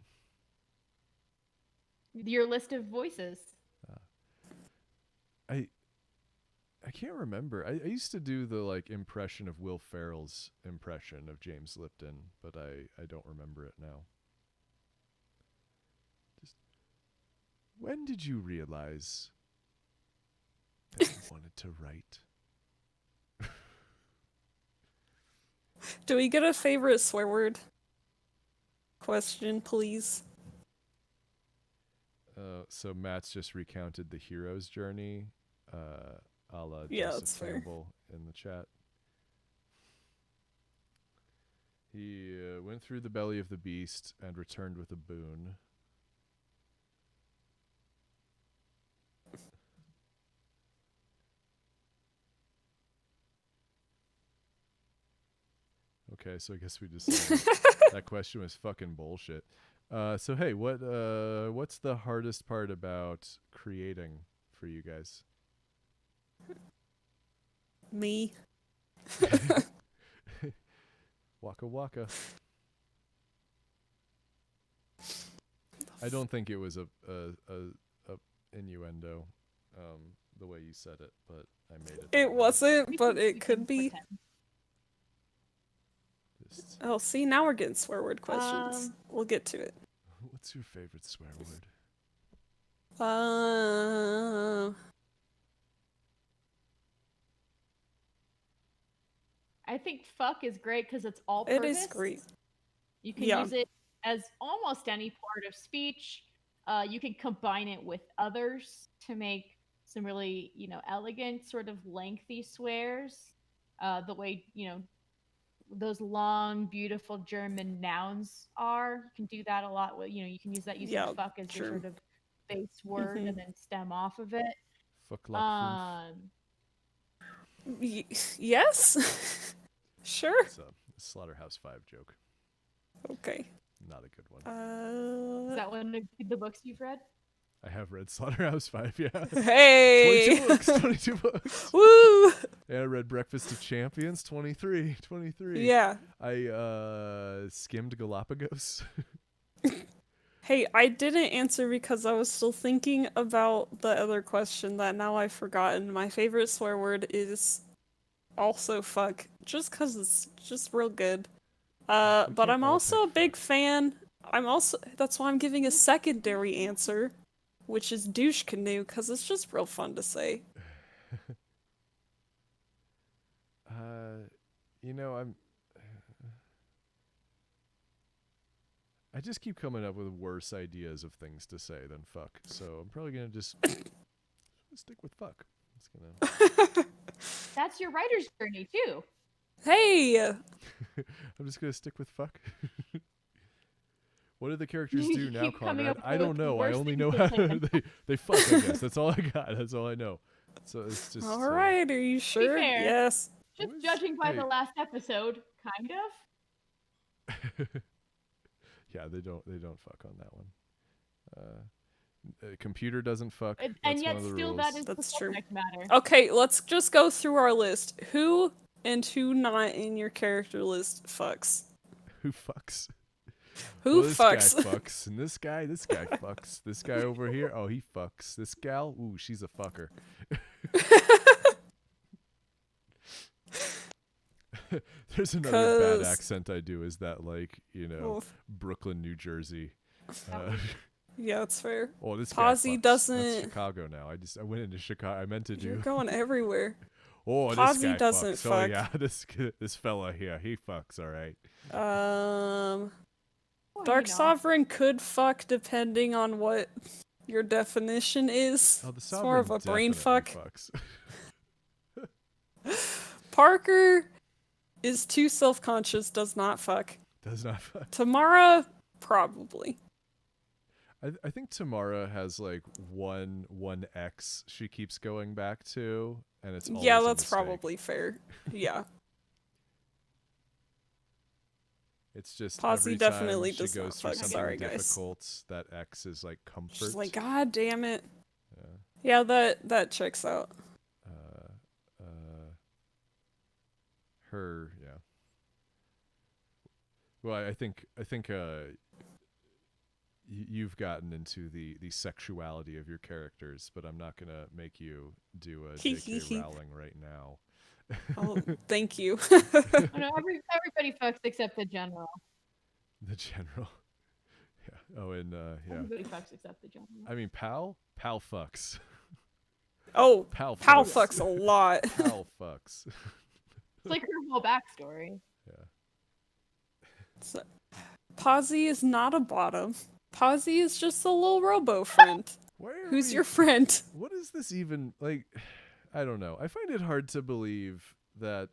Your list of voices. I can't remember. I used to do the like impression of Will Ferrell's impression of James Lipton, but I don't remember it now. Just when did you realize that you wanted to write? Do we get a favorite swear word? Question, please. So Matt's just recounted the hero's journey, a la Yeah, Joseph that's fair. Campbell in the chat. He went through the belly of the beast and returned with a boon. Okay, so I guess we just that question was fucking bullshit. So hey, what's the hardest part about creating for you guys? Me. Waka waka. I don't think it was a innuendo, the way you said it, but I made it. It wasn't, We but can- it we could can be. pretend. Just, Oh, see, now we're getting swear word questions. We'll get to it. what's your favorite swear word? I think fuck is great because it's all It purpose. is great. You can Yeah. use it as almost any part of speech. You can combine it with others to make some really, elegant, sort of lengthy swears. The way, those long, beautiful German nouns are. You can do that a lot with, you can use that using Yeah, fuck as your true. sort of base word Mhm. and then stem off of it. Fuck luck. Yes? Sure. It's a Slaughterhouse-Five joke. Okay. Not a good one. Is that one of the books you've read? I have read Slaughterhouse-Five, yeah. Hey! 22 books. Woo! And I read Breakfast of Champions, 23. Yeah. I skimmed Galapagos. Hey, I didn't answer because I was still thinking about the other question that now I've forgotten. My favorite swear word is also fuck, just 'cause it's just real good. But can't I'm all also a pick big fan. That's why I'm giving a secondary answer, which is douche canoe, 'cause it's just real fun to say. I just keep coming up with worse ideas of things to say than fuck. So I'm probably gonna just stick with fuck. It's gonna. That's your writer's journey too. Hey! I'm just gonna stick with fuck. What do the characters You do now, keep coming Conrad? up I don't with know. I worse only things know to how say than they fuck. I guess that's all I got. That's all I know. So it's just. All right, are you sure? fair. Yes. Just was- judging by hey. the last episode, kind of. Yeah, they don't fuck on that one. Computer doesn't fuck. And That's yet one of the still rules. that is That's the true. subject matter. Okay, let's just go through our list. Who and who not in your character list fucks? Who fucks? Who Well, this fucks? guy fucks, and this guy fucks. This guy over here, oh, he fucks. This gal, ooh, she's a fucker. There's another bad 'Cause- accent I do. Is that like Oof. Brooklyn, New Jersey? Uh, Yeah, it's fair. oh, this Posy guy fucks. That's doesn't- Chicago now. I went into Chicago. I meant to You're do. going everywhere. Oh, Posy this guy doesn't fucks. Oh fuck. yeah, this fella here, he fucks. All right. Um, Well, Dark you know. Sovereign could fuck depending on what your definition is. Oh, the It's more of sovereign a brain definitely fuck. fucks. Parker is too self-conscious, does not fuck. Does not fuck. Tamara, probably. I think Tamara has like one X she keeps going back to, and it's always Yeah, a that's mistake. probably fair. Yeah. It's just Posy every definitely time she does not goes through fuck, something sorry, guys. difficult, that X is like comfort. She's like, God damn it. Yeah. Yeah, that checks out. Her, yeah. Well, I think you've gotten into the sexuality of your characters, but I'm not gonna make you do a J.K. Rowling right now. Oh, thank you. Oh, no, everybody fucks except the general. The general. Yeah. Oh, and yeah. Everybody fucks except the general. I mean, Pal fucks. Oh, Pal Pal fucks. fucks a lot. Pal fucks. It's like her whole backstory. Yeah. So, Posy is not a bottom. Posy is just a little robo friend. Why are Who's we- your friend? What is this even like? I don't know. I find it hard to believe that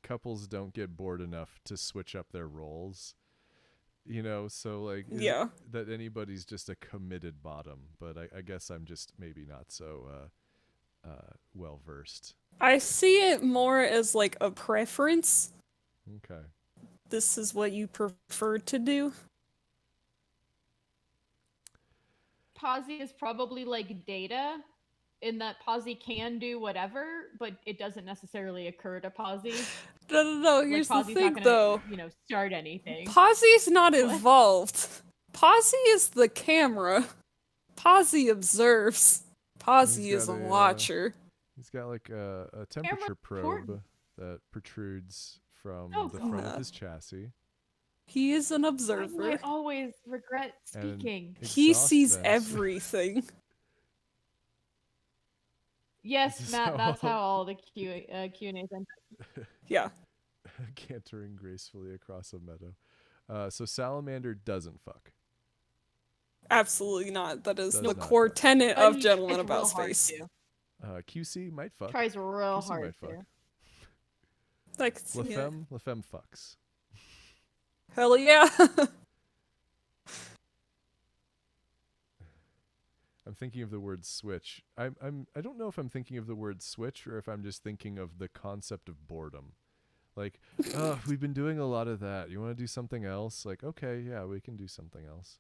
couples don't get bored enough to switch up their roles. You know, so like Yeah. that anybody's just a committed bottom, but I guess I'm just maybe not so well versed. I see it more as like a preference. Okay. This is what you prefer to do. Posy is probably like Data, in that Posy can do whatever, but it doesn't necessarily occur to Posy. No. Like, Here's the Posy's thing, not gonna, though. start anything. Posy's not What? involved. Posy is the camera. Posy observes. Posy He's is a got a, watcher. He's got like a temperature probe important. that protrudes from Oh, the front of God. his chassis. He is an Why do observer. I always regret And- speaking. He Exhaust sees vents. everything. Yes, is Matt, that's how- how all the Q&As end. Yeah. Cantering gracefully across a meadow. So Salamander doesn't fuck. Absolutely not. That is Does the not core fuck. tenet But of he Gentlemen tries real About hard Space. to. QC might fuck. Tries real QC hard might fuck. to. Like, yeah. LaFemme fucks. Hell yeah. I'm thinking of the word switch. I don't know if I'm thinking of the word switch or if I'm just thinking of the concept of boredom. Like, oh, we've been doing a lot of that. You want to do something else? Like, okay, yeah, we can do something else.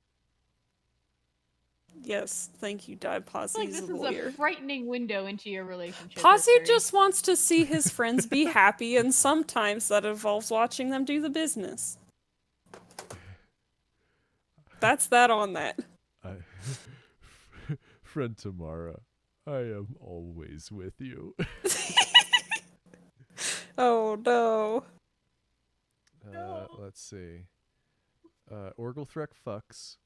Yes, thank you, Dad. Posy Like, is this a is lawyer. a frightening window into your relationship. Posy history. just wants to see his friends be happy, and sometimes that involves watching them do the business. That's that on that. I, friend Tamara, I am always with you. Oh no. Let's see. Orgelthrek fucks.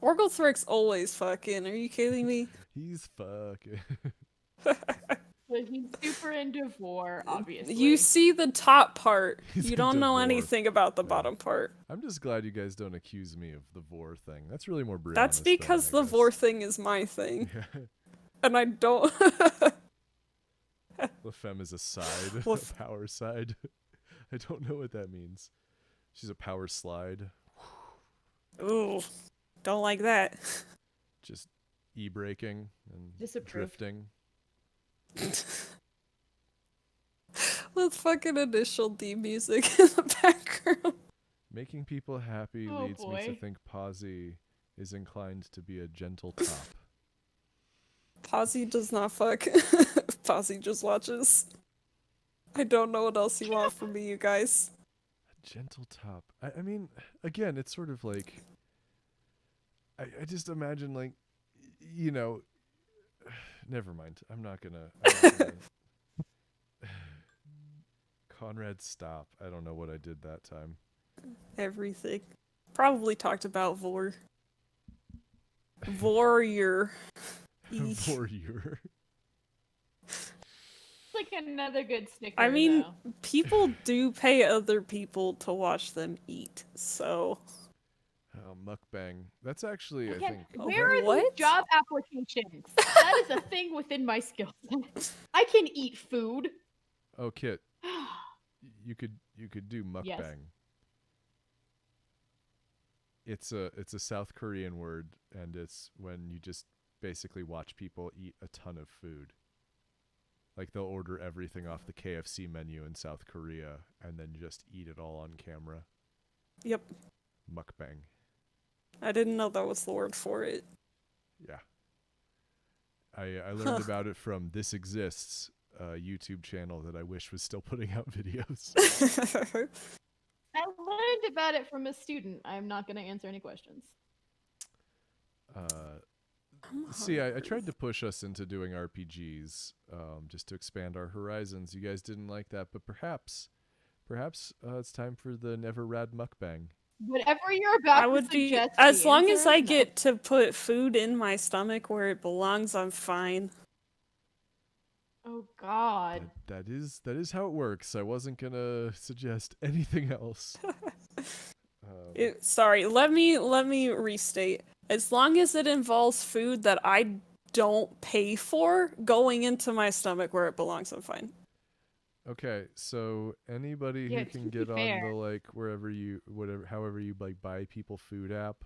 Orgelthrick's always fucking. Are you kidding me? He's fucking. But he's super into vor, obviously. You see the top part. He's You don't into know vor. anything about the Yeah. bottom part. I'm just glad you guys don't accuse me of the vor thing. That's really more Brianna's That's because thing, I the vor guess. thing is my thing. Yeah. And I don't. LaFemme is a side, Laf- a power side. I don't know what that means. She's a power slide. Ooh. Don't like that. Just e-braking and Disapprove. drifting. With fucking initial D music in the background. Making people happy Oh, leads me to boy. think Posy is inclined to be a gentle top. Posy does not fuck. Posy just watches. I don't know what else you want from me, you guys. A gentle top. I mean, again, it's sort of like I just imagine like you know never mind. I'm not gonna Conrad, stop. I don't know what I did that time. Everything. Probably talked about Vor. Warrior. Eek. Warrior. Like another good sticker. I mean, though. people do pay other people to watch them eat, so. Oh, mukbang. That's actually, I Again, think. where are these What? job applications? That is a thing within my skill set. I can eat food. Oh, Kit, you could do mukbang. Yes. It's a South Korean word, and it's when you just basically watch people eat a ton of food. Like they'll order everything off the KFC menu in South Korea and then just eat it all on camera. Yep. Mukbang. I didn't know that was the word for it. Yeah. I learned about it from This Exists, a YouTube channel that I wish was still putting out videos. I learned about it from a student. I'm not going to answer any questions. See, I tried to push us into doing RPGs, just to expand our horizons. You guys didn't like that, but perhaps it's time for the Never Rad Mukbang. Whatever you're about I would to be, suggest, as the long as answer I is no. get to put food in my stomach where it belongs, I'm fine. Oh God. That is how it works. I wasn't gonna suggest anything else. Sorry, let me restate. As long as it involves food that I don't pay for going into my stomach where it belongs, I'm fine. Okay, so anybody Yeah, who to can be get on fair. the like however you like buy people food app,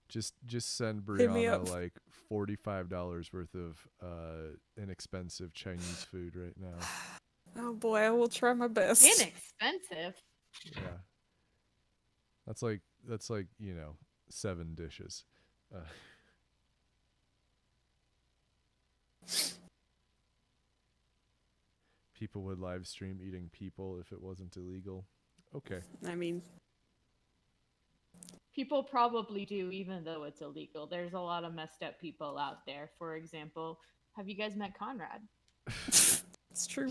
just send Hit me Brianna up. like $45 worth of inexpensive Chinese food right now. Oh boy, I will try my best. Inexpensive. Yeah. That's like 7 dishes. People would live stream eating people if it wasn't illegal. Okay. I mean, People probably do, even though it's illegal. There's a lot of messed up people out there. For example, have you guys met Conrad? it's true.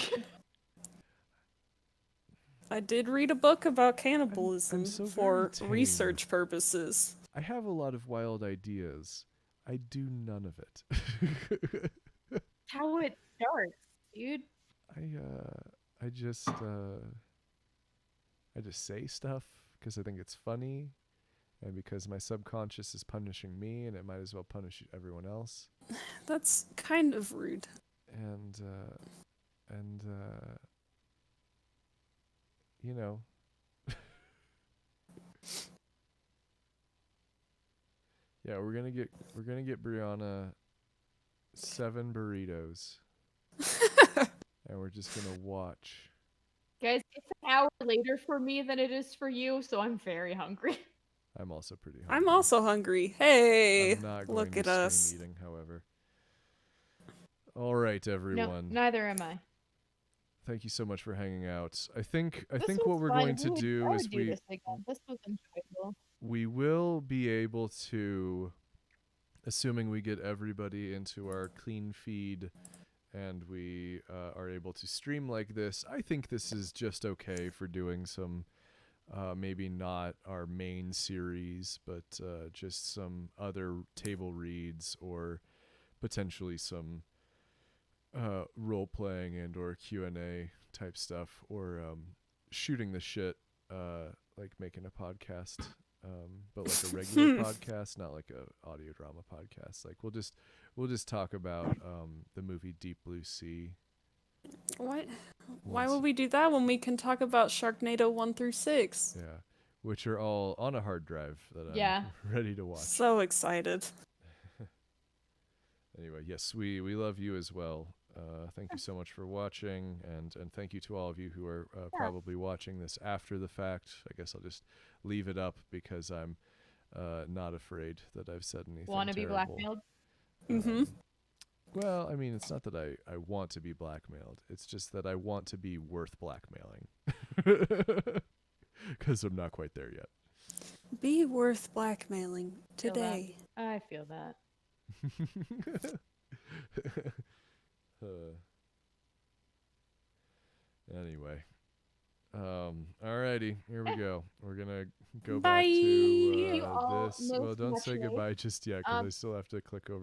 I did read a book about cannibalism so very for tame. research purposes. I have a lot of wild ideas. I do none of it. How it starts, dude. I just say stuff because I think it's funny, and because my subconscious is punishing me, and it might as well punish everyone else. That's kind of rude. And you know. Yeah, we're gonna get Brianna 7 burritos. And we're just gonna watch. Guys, it's an hour later for me than it is for you, so I'm very hungry. I'm also pretty hungry. I'm also hungry. Hey, I'm not going look to at stream us. eating, however. All right, No, everyone. neither am I. Thank you so much for hanging out. I think This what was we're fun. going to would- do I is would do this again. This was enjoyable. we will be able to, assuming we get everybody into our clean feed and we are able to stream like this, I think this is just okay for doing some, maybe not our main series, but just some other table reads or potentially some role playing and or Q&A type stuff, or shooting the shit, like making a podcast, but like a regular podcast, not like a audio drama podcast. Like we'll just talk about the movie Deep Blue Sea. What? Why once- would we do that when we can talk about Sharknado 1 through 6? Yeah, which are all on a hard drive that I'm Yeah. ready to watch. So excited. Anyway, yes, we love you as well. Thank you so much for watching, and thank you to all of you who are probably watching this after the fact. I guess I'll just leave it up because I'm not afraid that I've said anything Want to be terrible. blackmailed? Mm-hmm. Well, I mean, it's not that I want to be blackmailed. It's just that I want to be worth blackmailing. Because I'm not quite there yet. Be worth blackmailing Feel that. today. I feel that. Anyway, Alrighty, here we go. We're gonna go Bye. back You to all this. most Well, don't say muchly. goodbye just yet, because I Um, still have to click over